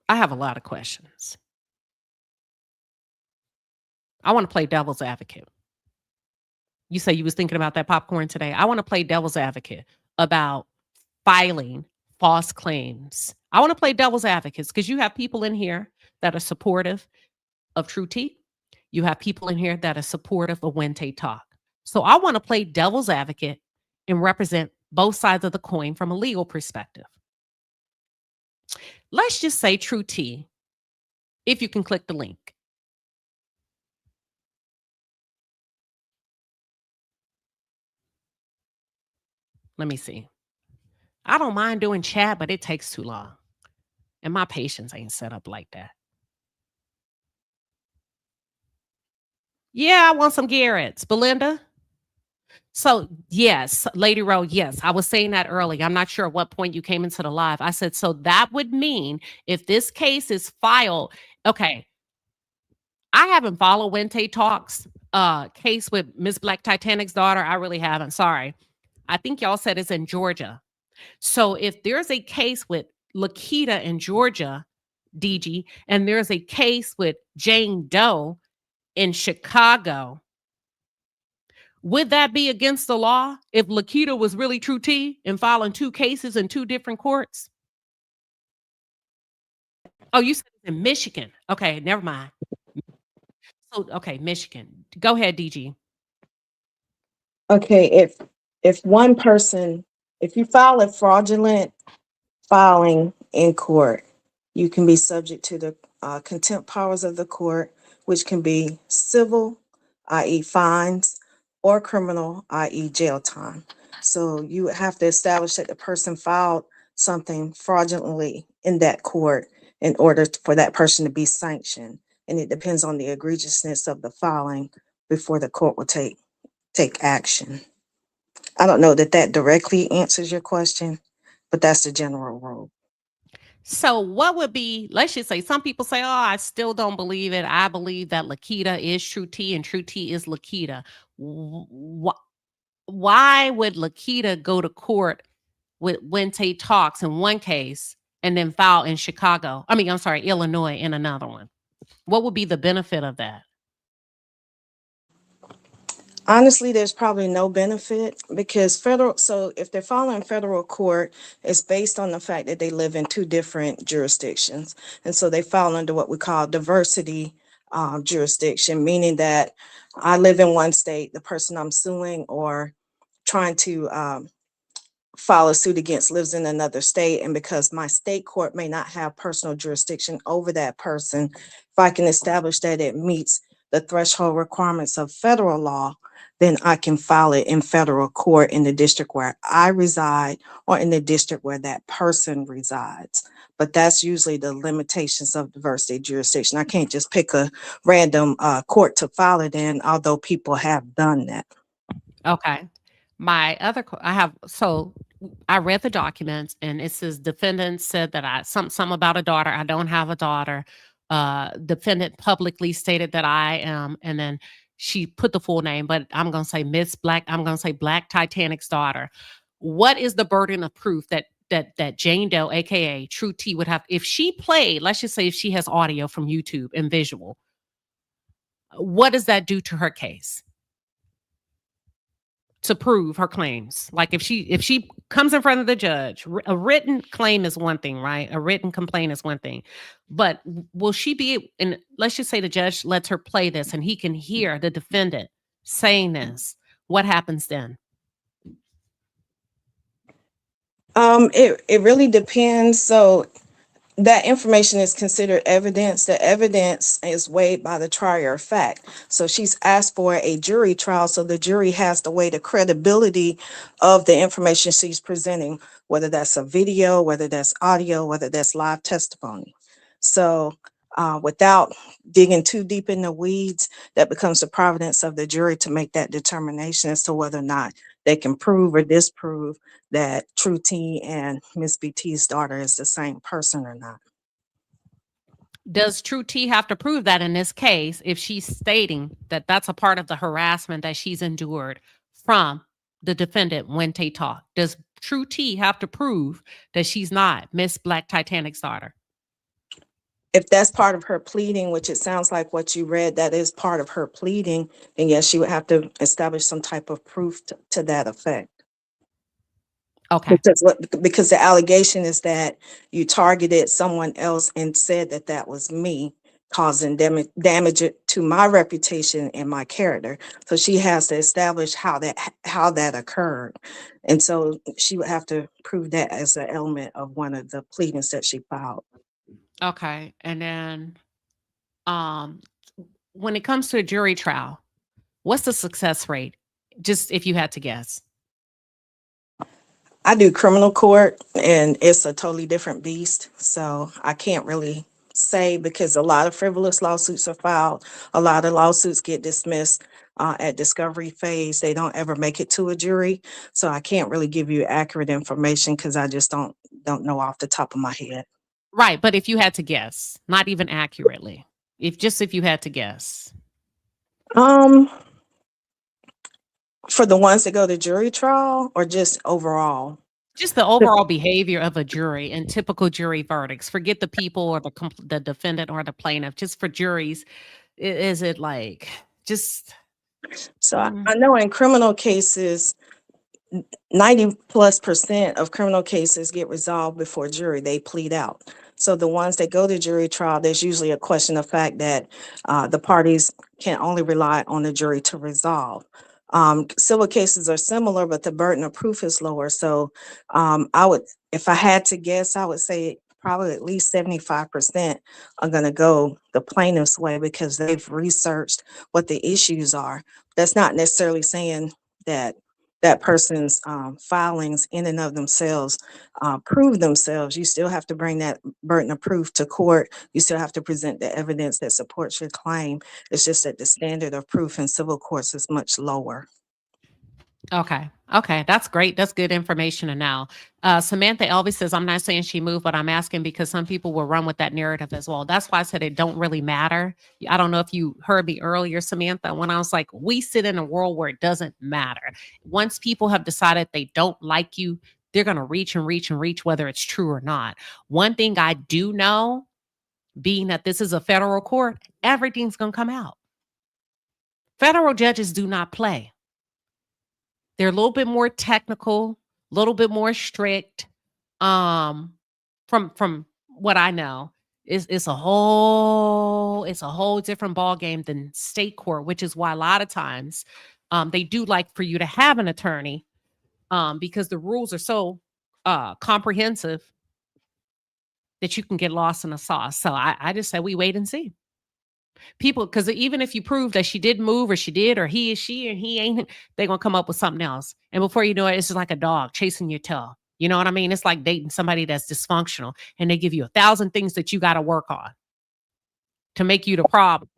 I have a lot of questions. I want to play devil's advocate. You say you was thinking about that popcorn today. I want to play devil's advocate about filing false claims. I want to play devil's advocates, because you have people in here that are supportive of True T. You have people in here that are supportive of when Taye Talk. So I want to play devil's advocate and represent both sides of the coin from a legal perspective. Let's just say True T, if you can click the link. Let me see. I don't mind doing chat, but it takes too long. And my patience ain't set up like that. Yeah, I want some Garrett's. Belinda? So, yes, Lady Rowe, yes, I was saying that earlier. I'm not sure at what point you came into the live. I said, so that would mean if this case is filed, okay, I haven't followed when Taye Talks case with Miss Black Titanic's daughter. I really haven't. Sorry. I think y'all said it's in Georgia. So if there's a case with Lakita in Georgia, DG, and there's a case with Jane Doe in Chicago, would that be against the law if Lakita was really True T and filing two cases in two different courts? Oh, you said it's in Michigan. Okay, never mind. So, okay, Michigan. Go ahead, DG. Okay, if one person, if you file a fraudulent filing in court, you can be subject to the contempt powers of the court, which can be civil, i.e. fines, or criminal, i.e. jail time. So you would have to establish that the person filed something fraudulently in that court in order for that person to be sanctioned. And it depends on the egregiousness of the filing before the court will take action. I don't know that directly answers your question, but that's the general rule. So what would be, let's just say, some people say, oh, I still don't believe it. I believe that Lakita is True T and True T is Lakita. why would Lakita go to court with when Taye Talks in one case and then file in Chicago? I mean, I'm sorry, Illinois in another one. What would be the benefit of that? Honestly, there's probably no benefit because so if they're filing federal court, it's based on the fact that they live in two different jurisdictions. And so they file under what we call diversity jurisdiction, meaning that I live in one state, the person I'm suing or trying to file a suit against lives in another state. And because my state court may not have personal jurisdiction over that person, if I can establish that it meets the threshold requirements of federal law, then I can file it in federal court in the district where I reside or in the district where that person resides. But that's usually the limitations of diversity jurisdiction. I can't just pick a random court to file it in, although people have done that. Okay. My other, so I read the documents and it says defendant said that some about a daughter. I don't have a daughter. Defendant publicly stated that I am, and then she put the full name, but I'm going to say I'm going to say Black Titanic's daughter. What is the burden of proof that Jane Doe, AKA True T, would have if she played, let's just say if she has audio from YouTube and visual, what does that do to her case? To prove her claims. Like if she comes in front of the judge, a written claim is one thing, right? A written complaint is one thing. But will she be, and let's just say the judge lets her play this and he can hear the defendant saying this. What happens then? It really depends. So that information is considered evidence. The evidence is weighed by the trier of fact. So she's asked for a jury trial. So the jury has to weigh the credibility of the information she's presenting, whether that's a video, whether that's audio, whether that's live testimony. So without digging too deep in the weeds, that becomes the providence of the jury to make that determination as to whether or not they can prove or disprove that True T and Miss BT's daughter is the same person or not. Does True T have to prove that in this case if she's stating that that's a part of the harassment that she's endured from the defendant when Taye talked? Does True T have to prove that she's not Miss Black Titanic's daughter? If that's part of her pleading, which it sounds like what you read, that is part of her pleading, then yes, she would have to establish some type of proof to that effect. Okay. Because the allegation is that you targeted someone else and said that that was me, causing damage to my reputation and my character. So she has to establish how that occurred. And so she would have to prove that as an element of one of the pleadings that she filed. Okay. And then when it comes to a jury trial, what's the success rate? Just if you had to guess. I do criminal court and it's a totally different beast. So I can't really say because a lot of frivolous lawsuits are filed. A lot of lawsuits get dismissed at discovery phase. They don't ever make it to a jury. So I can't really give you accurate information because I just don't know off the top of my head. Right. But if you had to guess, not even accurately, if you had to guess. For the ones that go to jury trial or just overall? Just the overall behavior of a jury and typical jury verdicts. Forget the people or the defendant or the plaintiff. Just for juries, is it like just? So I know in criminal cases, 90+% of criminal cases get resolved before jury. They plead out. So the ones that go to jury trial, there's usually a question of fact that the parties can only rely on the jury to resolve. Civil cases are similar, but the burden of proof is lower. So if I had to guess, I would say probably at least 75% are going to go the plaintiff's way because they've researched what the issues are. That's not necessarily saying that that person's filings in and of themselves prove themselves. You still have to bring that burden of proof to court. You still have to present the evidence that supports your claim. It's just that the standard of proof in civil courts is much lower. Okay. Okay. That's great. That's good information to know. Samantha Elvis says, I'm not saying she moved, but I'm asking because some people will run with that narrative as well. That's why I said it don't really matter. I don't know if you heard me earlier, Samantha, when I was like, we sit in a world where it doesn't matter. Once people have decided they don't like you, they're going to reach and reach and reach, whether it's true or not. One thing I do know, being that this is a federal court, everything's going to come out. Federal judges do not play. They're a little bit more technical, a little bit more strict. From what I know, it's a whole different ball game than state court, which is why a lot of times they do like for you to have an attorney because the rules are so comprehensive that you can get lost in the sauce. So I just say we wait and see. People, because even if you prove that she did move or she did or he is she and he ain't, they're gonna come up with something else. And before you know it, it's just like a dog chasing your tail. You know what I mean? It's like dating somebody that's dysfunctional and they give you 1,000 things that you got to work on to make you the problem.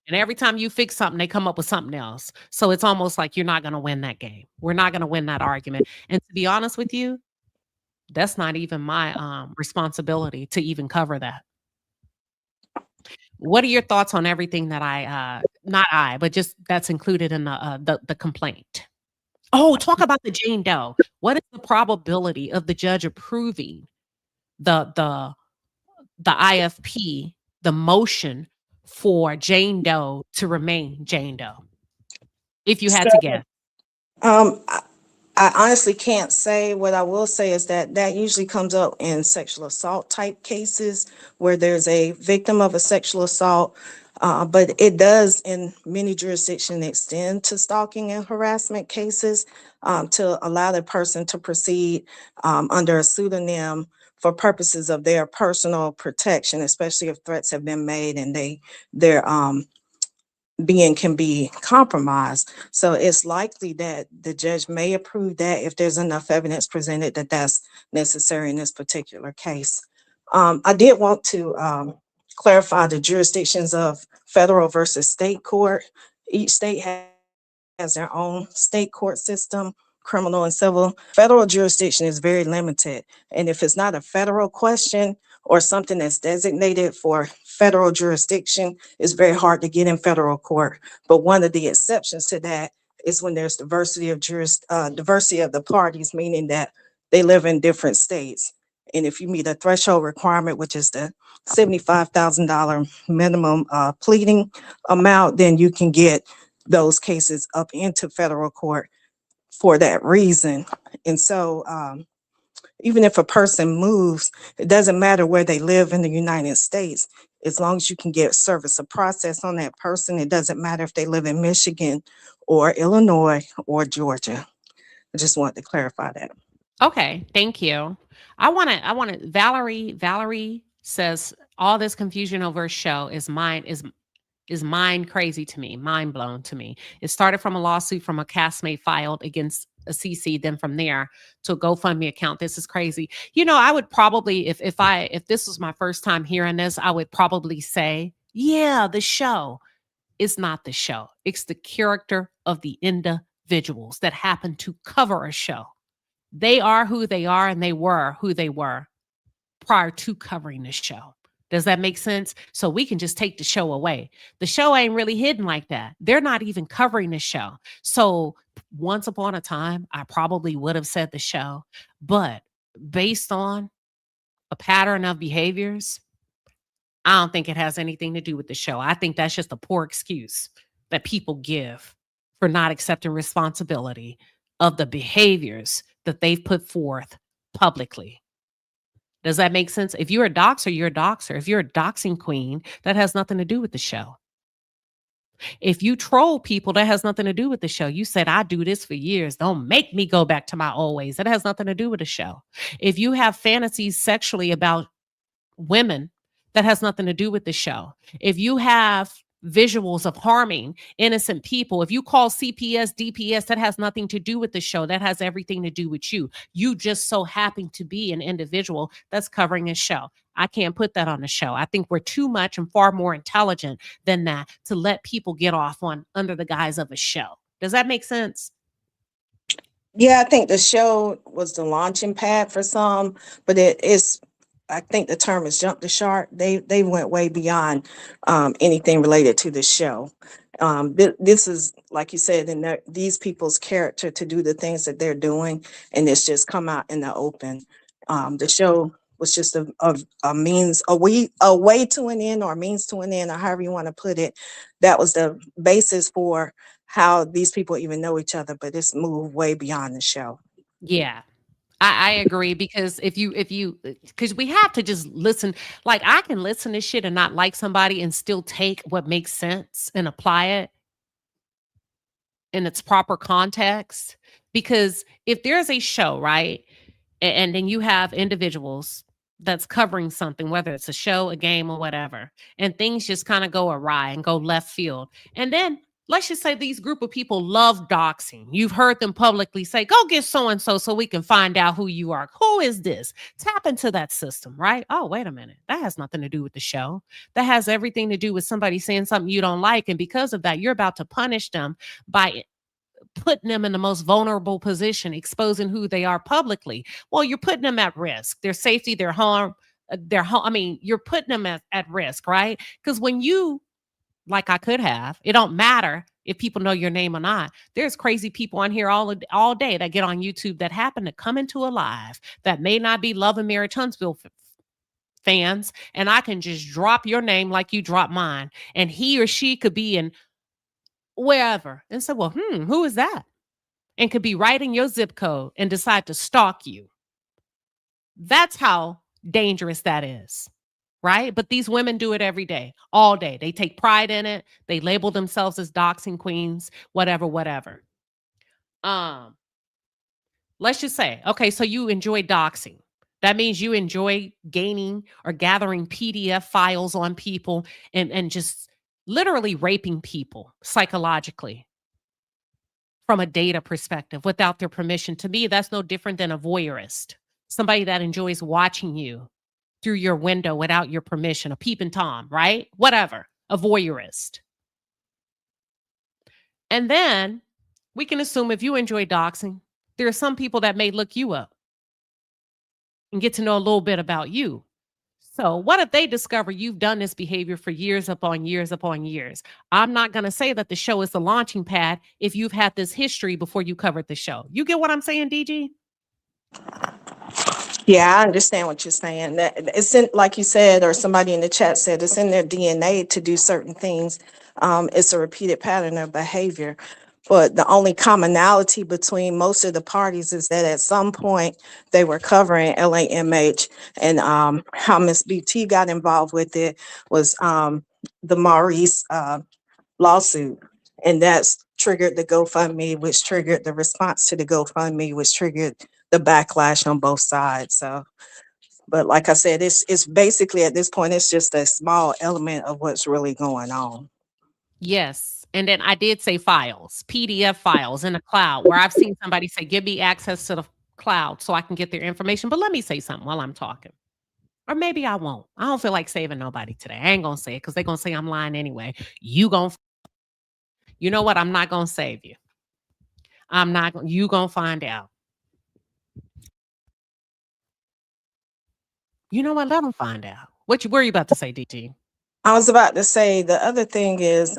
And every time you fix something, they come up with something else. So it's almost like you're not going to win that game. We're not going to win that argument. And to be honest with you, that's not even my responsibility to even cover that. What are your thoughts on everything that but just that's included in the complaint? Oh, talk about the Jane Doe. What is the probability of the judge approving the IFP, the motion for Jane Doe to remain Jane Doe? If you had to guess. I honestly can't say. What I will say is that usually comes up in sexual assault type cases where there's a victim of a sexual assault, but it does in many jurisdictions extend to stalking and harassment cases to allow the person to proceed under a pseudonym for purposes of their personal protection, especially if threats have been made and their being can be compromised. So it's likely that the judge may approve that if there's enough evidence presented that that's necessary in this particular case. I did want to clarify the jurisdictions of federal versus state court. Each state has their own state court system, criminal and civil. Federal jurisdiction is very limited. And if it's not a federal question or something that's designated for federal jurisdiction, it's very hard to get in federal court. But one of the exceptions to that is when there's diversity of diversity of the parties, meaning that they live in different states. And if you meet a threshold requirement, which is the $75,000 minimum pleading amount, then you can get those cases up into federal court for that reason. And so even if a person moves, it doesn't matter where they live in the United States. As long as you can get service of process on that person, it doesn't matter if they live in Michigan or Illinois or Georgia. I just wanted to clarify that. Okay, thank you. I want to Valerie says all this confusion over a show is mind crazy to me, mind blown to me. It started from a lawsuit from a castmate filed against a CC, then from there to a GoFundMe account. This is crazy. You know, I would probably, if this was my first time hearing this, I would probably say, yeah, the show is not the show. It's the character of the individuals that happen to cover a show. They are who they are, and they were who they were prior to covering the show. Does that make sense? So we can just take the show away. The show ain't really hidden like that. They're not even covering the show. So once upon a time, I probably would have said the show, but based on a pattern of behaviors, I don't think it has anything to do with the show. I think that's just a poor excuse that people give for not accepting responsibility of the behaviors that they've put forth publicly. Does that make sense? If you're a doxer, you're a doxer. If you're a doxing queen, that has nothing to do with the show. If you troll people, that has nothing to do with the show. You said, I do this for years. Don't make me go back to my old ways. That has nothing to do with the show. If you have fantasies sexually about women, that has nothing to do with the show. If you have visuals of harming innocent people, if you call CPS, DPS, that has nothing to do with the show. That has everything to do with you. You just so happen to be an individual that's covering a show. I can't put that on the show. I think we're too much and far more intelligent than that to let people get off on under the guise of a show. Does that make sense? Yeah, I think the show was the launching pad for some, but it is. I think the term is jump the shark. They went way beyond anything related to the show. This is like you said, in these people's character to do the things that they're doing, and it's just come out in the open. The show was just a means, a way to an end, or a means to an end, or however you want to put it. That was the basis for how these people even know each other, but it's moved way beyond the show. Yeah. I agree because because we have to just listen. Like I can listen to shit and not like somebody and still take what makes sense and apply it in its proper context. Because if there's a show, right, and then you have individuals that's covering something, whether it's a show, a game, or whatever, and things just kind of go awry and go left field. And then let's just say these group of people love doxing. You've heard them publicly say, go get so and so we can find out who you are. Who is this? Tap into that system, right? Oh, wait a minute. That has nothing to do with the show. That has everything to do with somebody saying something you don't like. And because of that, you're about to punish them by putting them in the most vulnerable position, exposing who they are publicly. Well, you're putting them at risk, their safety, their harm, their home. I mean, you're putting them at risk, right? Because when you, like I could have, it don't matter if people know your name or not. There's crazy people on here all day that get on YouTube that happen to come into a live that may not be Love and Marriage Huntsville fans, and I can just drop your name like you drop mine, and he or she could be in wherever and say, well, who is that? And could be right in your zip code and decide to stalk you. That's how dangerous that is, right? But these women do it every day, all day. They take pride in it. They label themselves as doxing queens, whatever. Let's just say, okay, so you enjoy doxing. That means you enjoy gaining or gathering PDF files on people and just literally raping people psychologically from a data perspective without their permission. To me, that's no different than a voyeurist, somebody that enjoys watching you through your window without your permission, a peeping Tom, right? Whatever, a voyeurist. And then we can assume if you enjoy doxing, there are some people that may look you up and get to know a little bit about you. So what if they discover you've done this behavior for years upon years upon years? I'm not going to say that the show is the launching pad if you've had this history before you covered the show. You get what I'm saying, DG? Yeah, I understand what you're saying. That it's in, like you said, or somebody in the chat said, it's in their DNA to do certain things. It's a repeated pattern of behavior. But the only commonality between most of the parties is that at some point they were covering LAMH, and how Miss BT got involved with it was the Maurice lawsuit, and that's triggered the GoFundMe, which triggered the response to the GoFundMe, which triggered the backlash on both sides. So, but like I said, it's basically at this point, it's just a small element of what's really going on. Yes. And then I did say files, PDF files in the cloud, where I've seen somebody say, give me access to the cloud so I can get their information. But let me say something while I'm talking. Or maybe I won't. I don't feel like saving nobody today. I ain't going to say it because they're going to say I'm lying anyway. You know what? I'm not going to save you. You going to find out. You know what? Let them find out. What were you about to say, DT? I was about to say the other thing is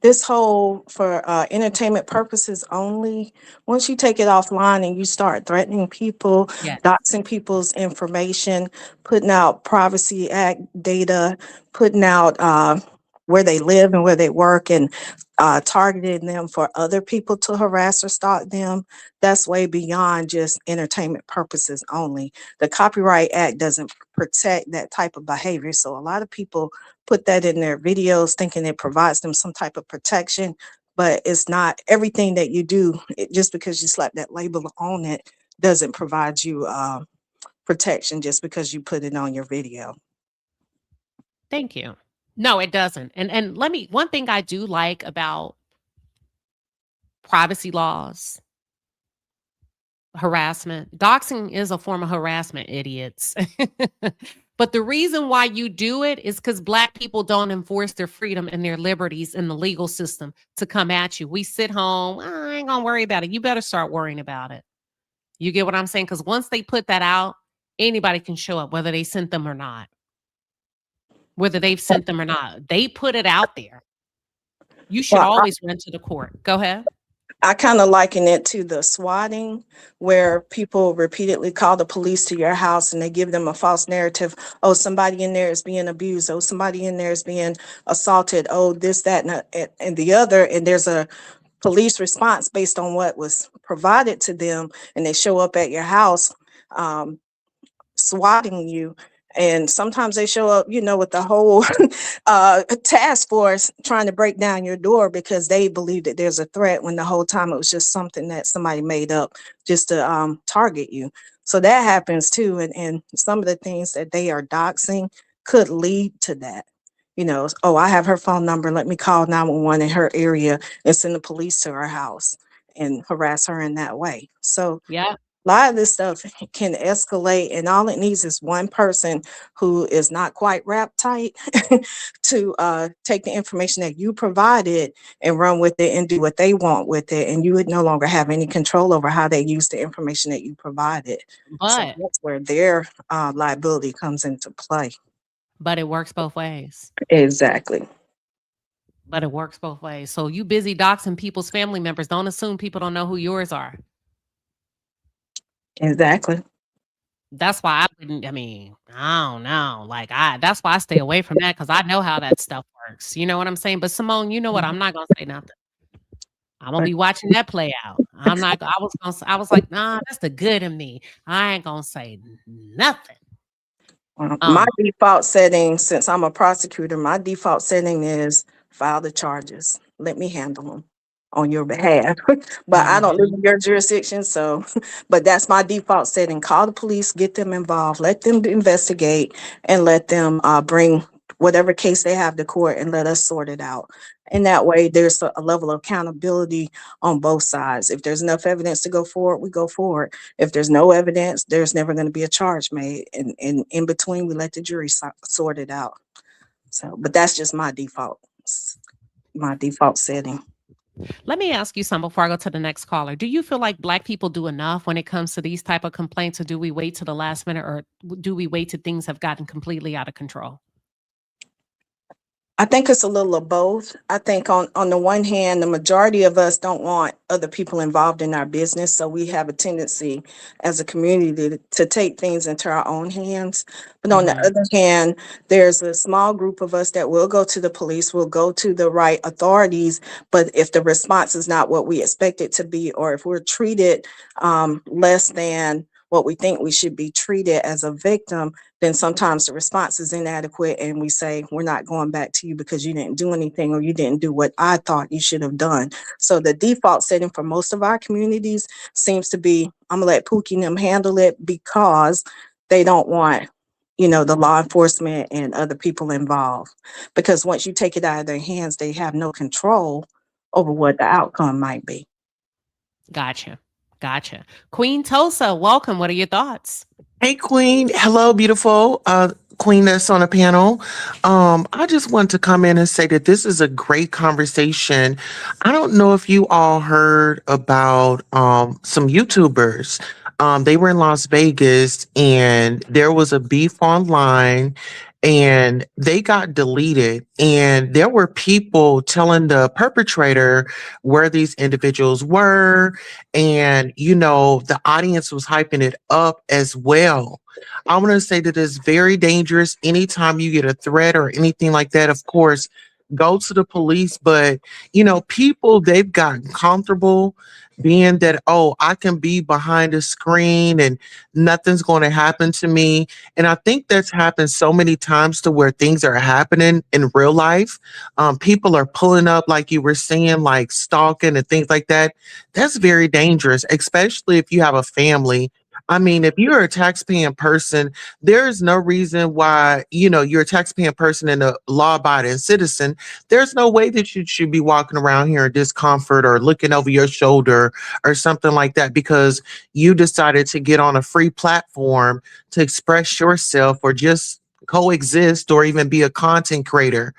this whole for entertainment purposes only. Once you take it offline and you start threatening people, Yes. doxing people's information, putting out Privacy Act data, putting out where they live and where they work, and targeting them for other people to harass or stalk them, that's way beyond just entertainment purposes only. The Copyright Act doesn't protect that type of behavior. So a lot of people put that in their videos thinking it provides them some type of protection, but it's not. Everything that you do, just because you slap that label on it, doesn't provide you protection just because you put it on your video. Thank you. No, it doesn't. And one thing I do like about privacy laws, harassment, doxing is a form of harassment, idiots. But the reason why you do it is because Black people don't enforce their freedom and their liberties in the legal system to come at you. We sit home, I ain't gonna worry about it. You better start worrying about it. You get what I'm saying? Because once they put that out, anybody can show up, whether they sent them or not. Whether they've sent them or not. They put it out there. You should Well, always run to the court. Go ahead. I kind of liken it to the swatting, where people repeatedly call the police to your house and they give them a false narrative. Oh, somebody in there is being abused. Oh, somebody in there is being assaulted. Oh, this, that, and the other. And there's a police response based on what was provided to them. And they show up at your house, swatting you. And sometimes they show up, with the whole task force trying to break down your door because they believe that there's a threat when the whole time it was just something that somebody made up just to target you. So that happens too. And some of the things that they are doxing could lead to that. Oh, I have her phone number. Let me call 911 in her area and send the police to her house and harass her in that way. So yeah. a lot of this stuff can escalate, and all it needs is one person who is not quite wrapped tight to take the information that you provided and run with it and do what they want with it. And you would no longer have any control over how they use the information that you provided. So But that's where their liability comes into play. it works both ways. Exactly. But it works both ways. So you busy doxing people's family members. Don't assume people don't know who yours are. Exactly. That's why I don't know. That's why I stay away from that, because I know how that stuff works. You know what I'm saying? But Simone, you know what? I'm not gonna say nothing. I'm gonna be watching that play out. I was like, nah, that's the good in me. I ain't gonna say nothing. My default setting, since I'm a prosecutor, my default setting is file the charges. Let me handle them on your behalf. But I don't live in your jurisdiction, so, but that's my default setting. Call the police, get them involved, let them investigate, and let them bring whatever case they have to court and let us sort it out. And that way there's a level of accountability on both sides. If there's enough evidence to go forward, we go forward. If there's no evidence, there's never going to be a charge made. And in between, we let the jury sort it out. So, but that's just my default setting. Let me ask you something before I go to the next caller. Do you feel like Black people do enough when it comes to these type of complaints, or do we wait to the last minute, or do we wait till things have gotten completely out of control? I think it's a little of both. I think on the one hand, the majority of us don't want other people involved in our business. So we have a tendency as a community to take things into our own hands. But on the other hand, there's a small group of us that will go to the police, will go to the right authorities. But if the response is not what we expect it to be, or if we're treated less than what we think we should be treated as a victim, then sometimes the response is inadequate and we say, we're not going back to you because you didn't do anything, or you didn't do what I thought you should have done. So the default setting for most of our communities seems to be, I'm gonna let Pookie and them handle it, because they don't want, the law enforcement and other people involved. Because once you take it out of their hands, they have no control over what the outcome might be. Gotcha. Queen Tulsa, welcome. What are your thoughts? Hey, Queen. Hello, beautiful Queen that's on the panel. I just want to come in and say that this is a great conversation. I don't know if you all heard about some YouTubers. They were in Las Vegas and there was a beef online and they got deleted. And there were people telling the perpetrator where these individuals were. And, the audience was hyping it up as well. I want to say that it's very dangerous. Anytime you get a threat or anything like that, of course, go to the police. But, people, they've gotten comfortable being that, oh, I can be behind a screen and nothing's going to happen to me. And I think that's happened so many times to where things are happening in real life. People are pulling up, like you were saying, like stalking and things like that. That's very dangerous, especially if you have a family. I mean, if you're a taxpaying person, there's no reason why, you're a taxpaying person and a law-abiding citizen. There's no way that you should be walking around here in discomfort or looking over your shoulder or something like that because you decided to get on a free platform to express yourself or just coexist or even be a content creator.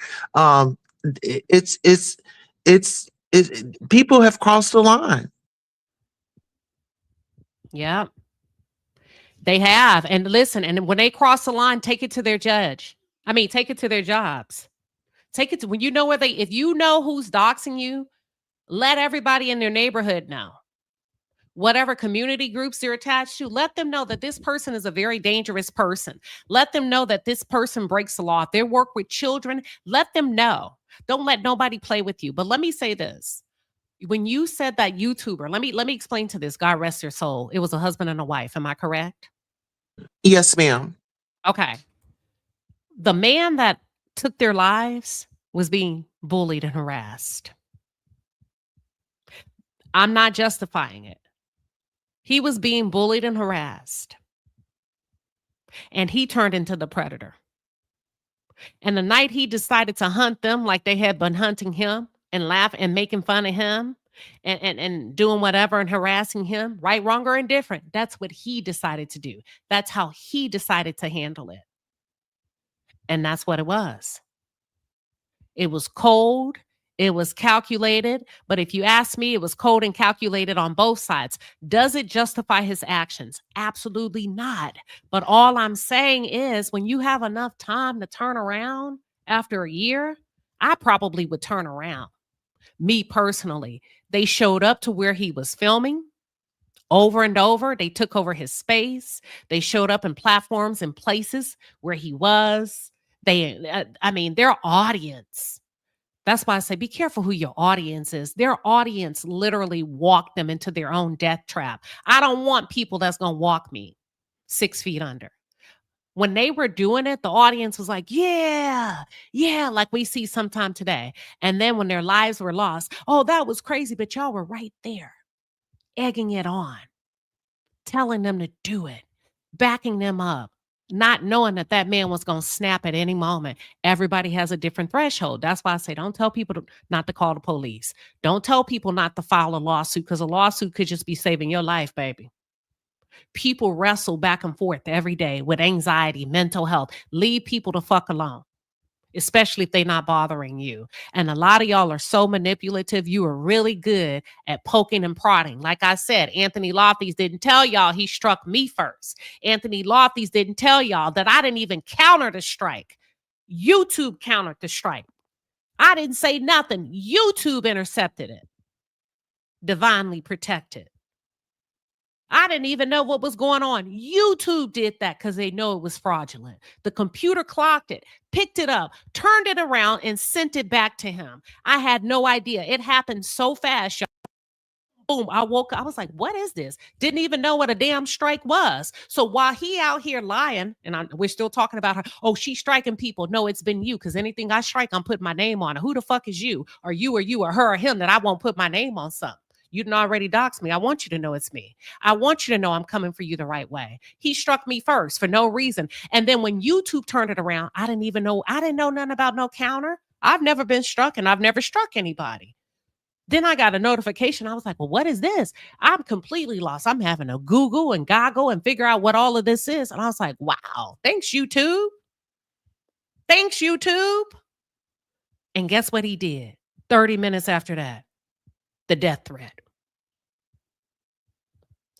People have crossed the line. Yeah, they have. And listen, and when they cross the line, take it to their judge. I mean, take it to their jobs. Take it to when you know where if you know who's doxing you, let everybody in their neighborhood know. Whatever community groups they're attached to, let them know that this person is a very dangerous person. Let them know that this person breaks the law. If they work with children, let them know. Don't let nobody play with you. But let me say this. When you said that YouTuber, let me explain to this. God rest their soul. It was a husband and a wife. Am I correct? Yes, ma'am. Okay. The man that took their lives was being bullied and harassed. I'm not justifying it. He was being bullied and harassed. And he turned into the predator. And the night he decided to hunt them like they had been hunting him and laugh and making fun of him and doing whatever and harassing him, right, wrong, or indifferent, that's what he decided to do. That's how he decided to handle it. And that's what it was. It was cold. It was calculated. But if you ask me, it was cold and calculated on both sides. Does it justify his actions? Absolutely not. But all I'm saying is when you have enough time to turn around after a year, I probably would turn around. Me personally, they showed up to where he was filming over and over. They took over his space. They showed up in platforms and places where he was. Their audience. That's why I say be careful who your audience is. Their audience literally walked them into their own death trap. I don't want people that's going to walk me 6 feet under. When they were doing it, the audience was like, yeah, like we see sometime today. And then when their lives were lost, oh, that was crazy, but y'all were right there, egging it on, telling them to do it, backing them up, not knowing that that man was going to snap at any moment. Everybody has a different threshold. That's why I say don't tell people not to call the police. Don't tell people not to file a lawsuit because a lawsuit could just be saving your life, baby. People wrestle back and forth every day with anxiety, mental health. Leave people the fuck alone, especially if they're not bothering you. And a lot of y'all are so manipulative. You are really good at poking and prodding. Like I said, Anthony Lofties didn't tell y'all he struck me first. Anthony Lofties didn't tell y'all that I didn't even counter the strike. YouTube countered the strike. I didn't say nothing. YouTube intercepted it. Divinely protected. I didn't even know what was going on. YouTube did that because they know it was fraudulent. The computer clocked it, picked it up, turned it around, and sent it back to him. I had no idea. It happened so fast, y'all. Boom, I woke up. I was like, what is this? Didn't even know what a damn strike was. So while he out here lying, and we're still talking about her, oh, she's striking people. No, it's been you, because anything I strike, I'm putting my name on it. Who the fuck is you? Or you or her or him that I won't put my name on something? You didn't already dox me. I want you to know it's me. I want you to know I'm coming for you the right way. He struck me first for no reason. And then when YouTube turned it around, I didn't know nothing about no counter. I've never been struck and I've never struck anybody. Then I got a notification. I was like, well, what is this? I'm completely lost. I'm having to Google and goggle and figure out what all of this is. And I was like, wow, thanks, YouTube. Thanks, YouTube. And guess what he did? 30 minutes after that, the death threat.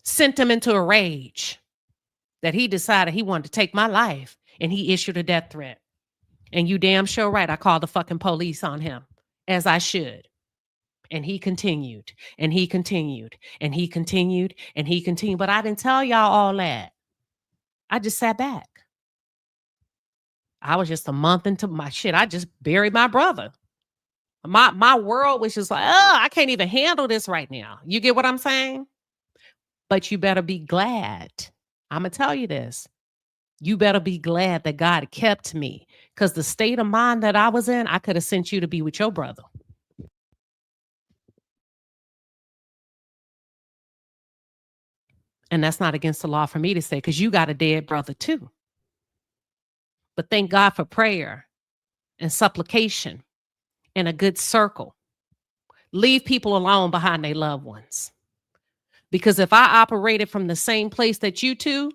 Sent him into a rage that he decided he wanted to take my life, and he issued a death threat. And you damn sure right, I called the fucking police on him, as I should. And he continued, and he continued, and he continued, and he continued. But I didn't tell y'all all that. I just sat back. I was just a month into my shit. I just buried my brother. My world was just like, oh, I can't even handle this right now. You get what I'm saying? But you better be glad. I'm going to tell you this. You better be glad that God kept me, because the state of mind that I was in, I could have sent you to be with your brother. And that's not against the law for me to say, because you got a dead brother too. But thank God for prayer and supplication and a good circle. Leave people alone behind their loved ones. Because if I operated from the same place that you two,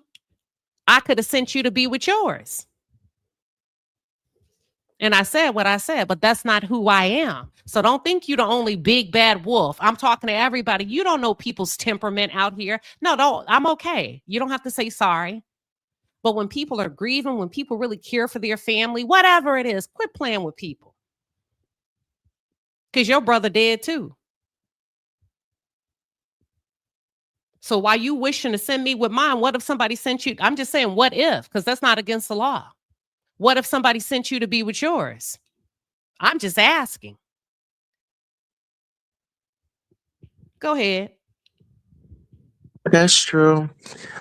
I could have sent you to be with yours. And I said what I said, but that's not who I am. So don't think you're the only big bad wolf. I'm talking to everybody. You don't know people's temperament out here. No, don't. I'm okay. You don't have to say sorry. But when people are grieving, when people really care for their family, whatever it is, quit playing with people. Because your brother dead too. So while you wishing to send me with mine, what if somebody sent you? I'm just saying, what if? Because that's not against the law. What if somebody sent you to be with yours? I'm just asking. Go ahead. That's true.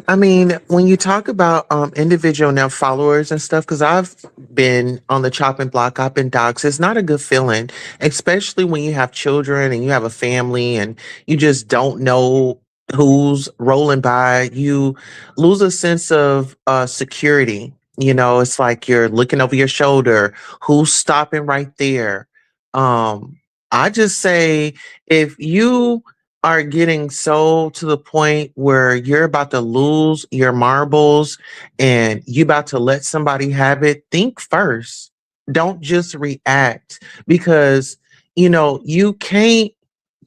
I mean, when you talk about individual now followers and stuff, because I've been on the chopping block, I've been doxxed. It's not a good feeling, especially when you have children and you have a family and you just don't know who's rolling by. You lose a sense of security. You know, it's like you're looking over your shoulder. Who's stopping right there? I just say if you are getting so to the point where you're about to lose your marbles and you about to let somebody have it, think first. Don't just react because you can't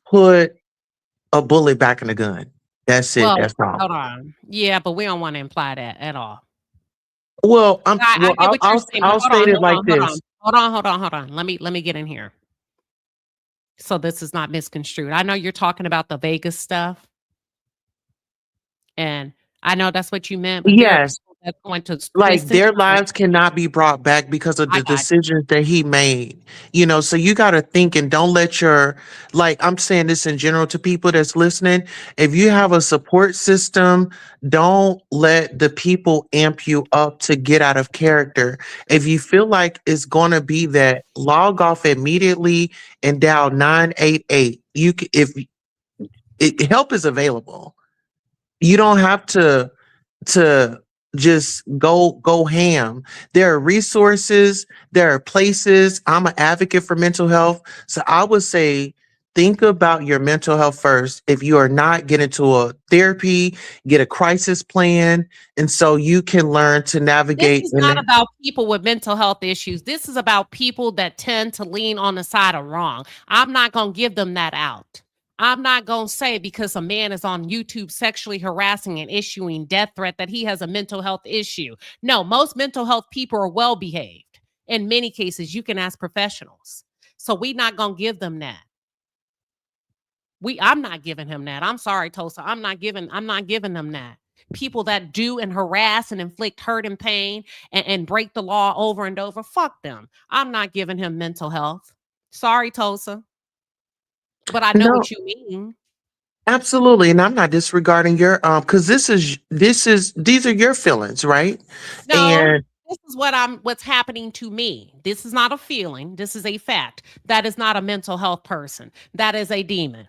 put a bullet back in a gun. That's it. Well, That's all. hold on. Yeah, but we don't want to imply that at all. Well, I get what you're saying, but I'll hold state on, it hold like on, hold on. this. Hold on. Let me get in here. So this is not misconstrued. I know you're talking about the Vegas stuff. And I know that's what you meant, but there are Yes. people that's going to Like twist and their turn. lives cannot be brought back because of I the got decisions that he made. So you got to think and don't let like I'm saying this in general to people that's listening. If you have a support system, don't let the people amp you up to get out of character. If you feel like it's going to be that, log off immediately and dial 988. If help is available. You don't have to just go ham. There are resources, there are places. I'm an advocate for mental health. So I would say think about your mental health first. If you are not, get into a therapy, get a crisis plan, and so you can learn to This navigate is in not it. about people with mental health issues. This is about people that tend to lean on the side of wrong. I'm not going to give them that out. I'm not going to say because a man is on YouTube sexually harassing and issuing death threat that he has a mental health issue. No, most mental health people are well behaved. In many cases, you can ask professionals. So we're not going to give them that. I'm not giving him that. I'm sorry, Tosa. I'm not giving them that. People that do and harass and inflict hurt and pain and break the law over and over, fuck them. I'm not giving him mental health. Sorry, Tosa. But I know No, what you mean. absolutely. And I'm not disregarding your because these are your feelings, right? No, And this is what's happening to me. This is not a feeling. This is a fact. That is not a mental health person. That is a demon.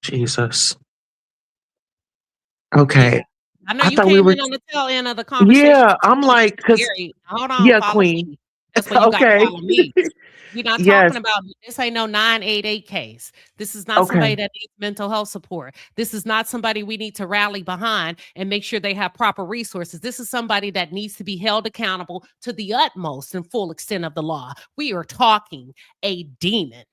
Jesus. Yeah. Okay. I know I you thought we came were in on the tail end of the conversation. Yeah, I'm It's like, cause scary. Hold on, yeah, follow queen. me. That's why you got to Okay. follow me. We're not Yes. talking about this. Ain't no 988 case. This is not Okay. somebody that needs mental health support. This is not somebody we need to rally behind and make sure they have proper resources. This is somebody that needs to be held accountable to the utmost and full extent of the law. We are talking a demon.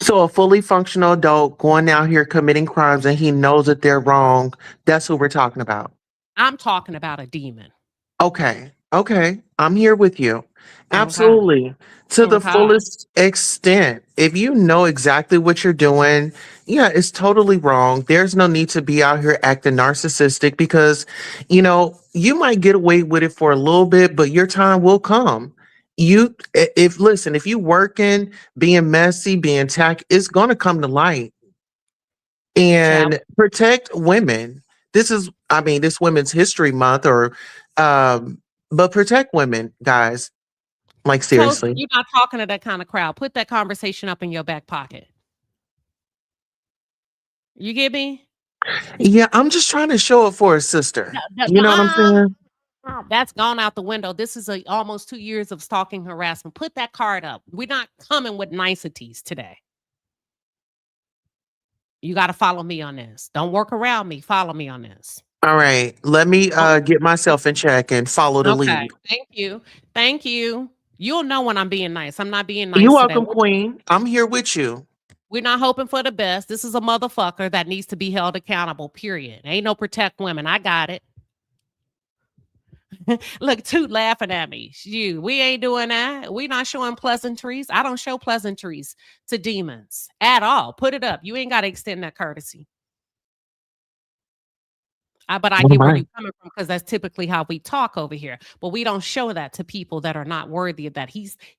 So a fully functional adult going out here committing crimes and he knows that they're wrong. That's who we're talking about. I'm talking about a demon. Okay. Okay. I'm here with you. Okay. Absolutely. To the Okay. fullest extent. If you know exactly what you're doing, yeah, it's totally wrong. There's no need to be out here acting narcissistic because, you might get away with it for a little bit, but your time will come. If you working, being messy, being it's going to come to light. Child. And protect women. This Women's History Month, but protect women, guys. Like Toast, seriously. you're not talking to that kind of crowd. Put that conversation up in your back pocket. You get me? Yeah, I'm just trying to show up for a sister. You know what I'm saying? That's gone out the window. This is almost 2 years of stalking harassment. Put that card up. We're not coming with niceties today. You got to follow me on this. Don't work around me. Follow me on this. All right. Let me get myself in check and follow the Okay. lead. Thank you. Thank you. You'll know when I'm being nice. I'm not being You're nice today. welcome, Queen. I'm here with you. We're not hoping for the best. This is a motherfucker that needs to be held accountable, period. Ain't no protect women. I got it. Look, Toot laughing at me. We ain't doing that. We not showing pleasantries. I don't show pleasantries to demons at all. Put it up. You ain't got to extend that courtesy. But I Oh get where my. you're coming from because that's typically how we talk over here. But we don't show that to people that are not worthy of that.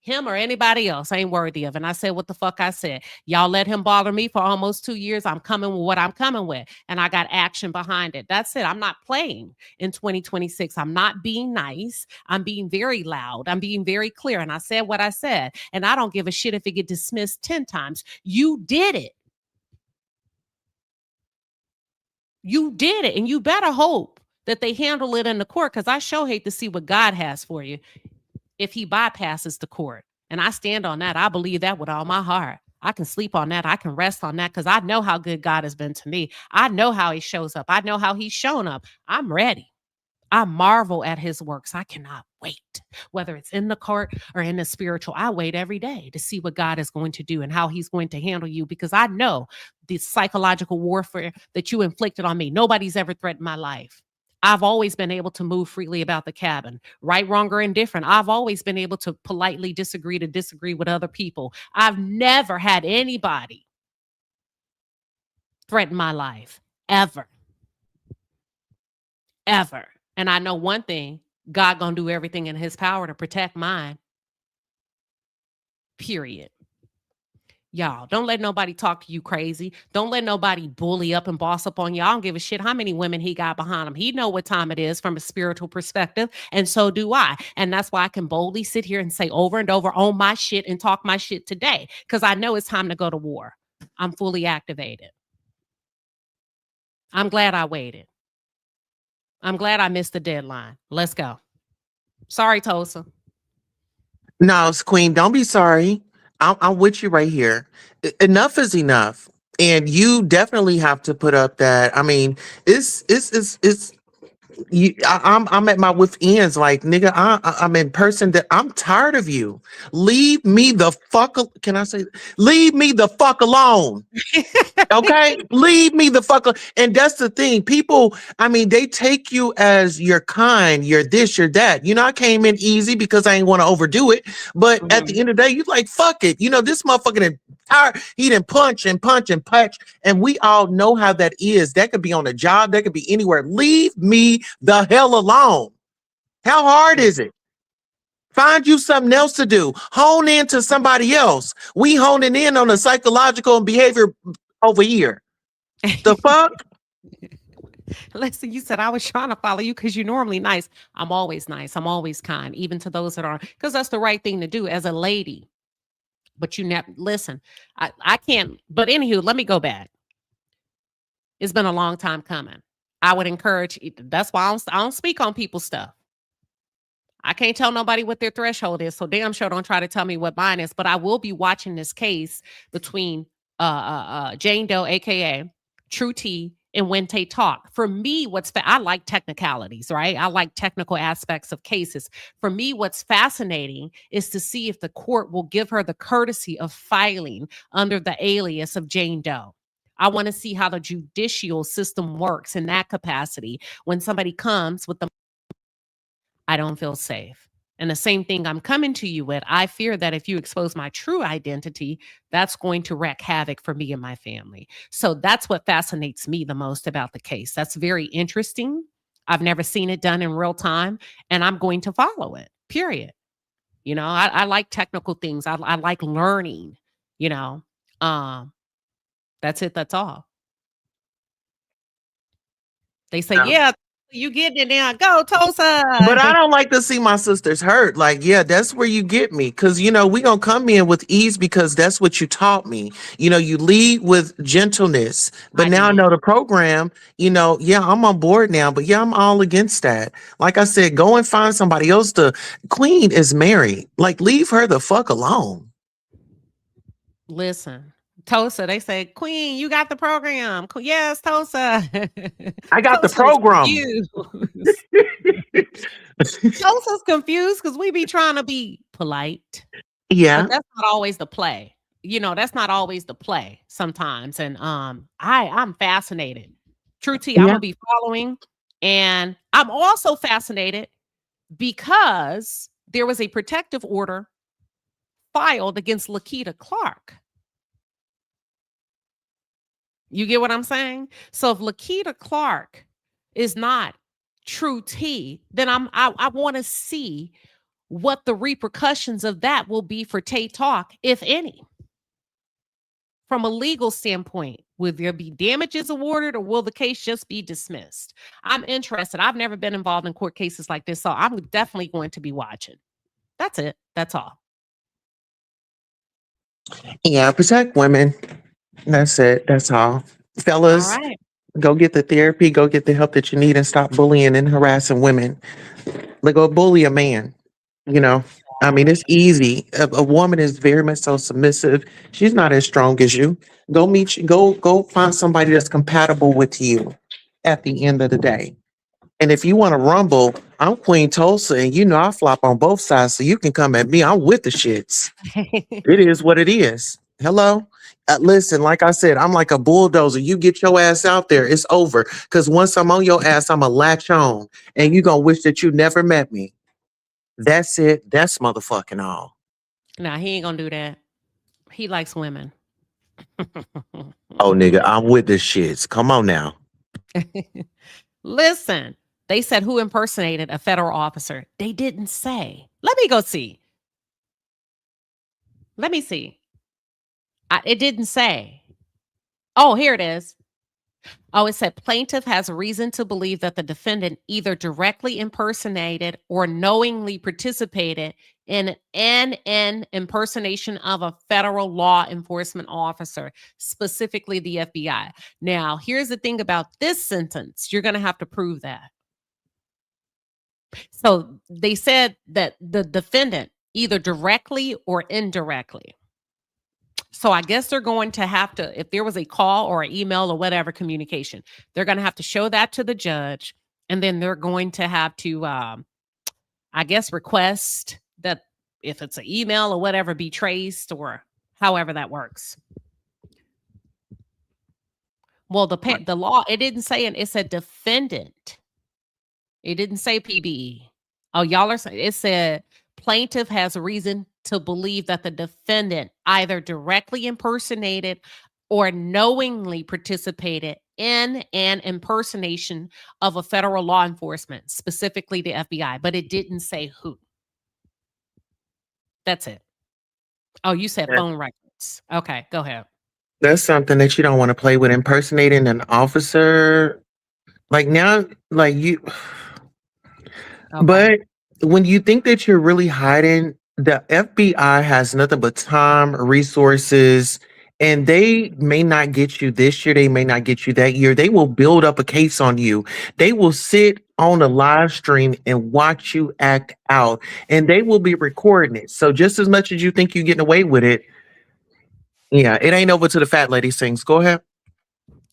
Him or anybody else ain't worthy of. And I said what the fuck I said. Y'all let him bother me for almost 2 years. I'm coming with what I'm coming with. And I got action behind it. That's it. I'm not playing in 2026. I'm not being nice. I'm being very loud. I'm being very clear. And I said what I said. And I don't give a shit if it get dismissed 10 times. You did it. You did it, and you better hope that they handle it in the court because I sure hate to see what God has for you if he bypasses the court. And I stand on that. I believe that with all my heart. I can sleep on that. I can rest on that because I know how good God has been to me. I know how he shows up. I know how he's shown up. I'm ready. I marvel at his works. I cannot wait, whether it's in the court or in the spiritual. I wait every day to see what God is going to do and how he's going to handle you because I know the psychological warfare that you inflicted on me. Nobody's ever threatened my life. I've always been able to move freely about the cabin, right, wrong, or indifferent. I've always been able to politely disagree with other people. I've never had anybody threaten my life, ever. Ever. And I know one thing, God gonna do everything in his power to protect mine. Period. Y'all, don't let nobody talk to you crazy. Don't let nobody bully up and boss up on you. I don't give a shit how many women he got behind him. He know what time it is from a spiritual perspective, and so do I. And that's why I can boldly sit here and say over and over on my shit and talk my shit today because I know it's time to go to war. I'm fully activated. I'm glad I waited. I'm glad I missed the deadline. Let's go. Sorry, Tosa. No, Queen, don't be sorry. I'm with you right here. Enough is enough. And you definitely have to put up that. I mean, it's I'm at my wit's ends. Like, nigga, I'm in person that I'm tired of you. Leave me the fuck. Can I say? Leave me the fuck alone. Okay, leave me the fuck. And that's the thing. People, I mean, they take you as you're kind, you're this, you're that. You know, I came in easy because I ain't want to overdo it. But at the end of the day, you like, fuck it. You know, this motherfucker didn't tired. He didn't punch and punch and punch. And we all know how that is. That could be on a job, that could be anywhere. Leave me the hell alone. How hard is it? Find you something else to do. Hone in to somebody else. We honing in on the psychological and behavior over here. The fuck? Listen, you said I was trying to follow you because you're normally nice. I'm always nice. I'm always kind, even to those that aren't, because that's the right thing to do as a lady. But you never listen. I can't. But anywho, let me go back. It's been a long time coming. I would encourage. That's why I don't speak on people's stuff. I can't tell nobody what their threshold is, so damn sure don't try to tell me what mine is. But I will be watching this case between Jane Doe, aka True T, and when Taye Talk. For me, I like technicalities, right? I like technical aspects of cases. For me, what's fascinating is to see if the court will give her the courtesy of filing under the alias of Jane Doe. I want to see how the judicial system works in that capacity when somebody comes with the I don't feel safe. And the same thing I'm coming to you with, I fear that if you expose my true identity, that's going to wreak havoc for me and my family. So that's what fascinates me the most about the case. That's very interesting. I've never seen it done in real time, and I'm going to follow it, period. You know, I like technical things. I like learning, you know. That's it. That's all. They say, yeah, you getting it now. Go, Tosa. But I don't like to see my sisters hurt. Like, yeah, that's where you get me. Because, you know, we going to come in with ease because that's what you taught me. You know, you lead with gentleness. But now I know the program, you know, yeah, I'm on board now. But yeah, I'm all against that. Like I said, go and find somebody else to. Queen is married. Like, leave her the fuck alone. Listen, Tosa, they say, Queen, you got the program. Yes, Tosa. I got the Tosa is program. confused. Tosa's confused because we be trying to be polite. Yeah. But that's not always the play. That's not always the play sometimes. And I'm fascinated. True T, I'm Yeah. gonna be following. And I'm also fascinated because there was a protective order filed against Lakita Clark. You get what I'm saying? So if Lakita Clark is not True T, then I want to see what the repercussions of that will be for Taye Talk, if any. From a legal standpoint, will there be damages awarded or will the case just be dismissed? I'm interested. I've never been involved in court cases like this, so I'm definitely going to be watching. That's it. That's all. Yeah, protect women. That's it. That's all. All Fellas, right. go get the therapy, go get the help that you need and stop bullying and harassing women. Like, go bully a man. I mean, it's easy. A woman is very much so submissive. She's not as strong as you. Go find somebody that's compatible with you at the end of the day. And if you want to rumble, I'm Queen Tulsa, and I flop on both sides, so you can come at me. I'm with the shits. It is what it is. Hello? Listen, like I said, I'm like a bulldozer. You get your ass out there, it's over. Because once I'm on your ass, I'm going to latch on. And you're going to wish that you never met me. That's it. That's motherfucking all. Nah, he ain't gonna do that. He likes women. Oh, nigga, I'm with the shits. Come on now. Listen, they said who impersonated a federal officer. They didn't say. Let me go see. Let me see. It didn't say. Oh, here it is. Oh, it said plaintiff has reason to believe that the defendant either directly impersonated or knowingly participated in an impersonation of a federal law enforcement officer, specifically the FBI. Now, here's the thing about this sentence. You're going to have to prove that. So they said that the defendant either directly or indirectly. So I guess they're going to have to, if there was a call or an email or whatever communication, they're going to have to show that to the judge. And then they're going to have to, I guess, request that if it's an email or whatever be traced or however that works. Well, the law, it didn't say, it said defendant. It didn't say PBE. Oh, y'all are saying, it said plaintiff has a reason to believe that the defendant either directly impersonated or knowingly participated in an impersonation of a federal law enforcement, specifically the FBI, but it didn't say who. That's it. Oh, you said phone records. Okay, go ahead. That's something that you don't want to play with. Impersonating an officer. Like now, like you. Okay. But when you think that you're really hiding, the FBI has nothing but time, resources, and they may not get you this year. They may not get you that year. They will build up a case on you. They will sit on a live stream and watch you act out, and they will be recording it. So just as much as you think you're getting away with it, yeah, it ain't over to the fat lady sings. Go ahead.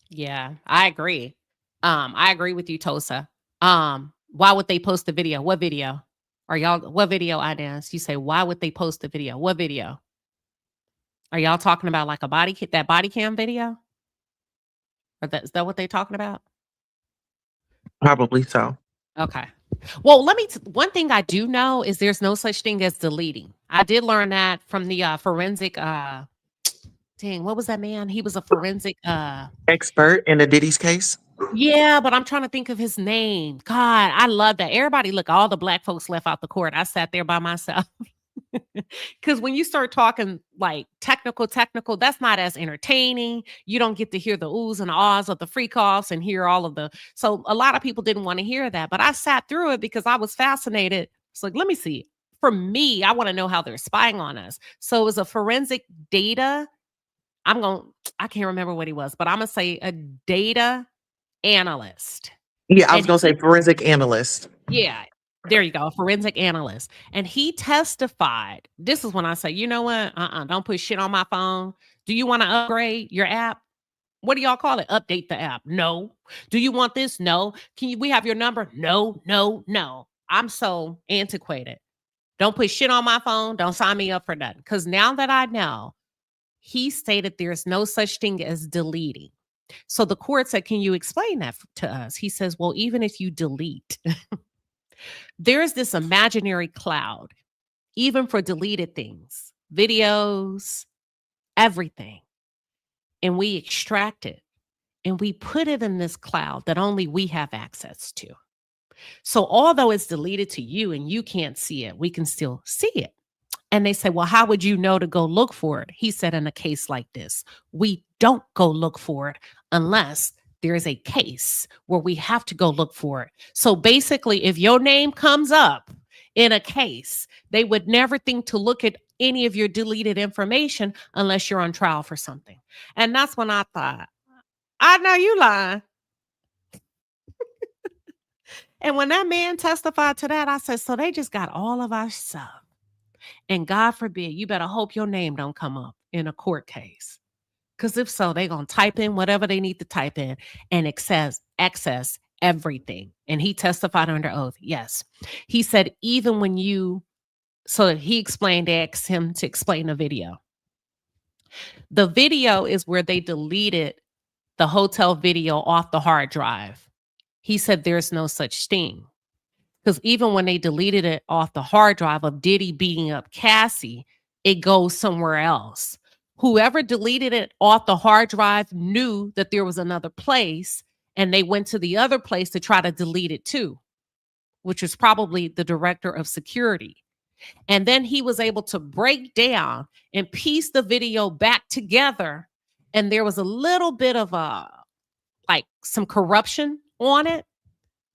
Yeah, I agree. I agree with you, Tosa. Why would they post the video? What video? What video, Inez? You say, why would they post the video? What video? Are y'all talking about like that body cam video? Or is that what they're talking about? Probably so. Okay. Well, one thing I do know is there's no such thing as deleting. I did learn that from the forensic, what was that man? He was a forensic expert in the Diddy's case. Yeah, but I'm trying to think of his name. God, I love that. Everybody, look, all the black folks left out the court. I sat there by myself. Because when you start talking like technical, that's not as entertaining. You don't get to hear the oohs and ahs of the freak offs and hear all of so a lot of people didn't want to hear that, but I sat through it because I was fascinated. It's like, let me see. For me, I want to know how they're spying on us. So it was a forensic data. I can't remember what he was, but I'm going to say a data analyst. Yeah, I was going to say forensic analyst. Yeah, there you go, a forensic analyst. And he testified. This is when I say, you know what? Don't put shit on my phone. Do you want to upgrade your app? What do y'all call it? Update the app. No. Do you want this? No. We have your number? No, no, no. I'm so antiquated. Don't put shit on my phone. Don't sign me up for nothing. Because now that I know, he stated there's no such thing as deleting. So the court said, can you explain that to us? He says, well, even if you delete, there's this imaginary cloud, even for deleted things, videos, everything. And we extract it and we put it in this cloud that only we have access to. So although it's deleted to you and you can't see it, we can still see it. And they say, well, how would you know to go look for it? He said, in a case like this, we don't go look for it unless there is a case where we have to go look for it. So basically, if your name comes up in a case, they would never think to look at any of your deleted information unless you're on trial for something. And that's when I thought, I know you lying. And when that man testified to that, I said, so they just got all of our stuff. And God forbid, you better hope your name don't come up in a court case. Because if so, they're going to type in whatever they need to type in and access everything. And he testified under oath. Yes. He said, even when so he explained, they asked him to explain the video. The video is where they deleted the hotel video off the hard drive. He said there's no such thing. Because even when they deleted it off the hard drive of Diddy beating up Cassie, it goes somewhere else. Whoever deleted it off the hard drive knew that there was another place, and they went to the other place to try to delete it too, which was probably the director of security. And then he was able to break down and piece the video back together. And there was a little bit of some corruption on it.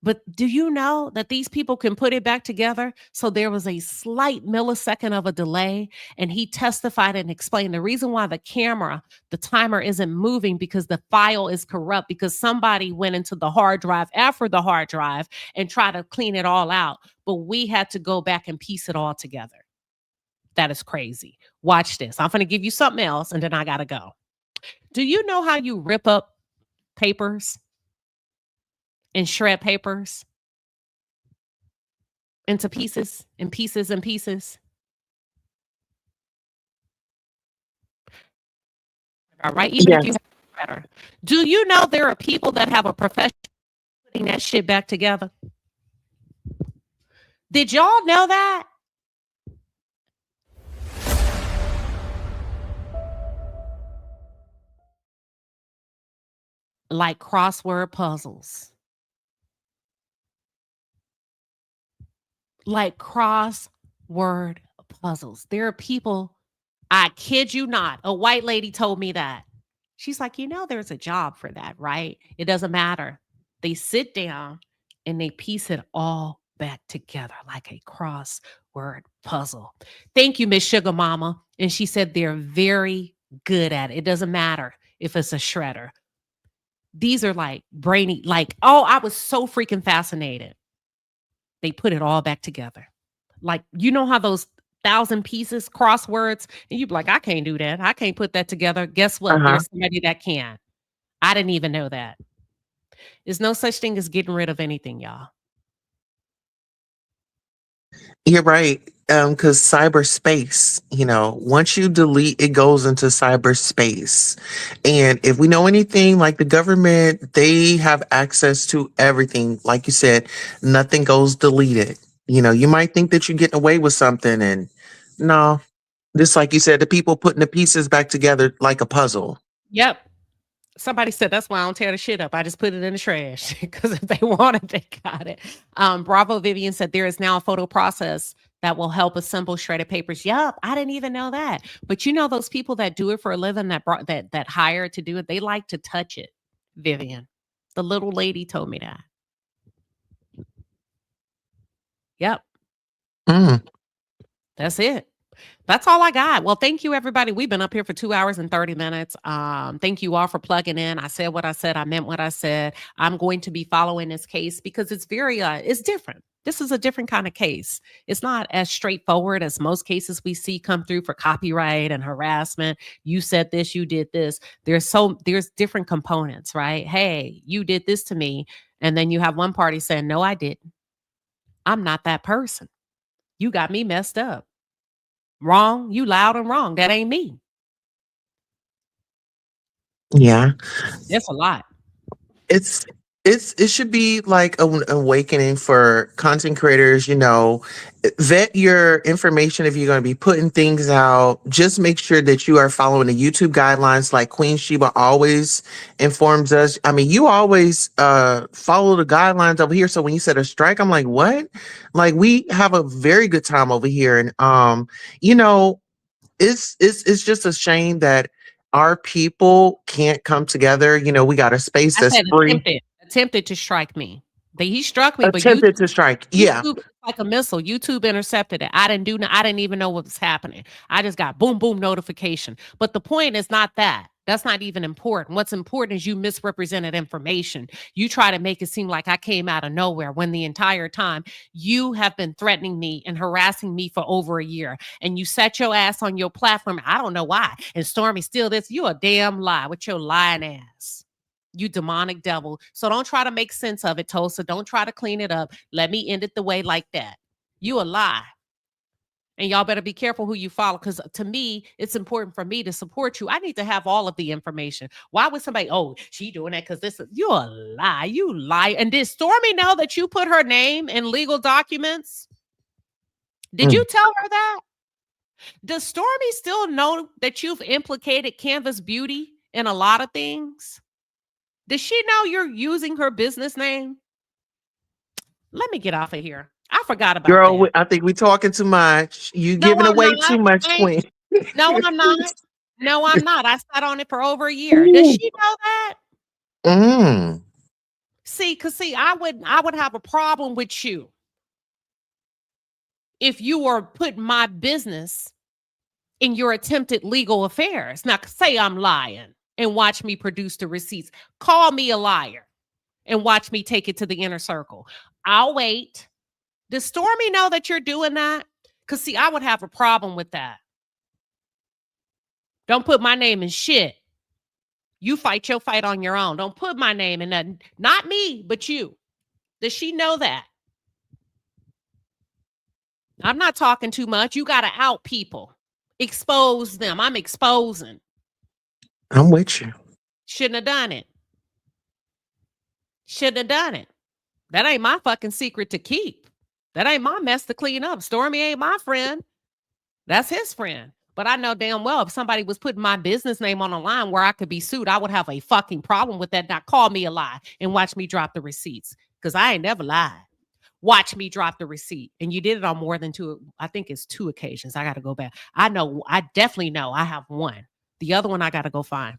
But do you know that these people can put it back together? So there was a slight millisecond of a delay, and he testified and explained the reason why the timer isn't moving, because the file is corrupt, because somebody went into the hard drive after the hard drive and tried to clean it all out. But we had to go back and piece it all together. That is crazy. Watch this. I'm going to give you something else, and then I got to go. Do you know how you rip up papers and shred papers into pieces and pieces and pieces? All right. Even if you have a shredder. Do you know there are people that have a profession putting that shit back together? Did y'all know that? Like crossword puzzles. Like crossword puzzles. There are people, I kid you not, a white lady told me that. She's like, there's a job for that, right? It doesn't matter. They sit down and they piece it all back together like a crossword puzzle. Thank you, Miss Sugar Mama. And she said they're very good at it. It doesn't matter if it's a shredder. These are like brainy, I was so freaking fascinated. They put it all back together. Like, how those 1,000 pieces crosswords, and you'd be like, I can't do that. I can't put that together. Guess what? There's somebody that can. I didn't even know that. There's no such thing as getting rid of anything, y'all. You're right. Because cyberspace, once you delete, it goes into cyberspace. And if we know anything, like the government, they have access to everything. Like you said, nothing goes deleted. You might think that you're getting away with something, and no, just like you said, the people putting the pieces back together like a puzzle. Yep. Somebody said, that's why I don't tear the shit up. I just put it in the trash, because if they want it, they got it. Bravo Vivian said there is now a photo process that will help assemble shredded papers. Yup, I didn't even know that. But those people that do it for a living, that hire to do it, they like to touch it. Vivian, the little lady told me that. Yep. That's it. That's all I got. Well, thank you, everybody. We've been up here for 2 hours and 30 minutes. Thank you all for plugging in. I said what I said. I meant what I said. I'm going to be following this case because it's very, it's different. This is a different kind of case. It's not as straightforward as most cases we see come through for copyright and harassment. You said this, you did this. There's different components, right? Hey, you did this to me. And then you have one party saying, no, I didn't. I'm not that person. You got me messed up. Wrong. You loud and wrong. That ain't me. Yeah. It's a lot. It should be like an awakening for content creators. Vet your information. If you're going to be putting things out, just make sure that you are following the YouTube guidelines like Queen Sheba always informs us. I mean, you always follow the guidelines over here. So when you said a strike, I'm like, what? Like, we have a very good time over here. And it's just a shame that our people can't come together. We got a space I that's said free. attempted to strike me. He struck me, but Attempted to strike. Yeah. YouTube, like a missile. YouTube intercepted it. I didn't even know what was happening. I just got boom, boom notification. But the point is not that. That's not even important. What's important is you misrepresented information. You try to make it seem like I came out of nowhere when the entire time you have been threatening me and harassing me for over a year. And you set your ass on your platform. I don't know why. And Stormy still this. You a damn lie with your lying ass. You demonic devil. So don't try to make sense of it, Tulsa. Don't try to clean it up. Let me end it the way like that. You a lie. And y'all better be careful who you follow, because to me, it's important for me to support you. I need to have all of the information. Why would somebody, she doing that because you're a lie. You lie. And did Stormy know that you put her name in legal documents? Did you tell her that? Does Stormy still know that you've implicated Canvas Beauty in a lot of things? Does she know you're using her business name? Let me get off of here. I forgot about Girl, that. I think we're talking too much. You No, giving I'm away not. too much, Queen. No, I'm not. No, I'm not. I sat on it for over a year. Does she know that? Mm. See, I would have a problem with you if you were putting my business in your attempted legal affairs. Now, say I'm lying and watch me produce the receipts. Call me a liar and watch me take it to the inner circle. I'll wait. Does Stormy know that you're doing that? Because, see, I would have a problem with that. Don't put my name in shit. You fight your fight on your own. Don't put my name in nothing. Not me, but you. Does she know that? I'm not talking too much. You got to out people. Expose them. I'm exposing. I'm with you. Shouldn't have done it. Shouldn't have done it. That ain't my fucking secret to keep. That ain't my mess to clean up. Stormy ain't my friend. That's his friend. But I know damn well if somebody was putting my business name on the line where I could be sued, I would have a fucking problem with that. Now call me a lie and watch me drop the receipts, because I ain't never lied. Watch me drop the receipt. And you did it on more than two. I think it's 2 occasions. I got to go back. I definitely know I have one. The other one I got to go find.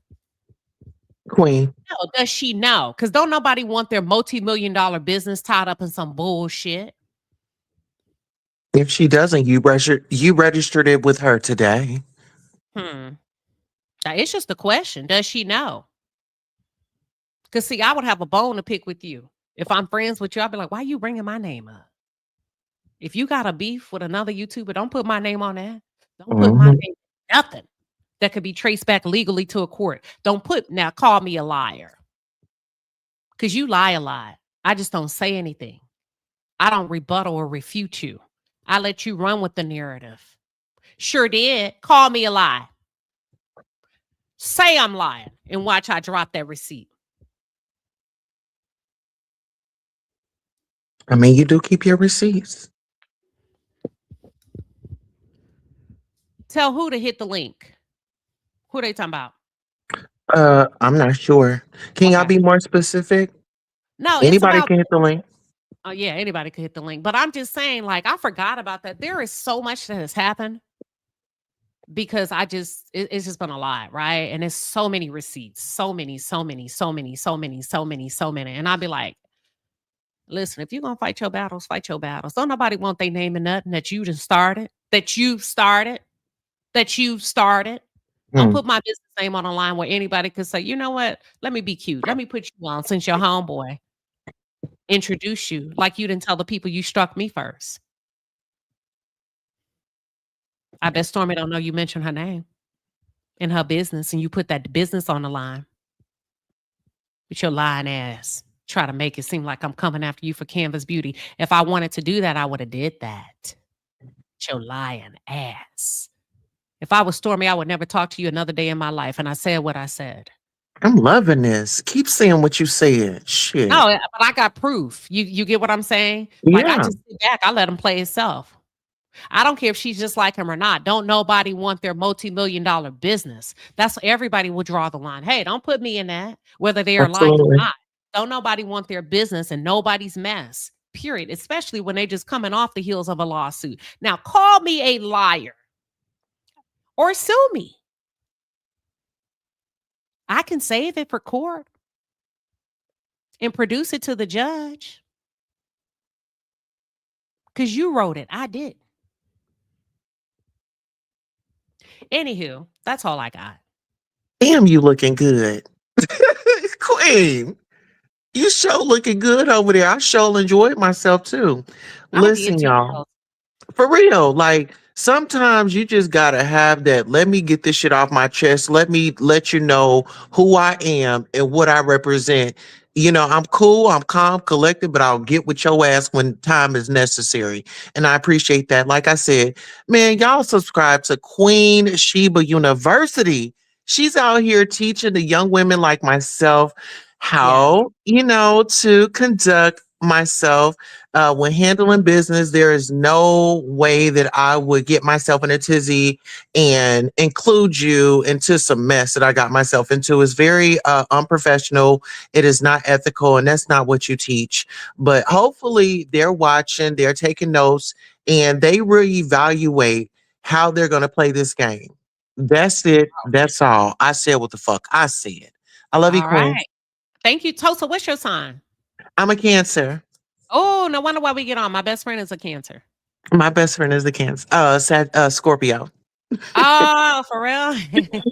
Queen. No, does she know? Because don't nobody want their multi-million-dollar business tied up in some bullshit. If she doesn't, you registered it with her today. It's just a question. Does she know? Because, see, I would have a bone to pick with you. If I'm friends with you, I'd be like, why are you bringing my name up? If you got a beef with another YouTuber, don't put my name on that. Don't put my name on nothing that could be traced back legally to a court. Now call me a liar. Because you lie a lot. I just don't say anything. I don't rebuttal or refute you. I let you run with the narrative. Sure did. Call me a lie. Say I'm lying and watch I drop that receipt. I mean, you do keep your receipts. Tell who to hit the link. Who they talking about? I'm not sure. Can y'all be more specific? No, anybody can hit the link. Oh yeah, anybody could hit the link. But I'm just saying, like, I forgot about that. There is so much that has happened because it's just been a lot, right? And there's so many receipts, so many. And I'll be like, listen, if you're gonna fight your battles, fight your battles. Don't nobody want their name in nothing that you just started, that you started. Don't put my business name on the line where anybody could say, you know what? Let me be cute. Let me put you on since you're homeboy. introduce you like you didn't tell the people you struck me first. I bet Stormy don't know you mentioned her name in her business and you put that business on the line with your lying ass. Try to make it seem like I'm coming after you for Canvas Beauty. If I wanted to do that, I would have did that. With your lying ass. If I was Stormy, I would never talk to you another day in my life. And I said what I said. I'm loving this. Keep saying what you said. Shit. No, but I got proof. You get what I'm saying? Like I Yeah. just sit back. I let him play himself. I don't care if she's just like him or not. Don't nobody want their multi-million-dollar business. That's everybody will draw the line. Hey, don't put me in that, whether they are like it or Absolutely. not. Don't nobody want their business and nobody's mess. Period. Especially when they just coming off the heels of a lawsuit. Now call me a liar or sue me. I can save it for court and produce it to the judge. Because you wrote it. I did. Anywho, that's all I got. Damn, you looking good. Queen, you sure looking good over there. I sure enjoyed myself too. I did Listen, too. y'all. For real, like sometimes you just gotta have that. Let me get this shit off my chest. Let me let you know who I am and what I represent. You know, I'm cool, I'm calm, collected, but I'll get with your ass when time is necessary. And I appreciate that. Like I said, man, y'all subscribe to Queen Sheba University. She's out here teaching the young women like myself how, to conduct myself when handling business. There is no way that I would get myself in a tizzy and include you into some mess that I got myself into. It's very unprofessional. It is not ethical, and that's not what you teach. But hopefully they're watching, they're taking notes, and they reevaluate how they're going to play this game. That's it. That's all. I said what the fuck I said. I love you, All Queen. right. Thank you. Tosa, what's your sign? I'm a Cancer. Oh, no wonder why we get on. My best friend is a Cancer. My best friend is the Cancer. Scorpio. Oh, for real?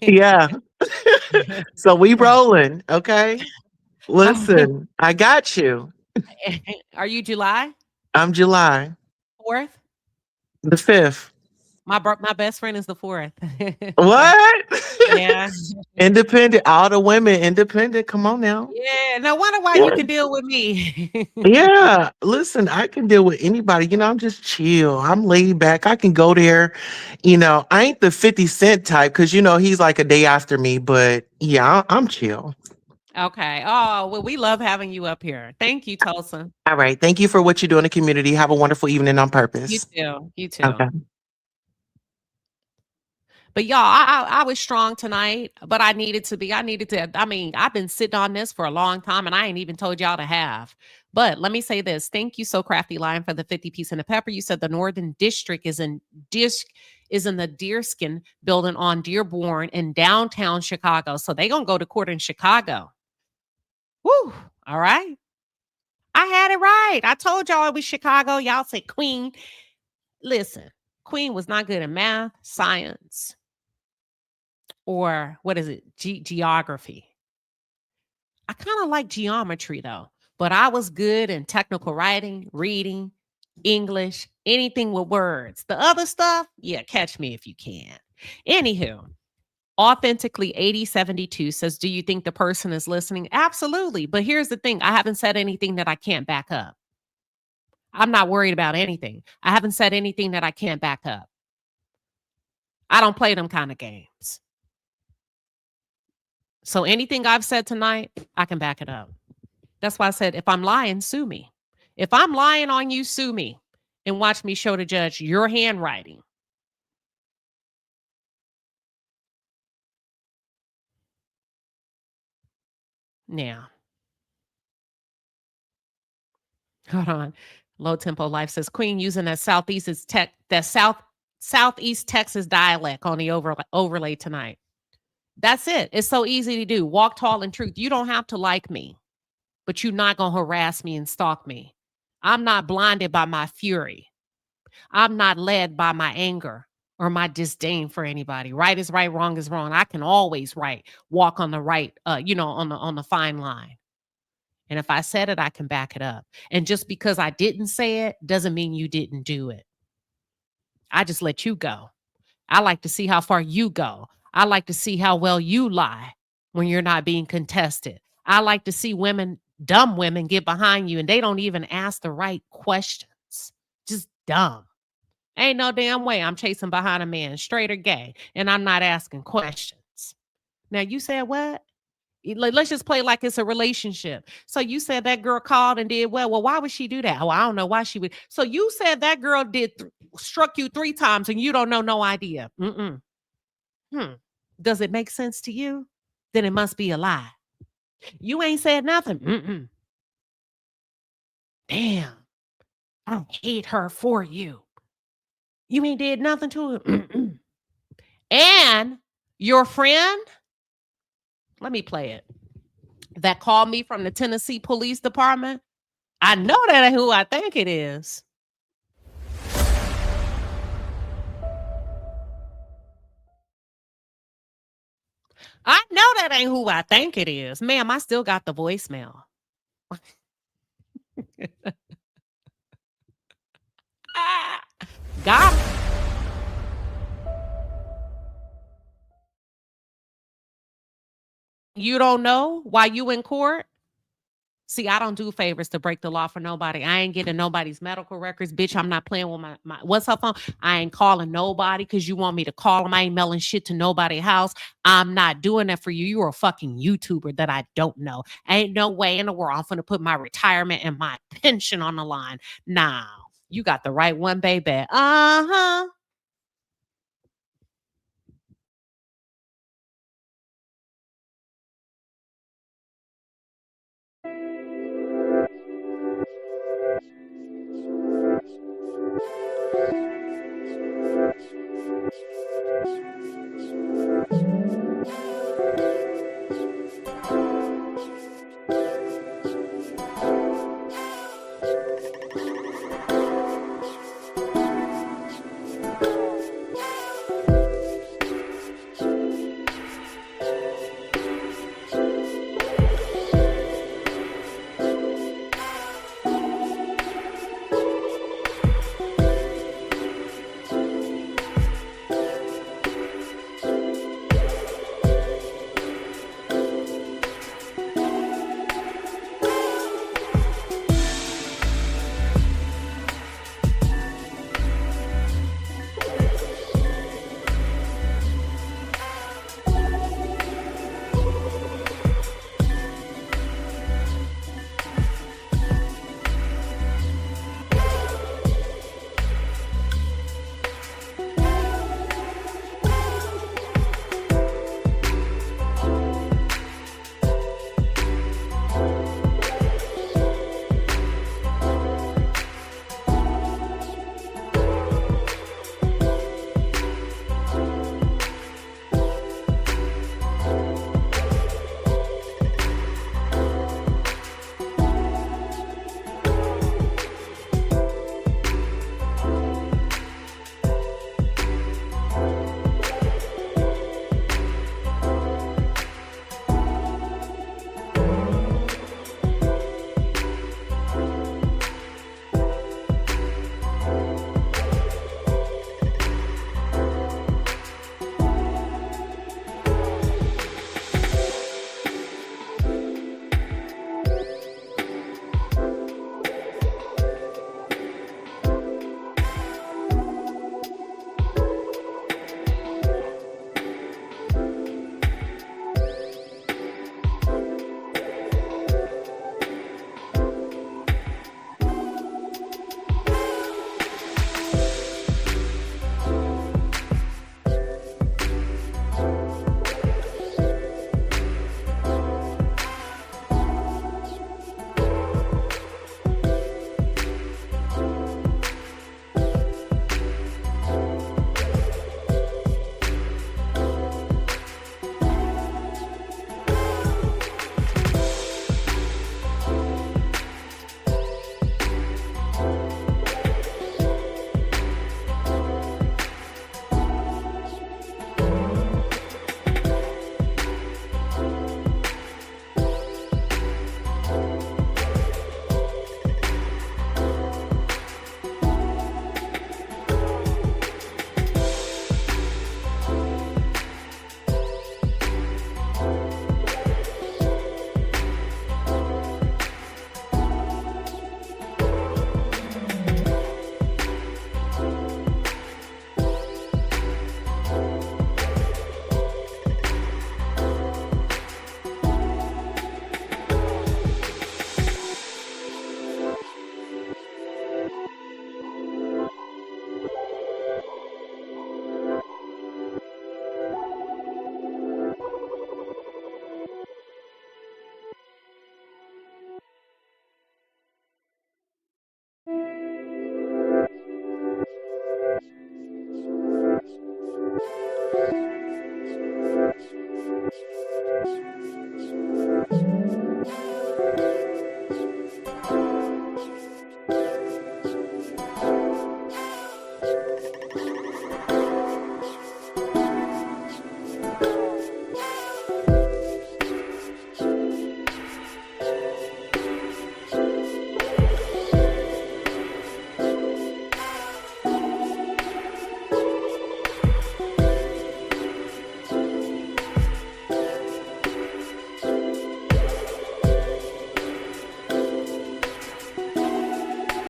Yeah. So we rolling, okay? Listen, I got you. Are you July I'm July 4th? the 5th. My best friend is the 4th. What? Yeah. Independent. All the women independent. Come on now. Yeah. No wonder why Yeah. you can deal with me. Yeah. Listen, I can deal with anybody. I'm just chill. I'm laid back. I can go there. I ain't the 50 Cent type because, he's like a day after me. But yeah, I'm chill. Okay. Oh, well, we love having you up here. Thank you, Tulsa. All right. Thank you for what you do in the community. Have a wonderful evening on You purpose. too. You too. Okay. But y'all, I was strong tonight, but I needed to. I mean, I've been sitting on this for a long time and I ain't even told y'all to have. But let me say this. Thank you, So Crafty Lion, for the 50 piece and the pepper. You said the Northern District is in the Deerskin building on Dearborn in downtown Chicago. So they gonna go to court in Chicago. Woo. All right. I had it right. I told y'all it was Chicago. Y'all say Queen. Listen, Queen was not good at math, science, or what is it? Geography. I kind of like geometry though, but I was good in technical writing, reading, English, anything with words. The other stuff, yeah, catch me if you can. Anywho, Authentically 8072 says, do you think the person is listening? Absolutely. But here's the thing. I haven't said anything that I can't back up. I'm not worried about anything. I haven't said anything that I can't back up. I don't play them kind of games. So anything I've said tonight, I can back it up. That's why I said, if I'm lying, sue me. If I'm lying on you, sue me and watch me show the judge your handwriting. Now, hold on. Low Tempo Life says, Queen using that southeast Texas dialect on the overlay tonight. That's it. It's so easy to do. Walk tall in truth. You don't have to like me, but you're not going to harass me and stalk me. I'm not blinded by my fury. I'm not led by my anger or my disdain for anybody. Right is right, wrong is wrong. I can always walk on the right, on the fine line. And if I said it, I can back it up. And just because I didn't say it doesn't mean you didn't do it. I just let you go. I like to see how far you go. I like to see how well you lie when you're not being contested. I like to see women, dumb women, get behind you and they don't even ask the right questions. Just dumb. Ain't no damn way I'm chasing behind a man, straight or gay, and I'm not asking questions. Now, you said what? Let's just play like it's a relationship. So you said that girl called and did well. Well, why would she do that? Well, I don't know why she would. So you said that girl struck you 3 times and you don't know no idea. Does it make sense to you? Then it must be a lie. You ain't said nothing. Damn. I hate her for you. You ain't did nothing to her. And your friend, let me play it, that called me from the Tennessee Police Department. I know that ain't who I think it is. I know that ain't who I think it is. Ma'am, I still got the voicemail. Got it. You don't know why you in court? See, I don't do favors to break the law for nobody. I ain't getting nobody's medical records. Bitch, I'm not playing with my what's her phone? I ain't calling nobody because you want me to call them. I ain't mailing shit to nobody's house. I'm not doing that for you. You're a fucking YouTuber that I don't know. Ain't no way in the world I'm finna put my retirement and my pension on the line. Nah, you got the right one, baby. Uh-huh.